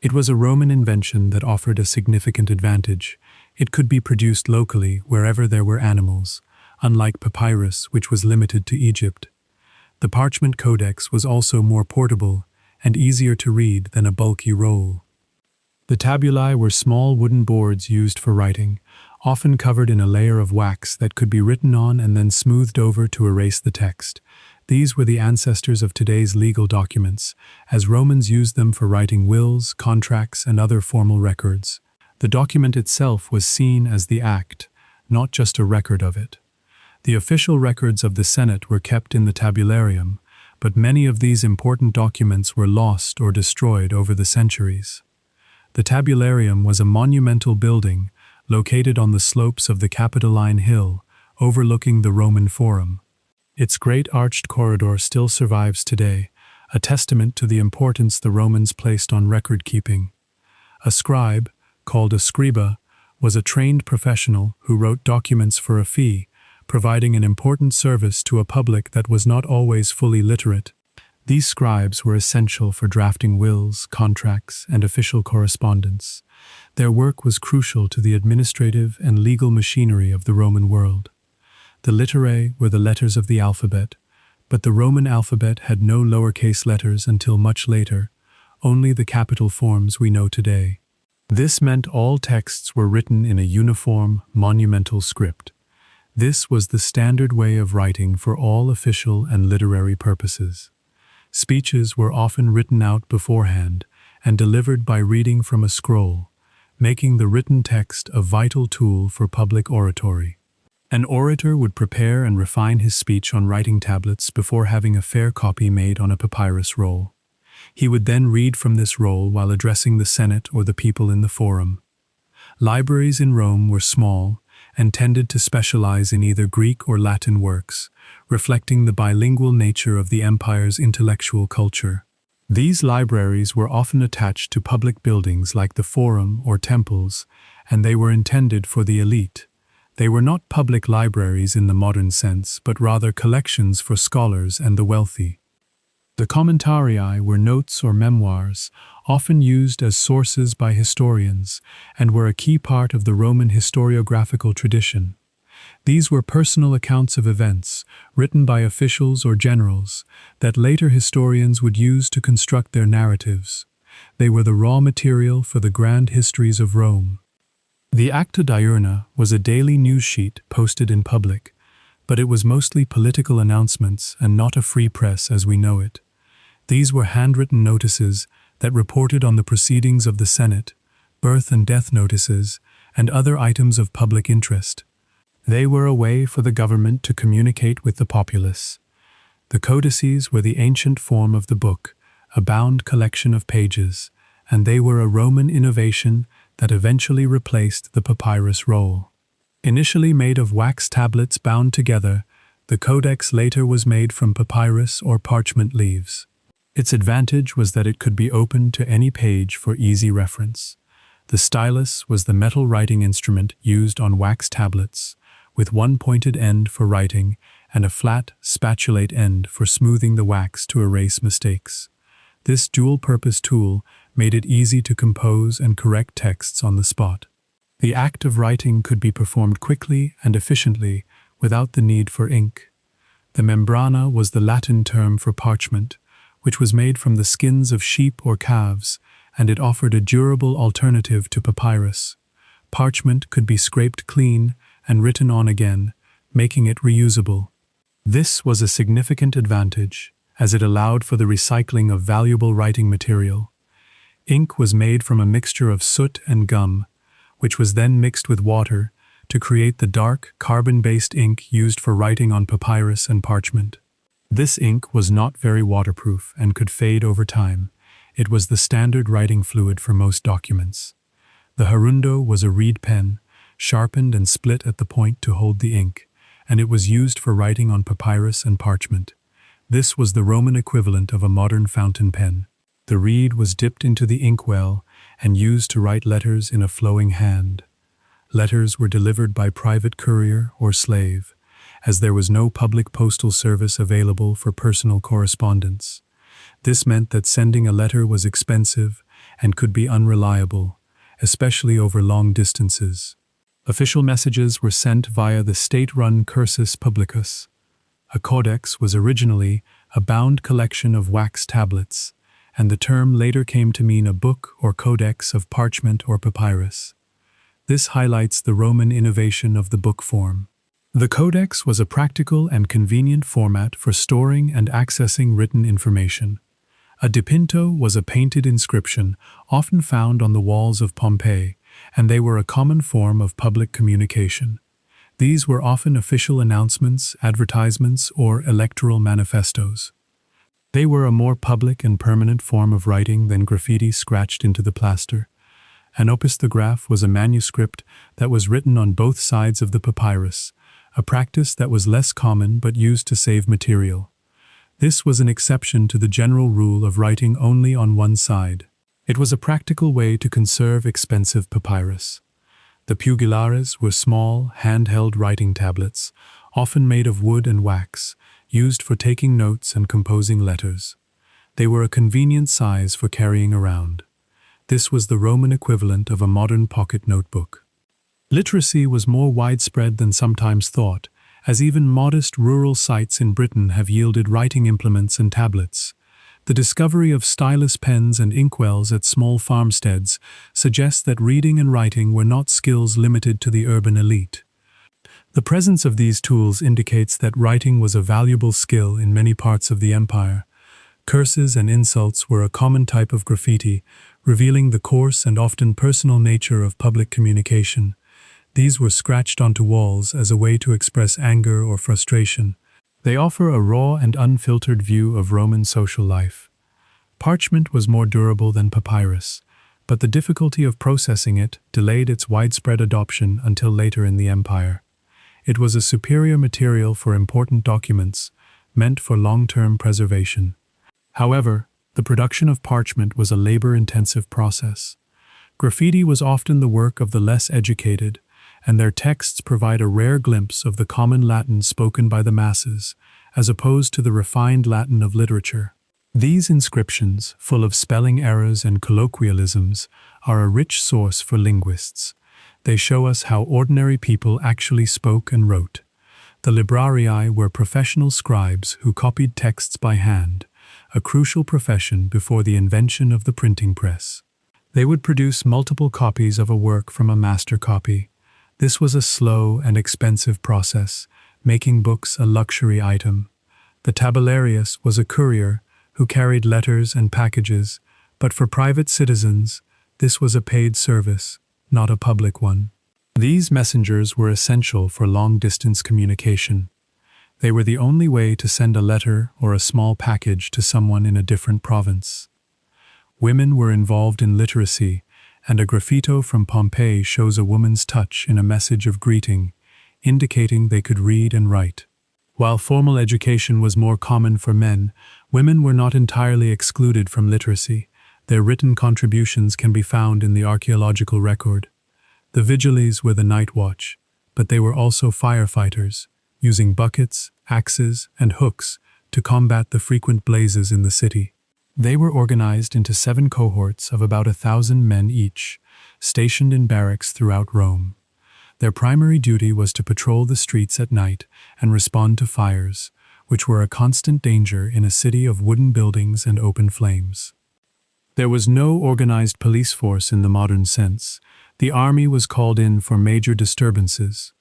It was a Roman invention that offered a significant advantage. It could be produced locally wherever there were animals, unlike papyrus, which was limited to Egypt. The parchment codex was also more portable and easier to read than a bulky roll. The tabulae were small wooden boards used for writing, often covered in a layer of wax that could be written on and then smoothed over to erase the text. These were the ancestors of today's legal documents, as Romans used them for writing wills, contracts, and other formal records. The document itself was seen as the act, not just a record of it. The official records of the Senate were kept in the tabularium, but many of these important documents were lost or destroyed over the centuries. The tabularium was a monumental building located on the slopes of the Capitoline Hill, overlooking the Roman Forum. Its great arched corridor still survives today, a testament to the importance the Romans placed on record-keeping. A scribe, called a scriba, was a trained professional who wrote documents for a fee, providing an important service to a public that was not always fully literate. These scribes were essential for drafting wills, contracts, and official correspondence. Their work was crucial to the administrative and legal machinery of the Roman world. The literae were the letters of the alphabet, but the Roman alphabet had no lowercase letters until much later, only the capital forms we know today. This meant all texts were written in a uniform, monumental script. This was the standard way of writing for all official and literary purposes. Speeches were often written out beforehand and delivered by reading from a scroll, making the written text a vital tool for public oratory. An orator would prepare and refine his speech on writing tablets before having a fair copy made on a papyrus roll. He would then read from this roll while addressing the Senate or the people in the Forum. Libraries in Rome were small and tended to specialize in either Greek or Latin works, reflecting the bilingual nature of the empire's intellectual culture. These libraries were often attached to public buildings like the Forum or temples, and they were intended for the elite. They were not public libraries in the modern sense, but rather collections for scholars and the wealthy. The commentarii were notes or memoirs, often used as sources by historians, and were a key part of the Roman historiographical tradition. These were personal accounts of events, written by officials or generals, that later historians would use to construct their narratives. They were the raw material for the grand histories of Rome. The Acta Diurna was a daily news sheet posted in public, but it was mostly political announcements and not a free press as we know it. These were handwritten notices that reported on the proceedings of the Senate, birth and death notices, and other items of public interest. They were a way for the government to communicate with the populace. The codices were the ancient form of the book, a bound collection of pages, and they were a Roman innovation that eventually replaced the papyrus roll. Initially made of wax tablets bound together, the codex later was made from papyrus or parchment leaves. Its advantage was that it could be opened to any page for easy reference. The stylus was the metal writing instrument used on wax tablets, with one pointed end for writing and a flat, spatulate end for smoothing the wax to erase mistakes. This dual-purpose tool made it easy to compose and correct texts on the spot. The act of writing could be performed quickly and efficiently without the need for ink. The membrana was the Latin term for parchment, which was made from the skins of sheep or calves, and it offered a durable alternative to papyrus. Parchment could be scraped clean and written on again, making it reusable. This was a significant advantage, as it allowed for the recycling of valuable writing material. Ink was made from a mixture of soot and gum, which was then mixed with water to create the dark, carbon-based ink used for writing on papyrus and parchment. This ink was not very waterproof and could fade over time. It was the standard writing fluid for most documents. The harundo was a reed pen, sharpened and split at the point to hold the ink, and it was used for writing on papyrus and parchment. This was the Roman equivalent of a modern fountain pen. The reed was dipped into the inkwell and used to write letters in a flowing hand. Letters were delivered by private courier or slave, as there was no public postal service available for personal correspondence. This meant that sending a letter was expensive and could be unreliable, especially over long distances. Official messages were sent via the state-run cursus publicus. A codex was originally a bound collection of wax tablets, and the term later came to mean a book or codex of parchment or papyrus. This highlights the Roman innovation of the book form. The codex was a practical and convenient format for storing and accessing written information. A dipinto was a painted inscription often found on the walls of Pompeii, and they were a common form of public communication. These were often official announcements, advertisements, or electoral manifestos. They were a more public and permanent form of writing than graffiti scratched into the plaster. An opistograph was a manuscript that was written on both sides of the papyrus, a practice that was less common but used to save material. This was an exception to the general rule of writing only on one side. It was a practical way to conserve expensive papyrus. The pugilares were small, handheld writing tablets, often made of wood and wax, used for taking notes and composing letters. They were a convenient size for carrying around. This was the Roman equivalent of a modern pocket notebook. Literacy was more widespread than sometimes thought, as even modest rural sites in Britain have yielded writing implements and tablets. The discovery of stylus pens and inkwells at small farmsteads suggests that reading and writing were not skills limited to the urban elite. The presence of these tools indicates that writing was a valuable skill in many parts of the empire. Curses and insults were a common type of graffiti, revealing the coarse and often personal nature of public communication. These were scratched onto walls as a way to express anger or frustration. They offer a raw and unfiltered view of Roman social life. Parchment was more durable than papyrus, but the difficulty of processing it delayed its widespread adoption until later in the empire. It was a superior material for important documents, meant for long-term preservation. However, the production of parchment was a labor-intensive process. Graffiti was often the work of the less educated, and their texts provide a rare glimpse of the common Latin spoken by the masses, as opposed to the refined Latin of literature. These inscriptions, full of spelling errors and colloquialisms, are a rich source for linguists. They show us how ordinary people actually spoke and wrote. The librarii were professional scribes who copied texts by hand, a crucial profession before the invention of the printing press. They would produce multiple copies of a work from a master copy. This was a slow and expensive process, making books a luxury item. The tabularius was a courier who carried letters and packages, but for private citizens, this was a paid service, not a public one. These messengers were essential for long-distance communication. They were the only way to send a letter or a small package to someone in a different province. Women were involved in literacy, and a graffito from Pompeii shows a woman's touch in a message of greeting, indicating they could read and write. While formal education was more common for men, women were not entirely excluded from literacy. Their written contributions can be found in the archaeological record. The vigiles were the night watch, but they were also firefighters, using buckets, axes, and hooks to combat the frequent blazes in the city. They were organized into 7 cohorts of about 1,000 men each, stationed in barracks throughout Rome. Their primary duty was to patrol the streets at night and respond to fires, which were a constant danger in a city of wooden buildings and open flames. There was no organized police force in the modern sense. The army was called in for major disturbances.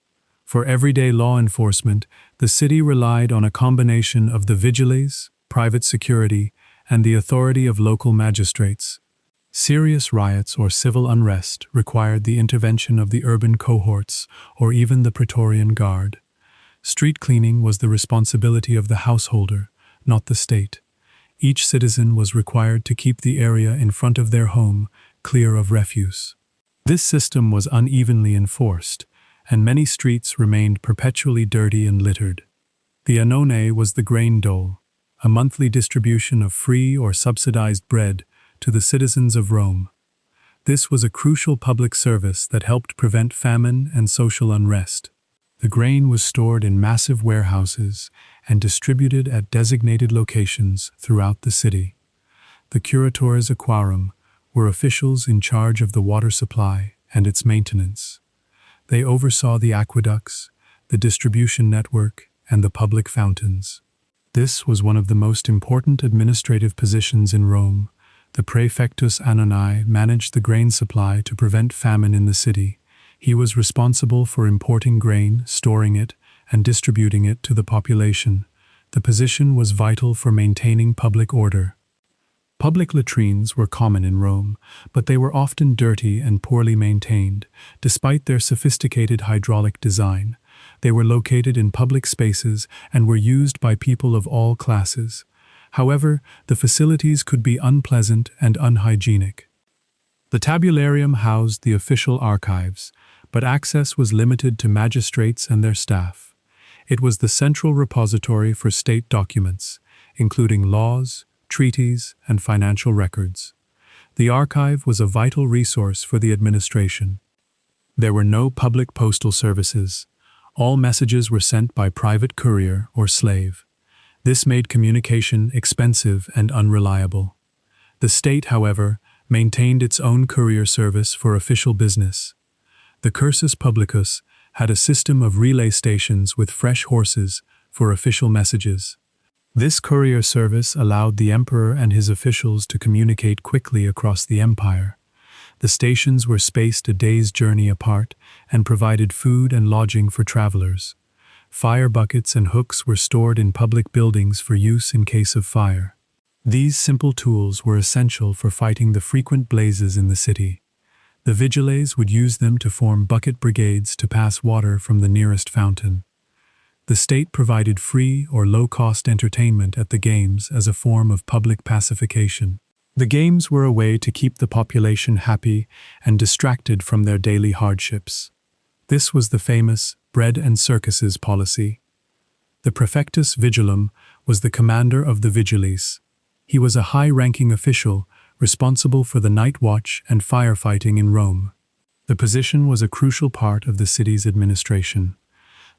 For everyday law enforcement, the city relied on a combination of the vigiles, private security, and the authority of local magistrates. Serious riots or civil unrest required the intervention of the urban cohorts or even the Praetorian Guard. Street cleaning was the responsibility of the householder, not the state. Each citizen was required to keep the area in front of their home clear of refuse. This system was unevenly enforced, and many streets remained perpetually dirty and littered. The annone was the grain dole, a monthly distribution of free or subsidized bread to the citizens of Rome. This was a crucial public service that helped prevent famine and social unrest. The grain was stored in massive warehouses and distributed at designated locations throughout the city. The curatores aquarum were officials in charge of the water supply and its maintenance. They oversaw the aqueducts, the distribution network, and the public fountains. This was one of the most important administrative positions in Rome. The praefectus annoni managed the grain supply to prevent famine in the city. He was responsible for importing grain, storing it, and distributing it to the population. The position was vital for maintaining public order. Public latrines were common in Rome, but they were often dirty and poorly maintained, despite their sophisticated hydraulic design. They were located in public spaces and were used by people of all classes. However, the facilities could be unpleasant and unhygienic. The tabularium housed the official archives, but access was limited to magistrates and their staff. It was the central repository for state documents, including laws, treaties, and financial records. The archive was a vital resource for the administration. There were no public postal services. All messages were sent by private courier or slave. This made communication expensive and unreliable. The state, however, maintained its own courier service for official business. The cursus publicus had a system of relay stations with fresh horses for official messages. This courier service allowed the emperor and his officials to communicate quickly across the empire. The stations were spaced a day's journey apart and provided food and lodging for travelers. Fire buckets and hooks were stored in public buildings for use in case of fire. These simple tools were essential for fighting the frequent blazes in the city. The vigiles would use them to form bucket brigades to pass water from the nearest fountain. The state provided free or low-cost entertainment at the games as a form of public pacification. The games were a way to keep the population happy and distracted from their daily hardships. This was the famous bread and circuses policy. The praefectus vigilum was the commander of the vigiles. He was a high-ranking official responsible for the night watch and firefighting in Rome. The position was a crucial part of the city's administration.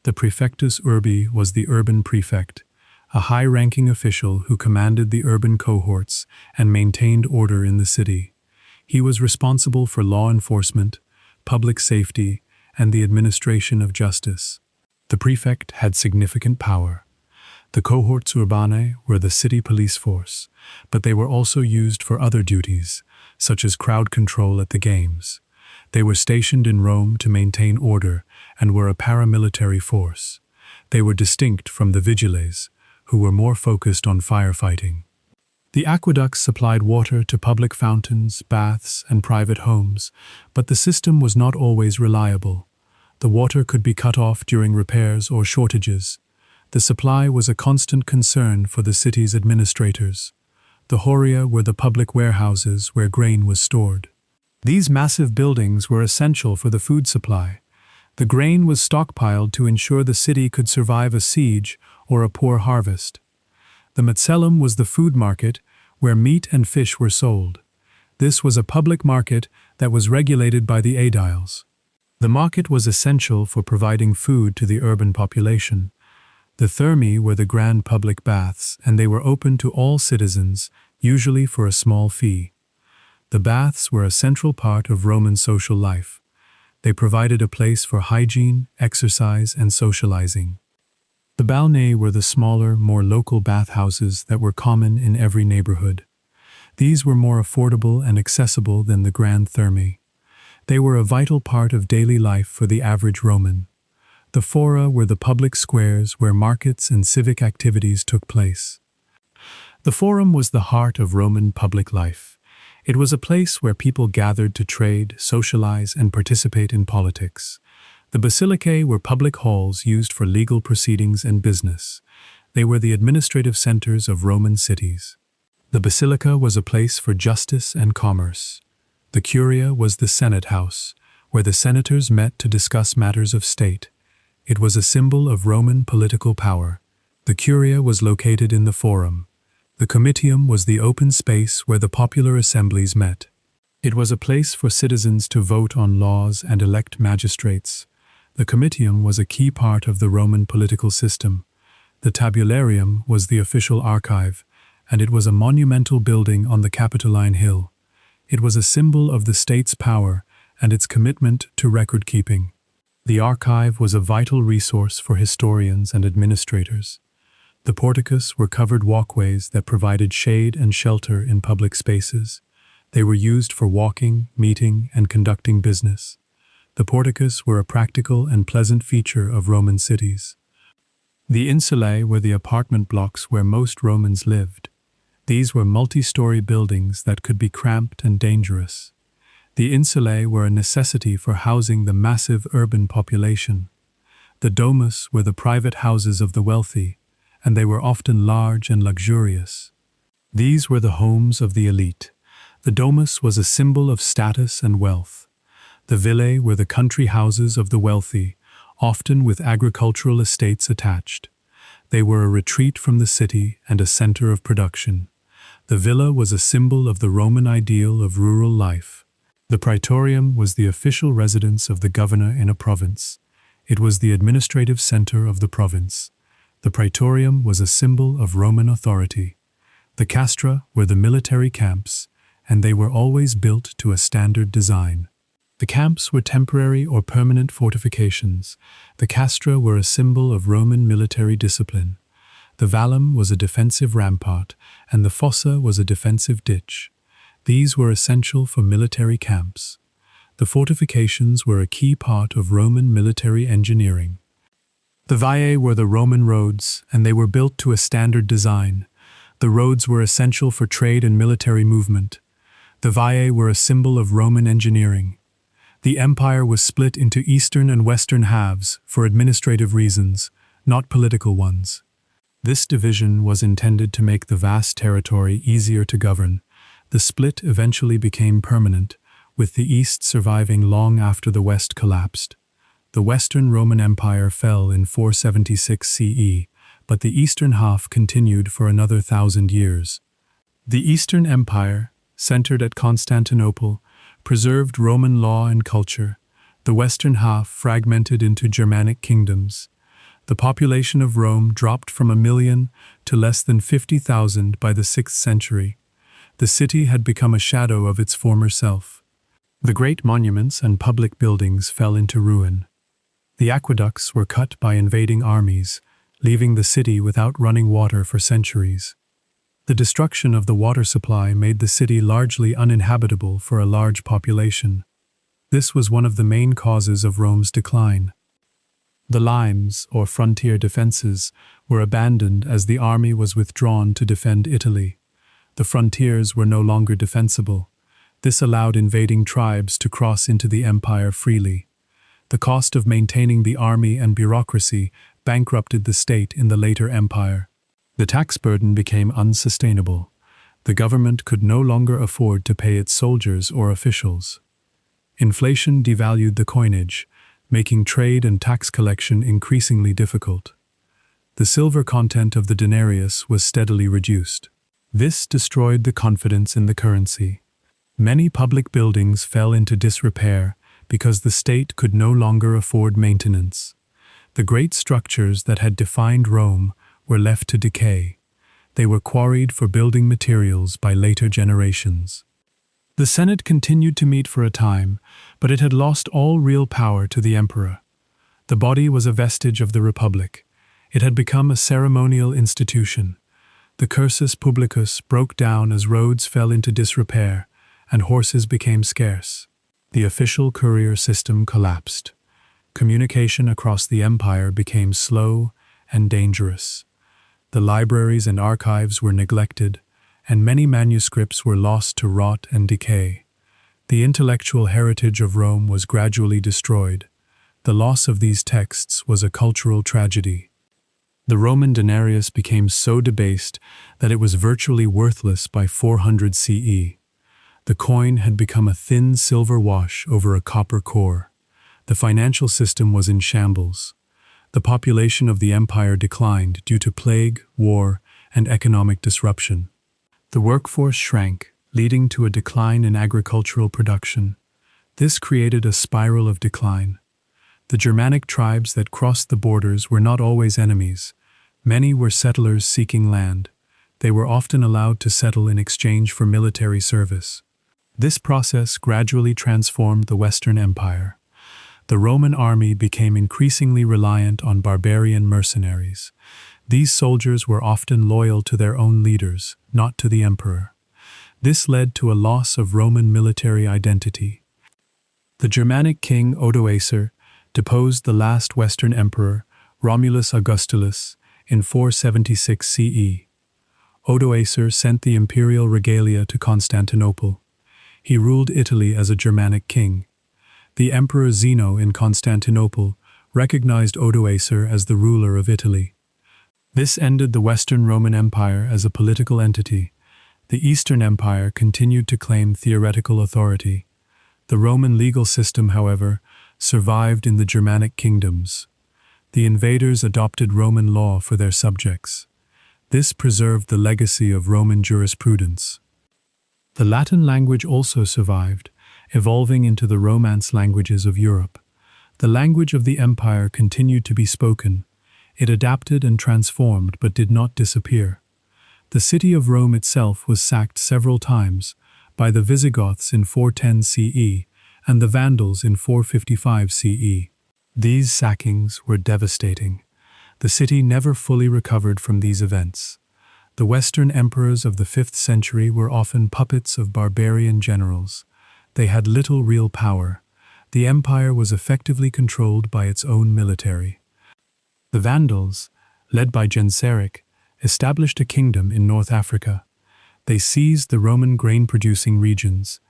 The praefectus urbi was the urban prefect, a high-ranking official who commanded the urban cohorts and maintained order in the city. He was responsible for law enforcement, public safety, and the administration of justice. The prefect had significant power. The cohorts urbanae were the city police force, but they were also used for other duties, such as crowd control at the games. They were stationed in Rome to maintain order and were a paramilitary force. They were distinct from the vigiles, who were more focused on firefighting. The aqueducts supplied water to public fountains, baths, and private homes, but the system was not always reliable. The water could be cut off during repairs or shortages. The supply was a constant concern for the city's administrators. The horia were the public warehouses where grain was stored. These massive buildings were essential for the food supply. The grain was stockpiled to ensure the city could survive a siege or a poor harvest. The Macellum was the food market where meat and fish were sold. This was a public market that was regulated by the aediles. The market was essential for providing food to the urban population. The thermae were the grand public baths, and they were open to all citizens, usually for a small fee. The baths were a central part of Roman social life. They provided a place for hygiene, exercise, and socializing. The balneae were the smaller, more local bathhouses that were common in every neighborhood. These were more affordable and accessible than the grand thermae. They were a vital part of daily life for the average Roman. The fora were the public squares where markets and civic activities took place. The forum was the heart of Roman public life. It was a place where people gathered to trade, socialize, and participate in politics. The basilicae were public halls used for legal proceedings and business. They were the administrative centers of Roman cities. The basilica was a place for justice and commerce. The curia was the Senate house, where the senators met to discuss matters of state. It was a symbol of Roman political power. The Curia was located in the Forum. The Comitium was the open space where the popular assemblies met. It was a place for citizens to vote on laws and elect magistrates. The Comitium was a key part of the Roman political system. The Tabularium was the official archive, and it was a monumental building on the Capitoline Hill. It was a symbol of the state's power and its commitment to record-keeping. The archive was a vital resource for historians and administrators. The porticus were covered walkways that provided shade and shelter in public spaces. They were used for walking, meeting, and conducting business. The porticus were a practical and pleasant feature of Roman cities. The insulae were the apartment blocks where most Romans lived. These were multi-story buildings that could be cramped and dangerous. The insulae were a necessity for housing the massive urban population. The domus were the private houses of the wealthy, and they were often large and luxurious. These were the homes of the elite. The domus was a symbol of status and wealth. The villae were the country houses of the wealthy, often with agricultural estates attached. They were a retreat from the city and a center of production. The villa was a symbol of the Roman ideal of rural life. The praetorium was the official residence of the governor in a province. It was the administrative center of the province. The praetorium was a symbol of Roman authority. The castra were the military camps, and they were always built to a standard design. The camps were temporary or permanent fortifications. The castra were a symbol of Roman military discipline. The vallum was a defensive rampart, and the fossa was a defensive ditch. These were essential for military camps. The fortifications were a key part of Roman military engineering. The viae were the Roman roads, and they were built to a standard design. The roads were essential for trade and military movement. The viae were a symbol of Roman engineering. The empire was split into eastern and western halves for administrative reasons, not political ones. This division was intended to make the vast territory easier to govern. The split eventually became permanent, with the east surviving long after the west collapsed. The Western Roman Empire fell in 476 CE, but the eastern half continued for another 1,000 years. The Eastern Empire, centered at Constantinople, preserved Roman law and culture. The western half fragmented into Germanic kingdoms. The population of Rome dropped from 1 million to less than 50,000 by the 6th century. The city had become a shadow of its former self. The great monuments and public buildings fell into ruin. The aqueducts were cut by invading armies, leaving the city without running water for centuries. The destruction of the water supply made the city largely uninhabitable for a large population. This was one of the main causes of Rome's decline. The limes, or frontier defenses, were abandoned as the army was withdrawn to defend Italy. The frontiers were no longer defensible. This allowed invading tribes to cross into the empire freely. The cost of maintaining the army and bureaucracy bankrupted the state in the later empire. The tax burden became unsustainable. The government could no longer afford to pay its soldiers or officials. Inflation devalued the coinage, making trade and tax collection increasingly difficult. The silver content of the denarius was steadily reduced. This destroyed the confidence in the currency. Many public buildings fell into disrepair because the state could no longer afford maintenance. The great structures that had defined Rome were left to decay. They were quarried for building materials by later generations. The Senate continued to meet for a time, but it had lost all real power to the emperor. The body was a vestige of the Republic. It had become a ceremonial institution. The cursus publicus broke down as roads fell into disrepair and horses became scarce. The official courier system collapsed. Communication across the empire became slow and dangerous. The libraries and archives were neglected, and many manuscripts were lost to rot and decay. The intellectual heritage of Rome was gradually destroyed. The loss of these texts was a cultural tragedy. The Roman denarius became so debased that it was virtually worthless by 400 CE. The coin had become a thin silver wash over a copper core. The financial system was in shambles. The population of the empire declined due to plague, war, and economic disruption. The workforce shrank, leading to a decline in agricultural production. This created a spiral of decline. The Germanic tribes that crossed the borders were not always enemies. Many were settlers seeking land. They were often allowed to settle in exchange for military service. This process gradually transformed the Western Empire. The Roman army became increasingly reliant on barbarian mercenaries. These soldiers were often loyal to their own leaders, not to the emperor. This led to a loss of Roman military identity. The Germanic king Odoacer deposed the last Western emperor, Romulus Augustulus, in 476 CE. Odoacer sent the imperial regalia to Constantinople. He ruled Italy as a Germanic king. The Emperor Zeno in Constantinople recognized Odoacer as the ruler of Italy. This ended the Western Roman Empire as a political entity. The Eastern Empire continued to claim theoretical authority. The Roman legal system, however, survived in the Germanic kingdoms. The invaders adopted Roman law for their subjects. This preserved the legacy of Roman jurisprudence. The Latin language also survived, evolving into the Romance languages of Europe. The language of the empire continued to be spoken. It adapted and transformed but did not disappear. The city of Rome itself was sacked several times, by the Visigoths in 410 CE and the Vandals in 455 CE. These sackings were devastating. The city never fully recovered from these events. The Western emperors of the 5th century were often puppets of barbarian generals. They had little real power. The empire was effectively controlled by its own military. The Vandals, led by Genseric, established a kingdom in North Africa. They seized the Roman grain-producing regions.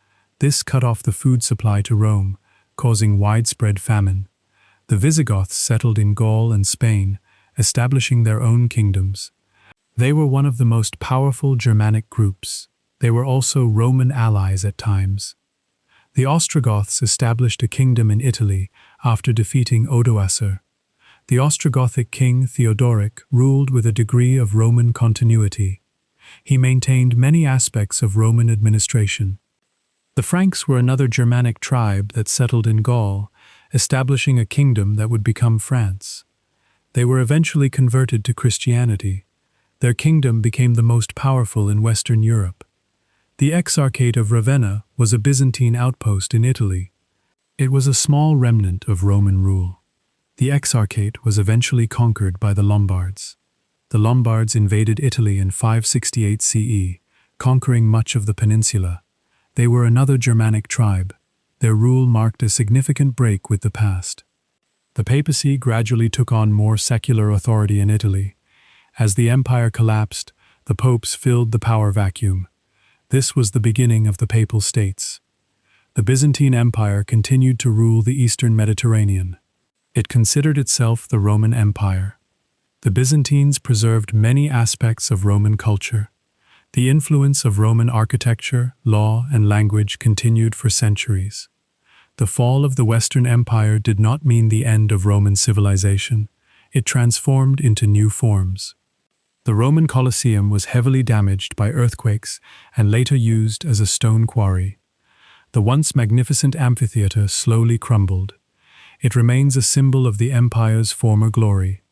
This cut off the food supply to Rome, causing widespread famine. The Visigoths settled in Gaul and Spain, establishing their own kingdoms. They were one of the most powerful Germanic groups. They were also Roman allies at times. The Ostrogoths established a kingdom in Italy after defeating Odoacer. The Ostrogothic king Theodoric ruled with a degree of Roman continuity. He maintained many aspects of Roman administration. The Franks were another Germanic tribe that settled in Gaul, establishing a kingdom that would become France. They were eventually converted to Christianity. Their kingdom became the most powerful in Western Europe. The Exarchate of Ravenna was a Byzantine outpost in Italy. It was a small remnant of Roman rule. The Exarchate was eventually conquered by the Lombards. The Lombards invaded Italy in 568 CE, conquering much of the peninsula. They were another Germanic tribe. Their rule marked a significant break with the past. The papacy gradually took on more secular authority in Italy. As the empire collapsed, the popes filled the power vacuum. This was the beginning of the Papal States. The Byzantine Empire continued to rule the Eastern Mediterranean. It considered itself the Roman Empire. The Byzantines preserved many aspects of Roman culture. The influence of Roman architecture, law, and language continued for centuries. The fall of the Western Empire did not mean the end of Roman civilization. It transformed into new forms. The Roman Colosseum was heavily damaged by earthquakes and later used as a stone quarry. The once magnificent amphitheater slowly crumbled. It remains a symbol of the empire's former glory.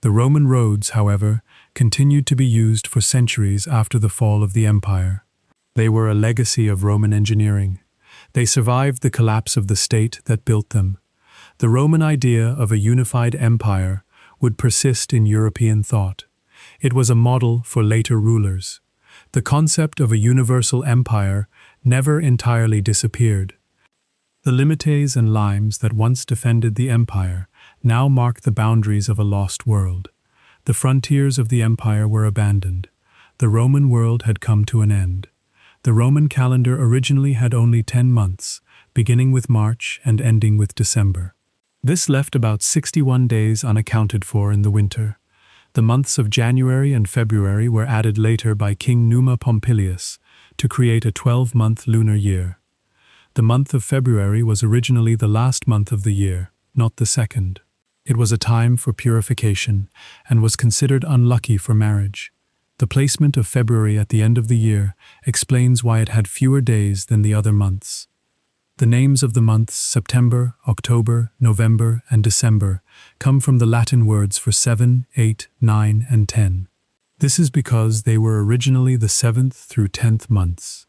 The Roman roads, however, continued to be used for centuries after the fall of the empire. They were a legacy of Roman engineering. They survived the collapse of the state that built them. The Roman idea of a unified empire would persist in European thought. It was a model for later rulers. The concept of a universal empire never entirely disappeared. The limites and limes that once defended the empire now mark the boundaries of a lost world. The frontiers of the empire were abandoned. The Roman world had come to an end. The Roman calendar originally had only 10 months, beginning with March and ending with December. This left about 61 days unaccounted for in the winter. The months of January and February were added later by King Numa Pompilius to create a 12-month lunar year. The month of February was originally the last month of the year, not the second. It was a time for purification and was considered unlucky for marriage. The placement of February at the end of the year explains why it had fewer days than the other months. The names of the months September, October, November, and December come from the Latin words for 7, 8, 9, and 10. This is because they were originally the 7th through 10th months.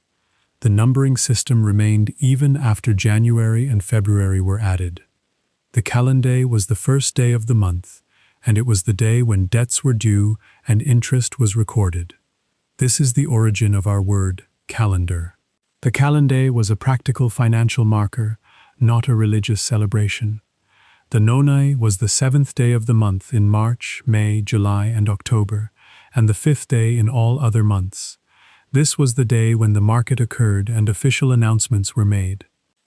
The numbering system remained even after January and February were added. The calendar was the first day of the month, and it was the day when debts were due and interest was recorded. This is the origin of our word, calendar. The calendar was a practical financial marker, not a religious celebration. The nonai was the 7th day of the month in March, May, July, and October, and the 5th day in all other months. This was the day when the market occurred and official announcements were made.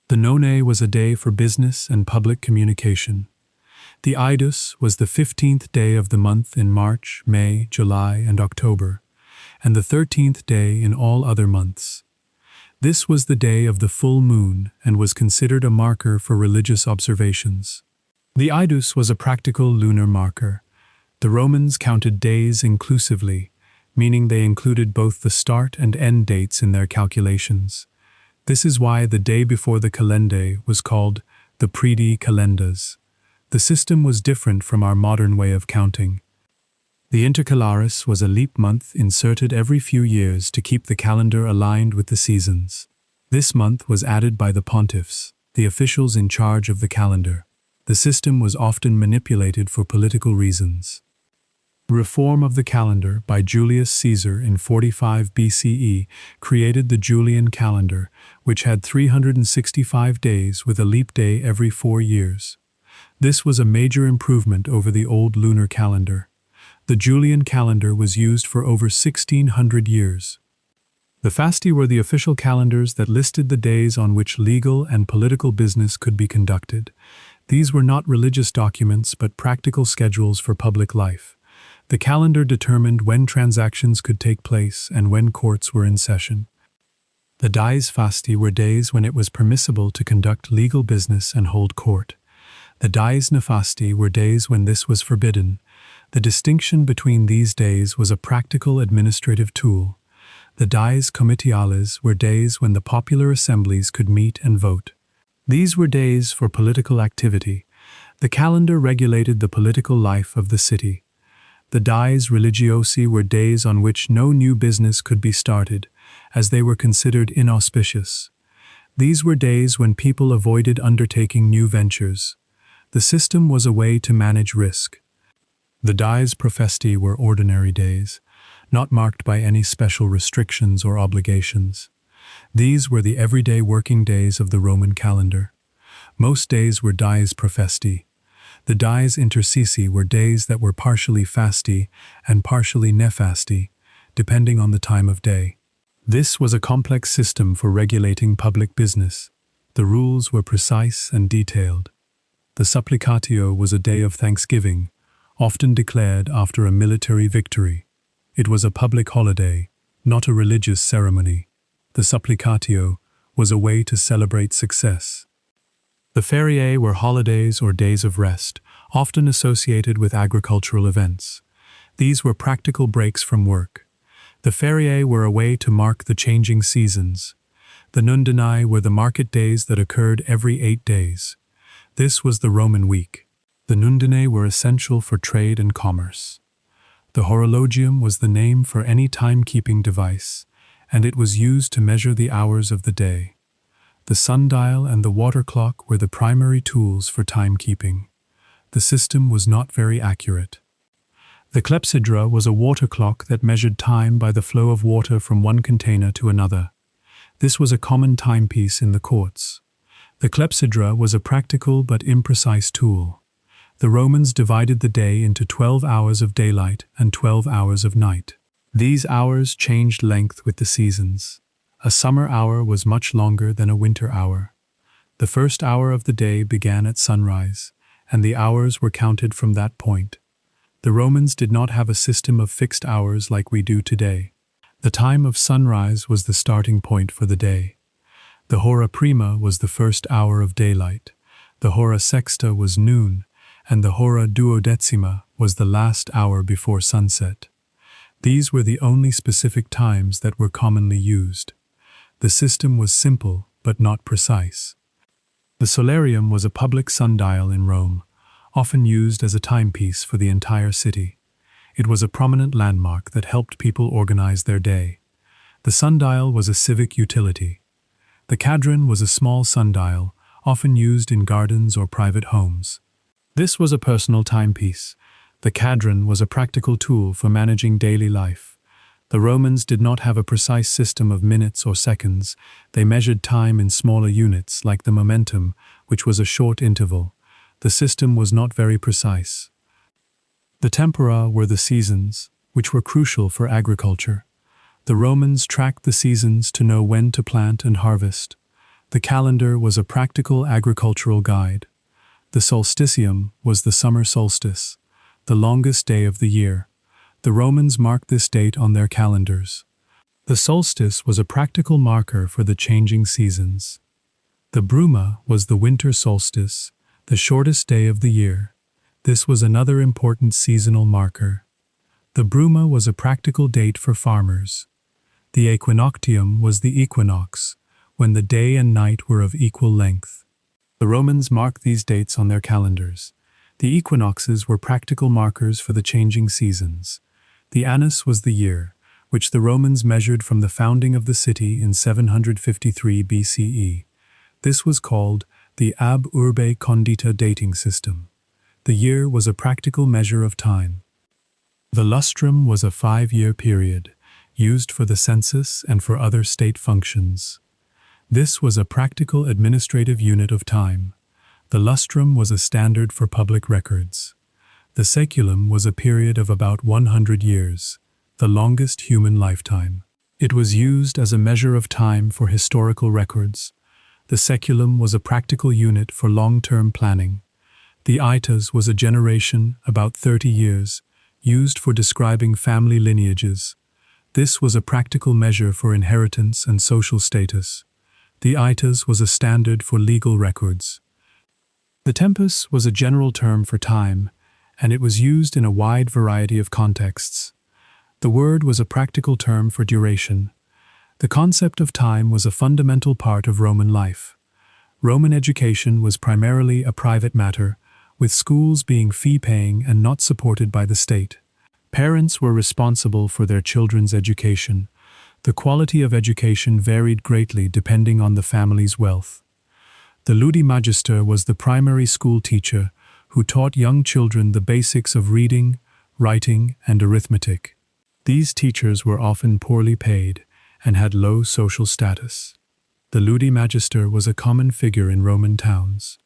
The nonai was a day for business and public communication. The idus was the 15th day of the month in March, May, July, and October, and the 13th day in all other months. This was the day of the full moon and was considered a marker for religious observations. The idus was a practical lunar marker. The Romans counted days inclusively, meaning they included both the start and end dates in their calculations. This is why the day before the calende was called the predi calendas. The system was different from our modern way of counting. The intercalaris was a leap month inserted every few years to keep the calendar aligned with the seasons. This month was added by the pontiffs, the officials in charge of the calendar. The system was often manipulated for political reasons. Reform of the calendar by Julius Caesar in 45 BCE created the Julian calendar, which had 365 days with a leap day every 4 years. This was a major improvement over the old lunar calendar. The Julian calendar was used for over 1600 years. The fasti were the official calendars that listed the days on which legal and political business could be conducted. These were not religious documents but practical schedules for public life. The calendar determined when transactions could take place and when courts were in session. The dies fasti were days when it was permissible to conduct legal business and hold court. The dies nefasti were days when this was forbidden. The distinction between these days was a practical administrative tool. The dies comitiales were days when the popular assemblies could meet and vote. These were days for political activity. The calendar regulated the political life of the city. The dies religiosi were days on which no new business could be started, as they were considered inauspicious. These were days when people avoided undertaking new ventures. The system was a way to manage risk. The dies profesti were ordinary days, not marked by any special restrictions or obligations. These were the everyday working days of the Roman calendar. Most days were dies profesti. The dies intercisi were days that were partially fasti and partially nefasti, depending on the time of day. This was a complex system for regulating public business. The rules were precise and detailed. The supplicatio was a day of thanksgiving, often declared after a military victory. It was a public holiday, not a religious ceremony. The supplicatio was a way to celebrate success. The feriae were holidays or days of rest, often associated with agricultural events. These were practical breaks from work. The feriae were a way to mark the changing seasons. The nundinae were the market days that occurred every 8 days. This was the Roman week. The nundinae were essential for trade and commerce. The horologium was the name for any timekeeping device, and it was used to measure the hours of the day. The sundial and the water clock were the primary tools for timekeeping. The system was not very accurate. The clepsydra was a water clock that measured time by the flow of water from one container to another. This was a common timepiece in the courts. The clepsydra was a practical but imprecise tool. The Romans divided the day into 12 hours of daylight and 12 hours of night. These hours changed length with the seasons. A summer hour was much longer than a winter hour. The first hour of the day began at sunrise, and the hours were counted from that point. The Romans did not have a system of fixed hours like we do today. The time of sunrise was the starting point for the day. The hora prima was the first hour of daylight, the hora sexta was noon, and the hora duodecima was the last hour before sunset. These were the only specific times that were commonly used. The system was simple but not precise. The solarium was a public sundial in Rome, often used as a timepiece for the entire city. It was a prominent landmark that helped people organize their day. The sundial was a civic utility. The cadran was a small sundial, often used in gardens or private homes. This was a personal timepiece. The cadran was a practical tool for managing daily life. The Romans did not have a precise system of minutes or seconds. They measured time in smaller units, like the momentum, which was a short interval. The system was not very precise. The tempora were the seasons, which were crucial for agriculture. The Romans tracked the seasons to know when to plant and harvest. The calendar was a practical agricultural guide. The solstitium was the summer solstice, the longest day of the year. The Romans marked this date on their calendars. The solstice was a practical marker for the changing seasons. The bruma was the winter solstice, the shortest day of the year. This was another important seasonal marker. The bruma was a practical date for farmers. The equinoctium was the equinox, when the day and night were of equal length. The Romans marked these dates on their calendars. The equinoxes were practical markers for the changing seasons. The annus was the year, which the Romans measured from the founding of the city in 753 BCE. This was called the ab urbe condita dating system. The year was a practical measure of time. The lustrum was a 5-year period, used for the census and for other state functions. This was a practical administrative unit of time. The lustrum was a standard for public records. The saeculum was a period of about 100 years, the longest human lifetime. It was used as a measure of time for historical records. The saeculum was a practical unit for long-term planning. The aetas was a generation, about 30 years, used for describing family lineages. This was a practical measure for inheritance and social status. The aetas was a standard for legal records. The tempus was a general term for time, and it was used in a wide variety of contexts. The word was a practical term for duration. The concept of time was a fundamental part of Roman life. Roman education was primarily a private matter, with schools being fee-paying and not supported by the state. Parents were responsible for their children's education. The quality of education varied greatly depending on the family's wealth. The ludi magister was the primary school teacher who taught young children the basics of reading, writing, and arithmetic. These teachers were often poorly paid and had low social status. The ludi magister was a common figure in Roman towns.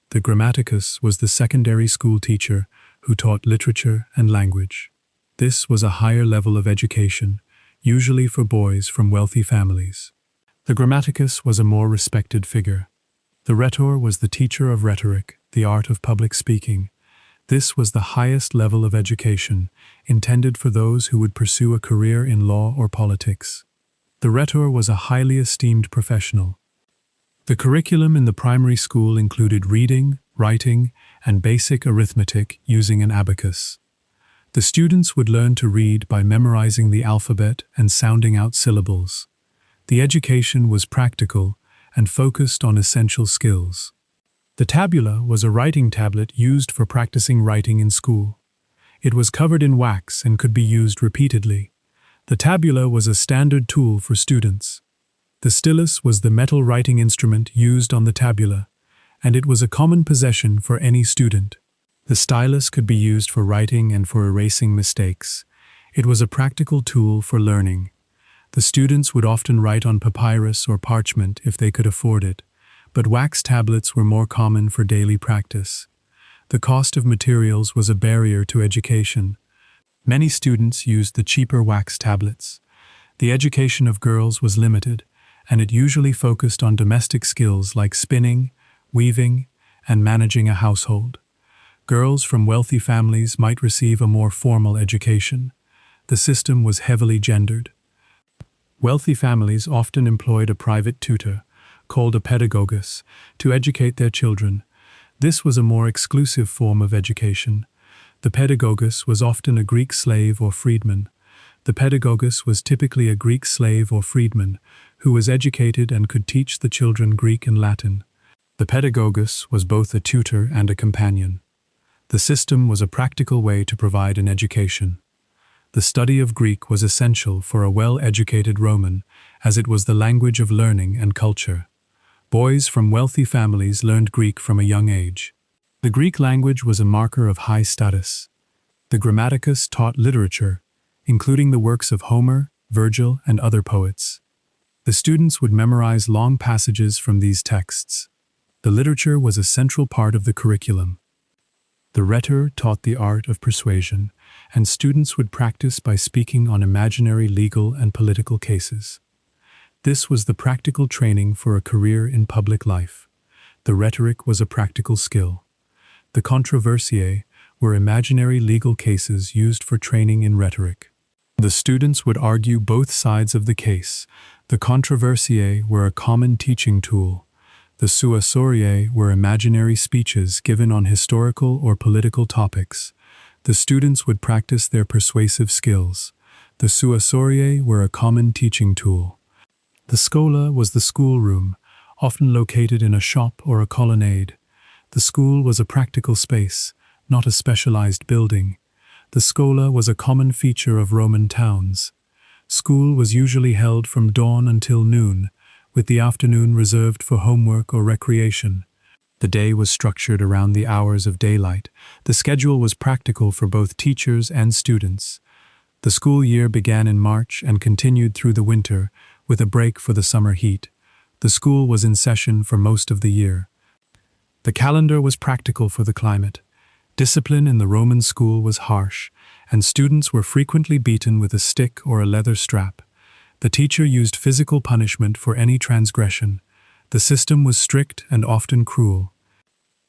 The grammaticus was the secondary school teacher who taught literature and language. This was a higher level of education, usually for boys from wealthy families. The grammaticus was a more respected figure. The rhetor was the teacher of rhetoric, the art of public speaking. This was the highest level of education, intended for those who would pursue a career in law or politics. The rhetor was a highly esteemed professional. The curriculum in the primary school included reading, writing, and basic arithmetic using an abacus. The students would learn to read by memorizing the alphabet and sounding out syllables. The education was practical and focused on essential skills. The tabula was a writing tablet used for practicing writing in school. It was covered in wax and could be used repeatedly. The tabula was a standard tool for students. The stylus was the metal writing instrument used on the tabula, and it was a common possession for any student. The stylus could be used for writing and for erasing mistakes. It was a practical tool for learning. The students would often write on papyrus or parchment if they could afford it, but wax tablets were more common for daily practice. The cost of materials was a barrier to education. Many students used the cheaper wax tablets. The education of girls was limited, and it usually focused on domestic skills like spinning, weaving, and managing a household. Girls from wealthy families might receive a more formal education. The system was heavily gendered. Wealthy families often employed a private tutor, called a pedagogus, to educate their children. This was a more exclusive form of education. The pedagogus was often a Greek slave or freedman. The pedagogus was typically a Greek slave or freedman who was educated and could teach the children Greek and Latin. The pedagogus was both a tutor and a companion. The system was a practical way to provide an education. The study of Greek was essential for a well-educated Roman, as it was the language of learning and culture. Boys from wealthy families learned Greek from a young age. The Greek language was a marker of high status. The grammaticus taught literature, including the works of Homer, Virgil, and other poets. The students would memorize long passages from these texts. The literature was a central part of the curriculum. The rhetor taught the art of persuasion, and students would practice by speaking on imaginary legal and political cases. This was the practical training for a career in public life. The rhetoric was a practical skill. The controversiae were imaginary legal cases used for training in rhetoric. The students would argue both sides of the case. The controversiae were a common teaching tool. The suasoriae were imaginary speeches given on historical or political topics. The students would practice their persuasive skills. The suasoriae were a common teaching tool. The schola was the schoolroom, often located in a shop or a colonnade. The school was a practical space, not a specialized building. The schola was a common feature of Roman towns. School was usually held from dawn until noon, with the afternoon reserved for homework or recreation. The day was structured around the hours of daylight. The schedule was practical for both teachers and students. The school year began in March and continued through the winter, with a break for the summer heat. The school was in session for most of the year. The calendar was practical for the climate. Discipline in the Roman school was harsh, and students were frequently beaten with a stick or a leather strap. The teacher used physical punishment for any transgression. The system was strict and often cruel.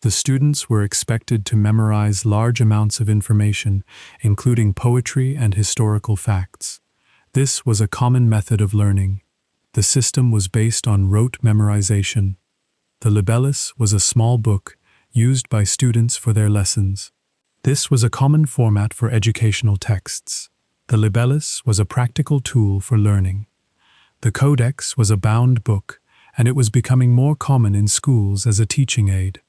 The students were expected to memorize large amounts of information, including poetry and historical facts. This was a common method of learning. The system was based on rote memorization. The libellus was a small book used by students for their lessons. This was a common format for educational texts. The libellus was a practical tool for learning. The codex was a bound book, and it was becoming more common in schools as a teaching aid.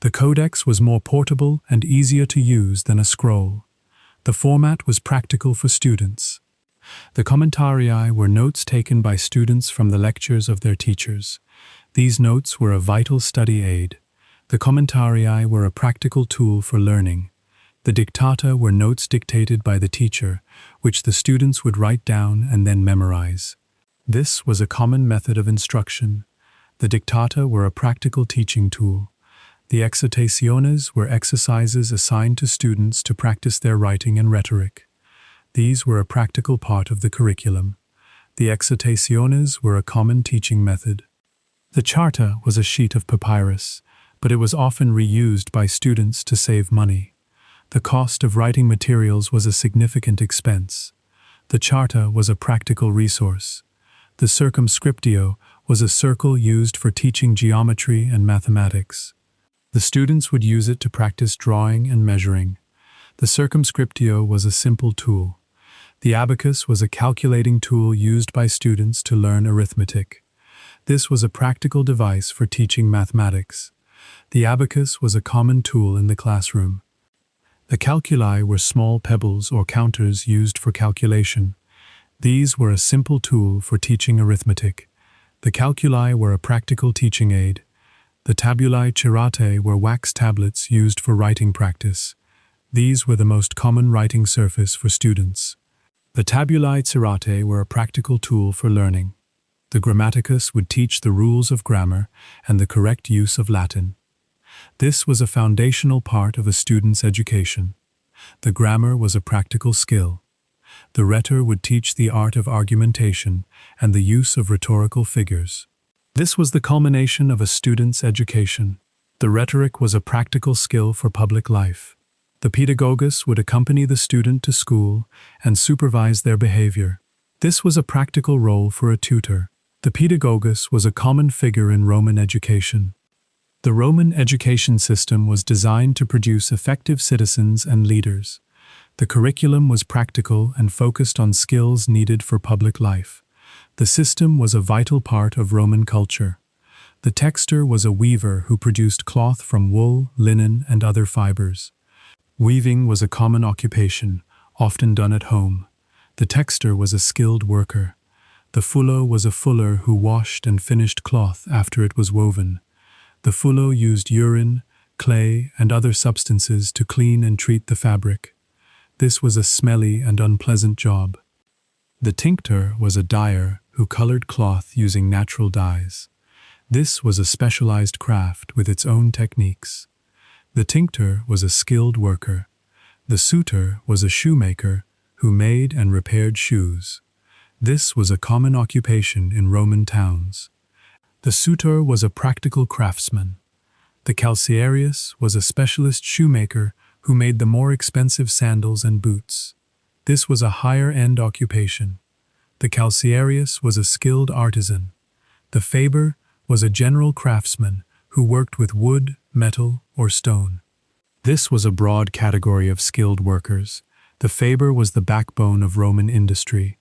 The codex was more portable and easier to use than a scroll. The format was practical for students. The commentarii were notes taken by students from the lectures of their teachers. These notes were a vital study aid. The commentarii were a practical tool for learning. The dictata were notes dictated by the teacher, which the students would write down and then memorize. This was a common method of instruction. The dictata were a practical teaching tool. The exhortaciones were exercises assigned to students to practice their writing and rhetoric. These were a practical part of the curriculum. The exhortaciones were a common teaching method. The charta was a sheet of papyrus, but it was often reused by students to save money. The cost of writing materials was a significant expense. The charta was a practical resource. The circumscriptio was a circle used for teaching geometry and mathematics. The students would use it to practice drawing and measuring. The circumscriptio was a simple tool. The abacus was a calculating tool used by students to learn arithmetic. This was a practical device for teaching mathematics. The abacus was a common tool in the classroom. The calculi were small pebbles or counters used for calculation. These were a simple tool for teaching arithmetic. The calculi were a practical teaching aid. The tabulae ceratae were wax tablets used for writing practice. These were the most common writing surface for students. The tabulae ceratae were a practical tool for learning. The grammaticus would teach the rules of grammar and the correct use of Latin. This was a foundational part of a student's education. The grammar was a practical skill. The rhetor would teach the art of argumentation and the use of rhetorical figures. This was the culmination of a student's education. The rhetoric was a practical skill for public life. The pedagogus would accompany the student to school and supervise their behavior. This was a practical role for a tutor. The pedagogus was a common figure in Roman education. The Roman education system was designed to produce effective citizens and leaders. The curriculum was practical and focused on skills needed for public life. The system was a vital part of Roman culture. The texter was a weaver who produced cloth from wool, linen, and other fibers. Weaving was a common occupation, often done at home. The texter was a skilled worker. The fullo was a fuller who washed and finished cloth after it was woven. The fullo used urine, clay, and other substances to clean and treat the fabric. This was a smelly and unpleasant job. The tinctor was a dyer who colored cloth using natural dyes. This was a specialized craft with its own techniques. The tinctor was a skilled worker. The sutor was a shoemaker who made and repaired shoes. This was a common occupation in Roman towns. The sutor was a practical craftsman. The calcearius was a specialist shoemaker who made the more expensive sandals and boots. This was a higher-end occupation. The calcearius was a skilled artisan. The faber was a general craftsman who worked with wood, metal, or stone. This was a broad category of skilled workers. The faber was the backbone of Roman industry.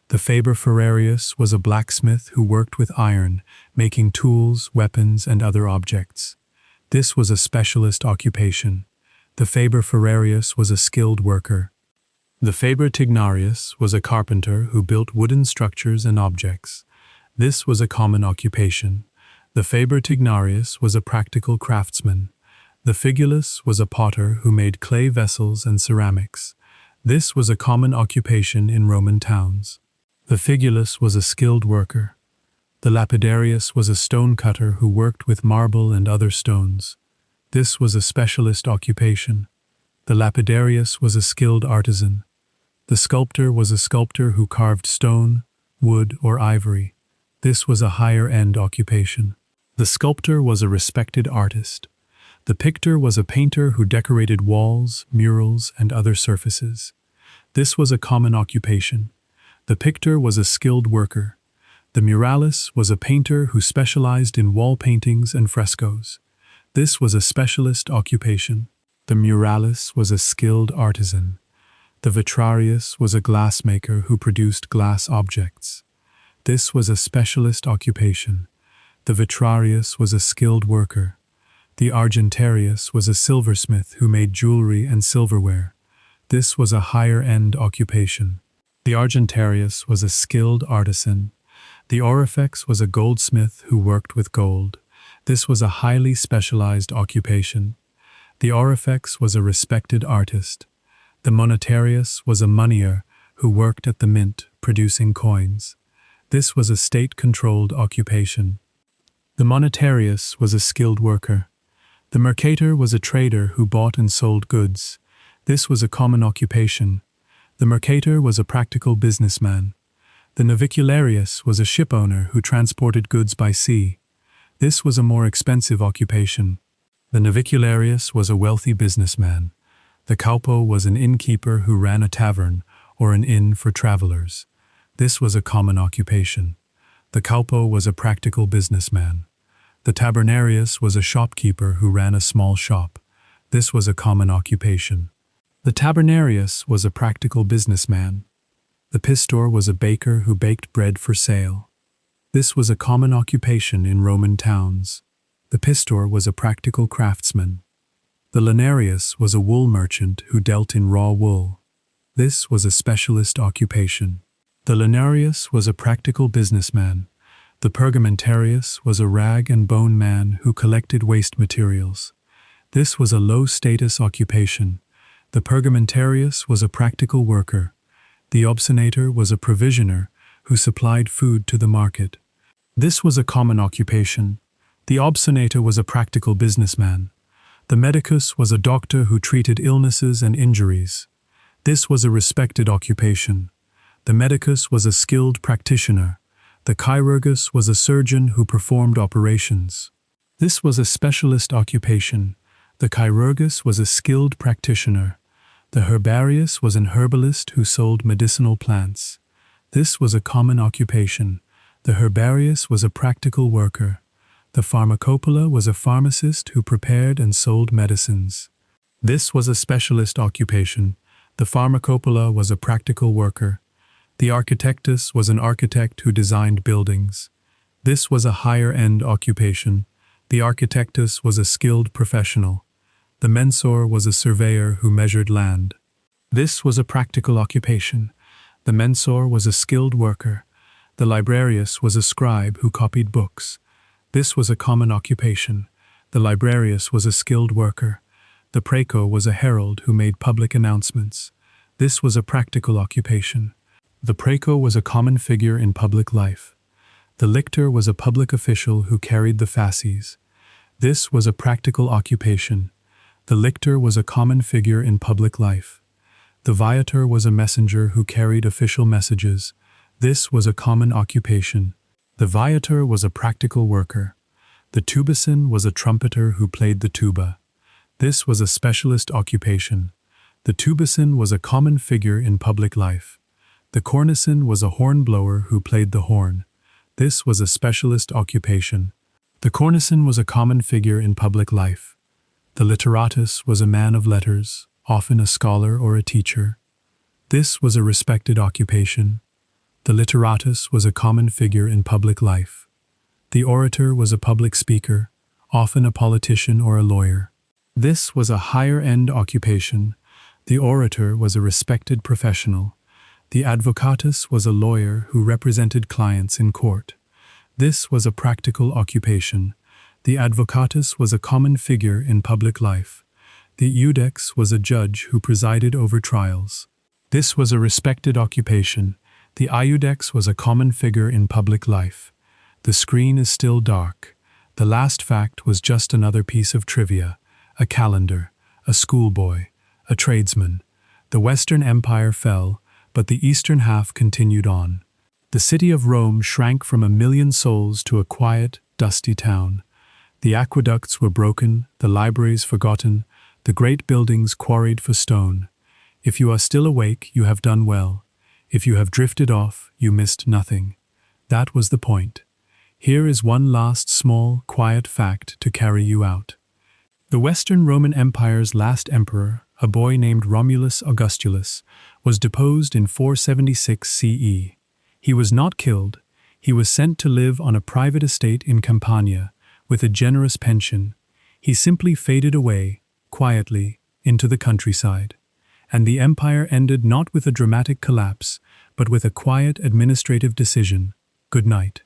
The faber ferrarius was a blacksmith who worked with iron, making tools, weapons, and other objects. This was a specialist occupation. The faber ferrarius was a skilled worker. The faber tignarius was a carpenter who built wooden structures and objects. This was a common occupation. The faber tignarius was a practical craftsman. The figulus was a potter who made clay vessels and ceramics. This was a common occupation in Roman towns. The figulus was a skilled worker. The lapidarius was a stone cutter who worked with marble and other stones. This was a specialist occupation. The lapidarius was a skilled artisan. The sculptor was a sculptor who carved stone, wood, or ivory. This was a higher-end occupation. The sculptor was a respected artist. The pictor was a painter who decorated walls, murals, and other surfaces. This was a common occupation. The pictor was a skilled worker. The muralis was a painter who specialized in wall paintings and frescoes. This was a specialist occupation. The muralis was a skilled artisan. The vitrarius was a glassmaker who produced glass objects. This was a specialist occupation. The vitrarius was a skilled worker. The argentarius was a silversmith who made jewelry and silverware. This was a higher-end occupation. The argentarius was a skilled artisan. The aurifex was a goldsmith who worked with gold. This was a highly specialized occupation. The aurifex was a respected artist. The monetarius was a moneyer who worked at the mint, producing coins. This was a state-controlled occupation. The monetarius was a skilled worker. The mercator was a trader who bought and sold goods. This was a common occupation. The mercator was a practical businessman. The navicularius was a shipowner who transported goods by sea. This was a more expensive occupation. The navicularius was a wealthy businessman. The caupo was an innkeeper who ran a tavern or an inn for travelers. This was a common occupation. The caupo was a practical businessman. The tabernarius was a shopkeeper who ran a small shop. This was a common occupation. The tabernarius was a practical businessman. The pistor was a baker who baked bread for sale. This was a common occupation in Roman towns. The pistor was a practical craftsman. The lanarius was a wool merchant who dealt in raw wool. This was a specialist occupation. The lanarius was a practical businessman. The pergamentarius was a rag and bone man who collected waste materials. This was a low-status occupation. The pergamentarius was a practical worker. The obsonator was a provisioner who supplied food to the market. This was a common occupation. The obsonator was a practical businessman. The medicus was a doctor who treated illnesses and injuries. This was a respected occupation. The medicus was a skilled practitioner. The chirurgus was a surgeon who performed operations. This was a specialist occupation. The chirurgus was a skilled practitioner. The herbarius was an herbalist who sold medicinal plants. This was a common occupation. The herbarius was a practical worker. The pharmacopola was a pharmacist who prepared and sold medicines. This was a specialist occupation. The pharmacopola was a practical worker. The architectus was an architect who designed buildings. This was a higher-end occupation. The architectus was a skilled professional. The mensor was a surveyor who measured land. This was a practical occupation. The mensor was a skilled worker. The librarius was a scribe who copied books. This was a common occupation. The librarius was a skilled worker. The praeco was a herald who made public announcements. This was a practical occupation. The praeco was a common figure in public life. The lictor was a public official who carried the fasces. This was a practical occupation. The lictor was a common figure in public life. The viator was a messenger who carried official messages. This was a common occupation. The viator was a practical worker. The tubicin was a trumpeter who played the tuba. This was a specialist occupation. The tubicin was a common figure in public life. The cornicin was a hornblower who played the horn. This was a specialist occupation. The cornicin was a common figure in public life. The literatus was a man of letters, often a scholar or a teacher. This was a respected occupation. The literatus was a common figure in public life. The orator was a public speaker, often a politician or a lawyer. This was a higher-end occupation. The orator was a respected professional. The advocatus was a lawyer who represented clients in court. This was a practical occupation. The advocatus was a common figure in public life. The iudex was a judge who presided over trials. This was a respected occupation. The iudex was a common figure in public life. The screen is still dark. The last fact was just another piece of trivia. A calendar, a schoolboy, a tradesman. The Western Empire fell, but the eastern half continued on. The city of Rome shrank from 1,000,000 souls to a quiet, dusty town. The aqueducts were broken, the libraries forgotten, the great buildings quarried for stone. If you are still awake, you have done well. If you have drifted off, you missed nothing. That was the point. Here is one last small, quiet fact to carry you out. The Western Roman Empire's last emperor, a boy named Romulus Augustulus, was deposed in 476 CE. He was not killed. He was sent to live on a private estate in Campania, with a generous pension. He simply faded away, quietly, into the countryside. And the empire ended not with a dramatic collapse, but with a quiet administrative decision. Good night.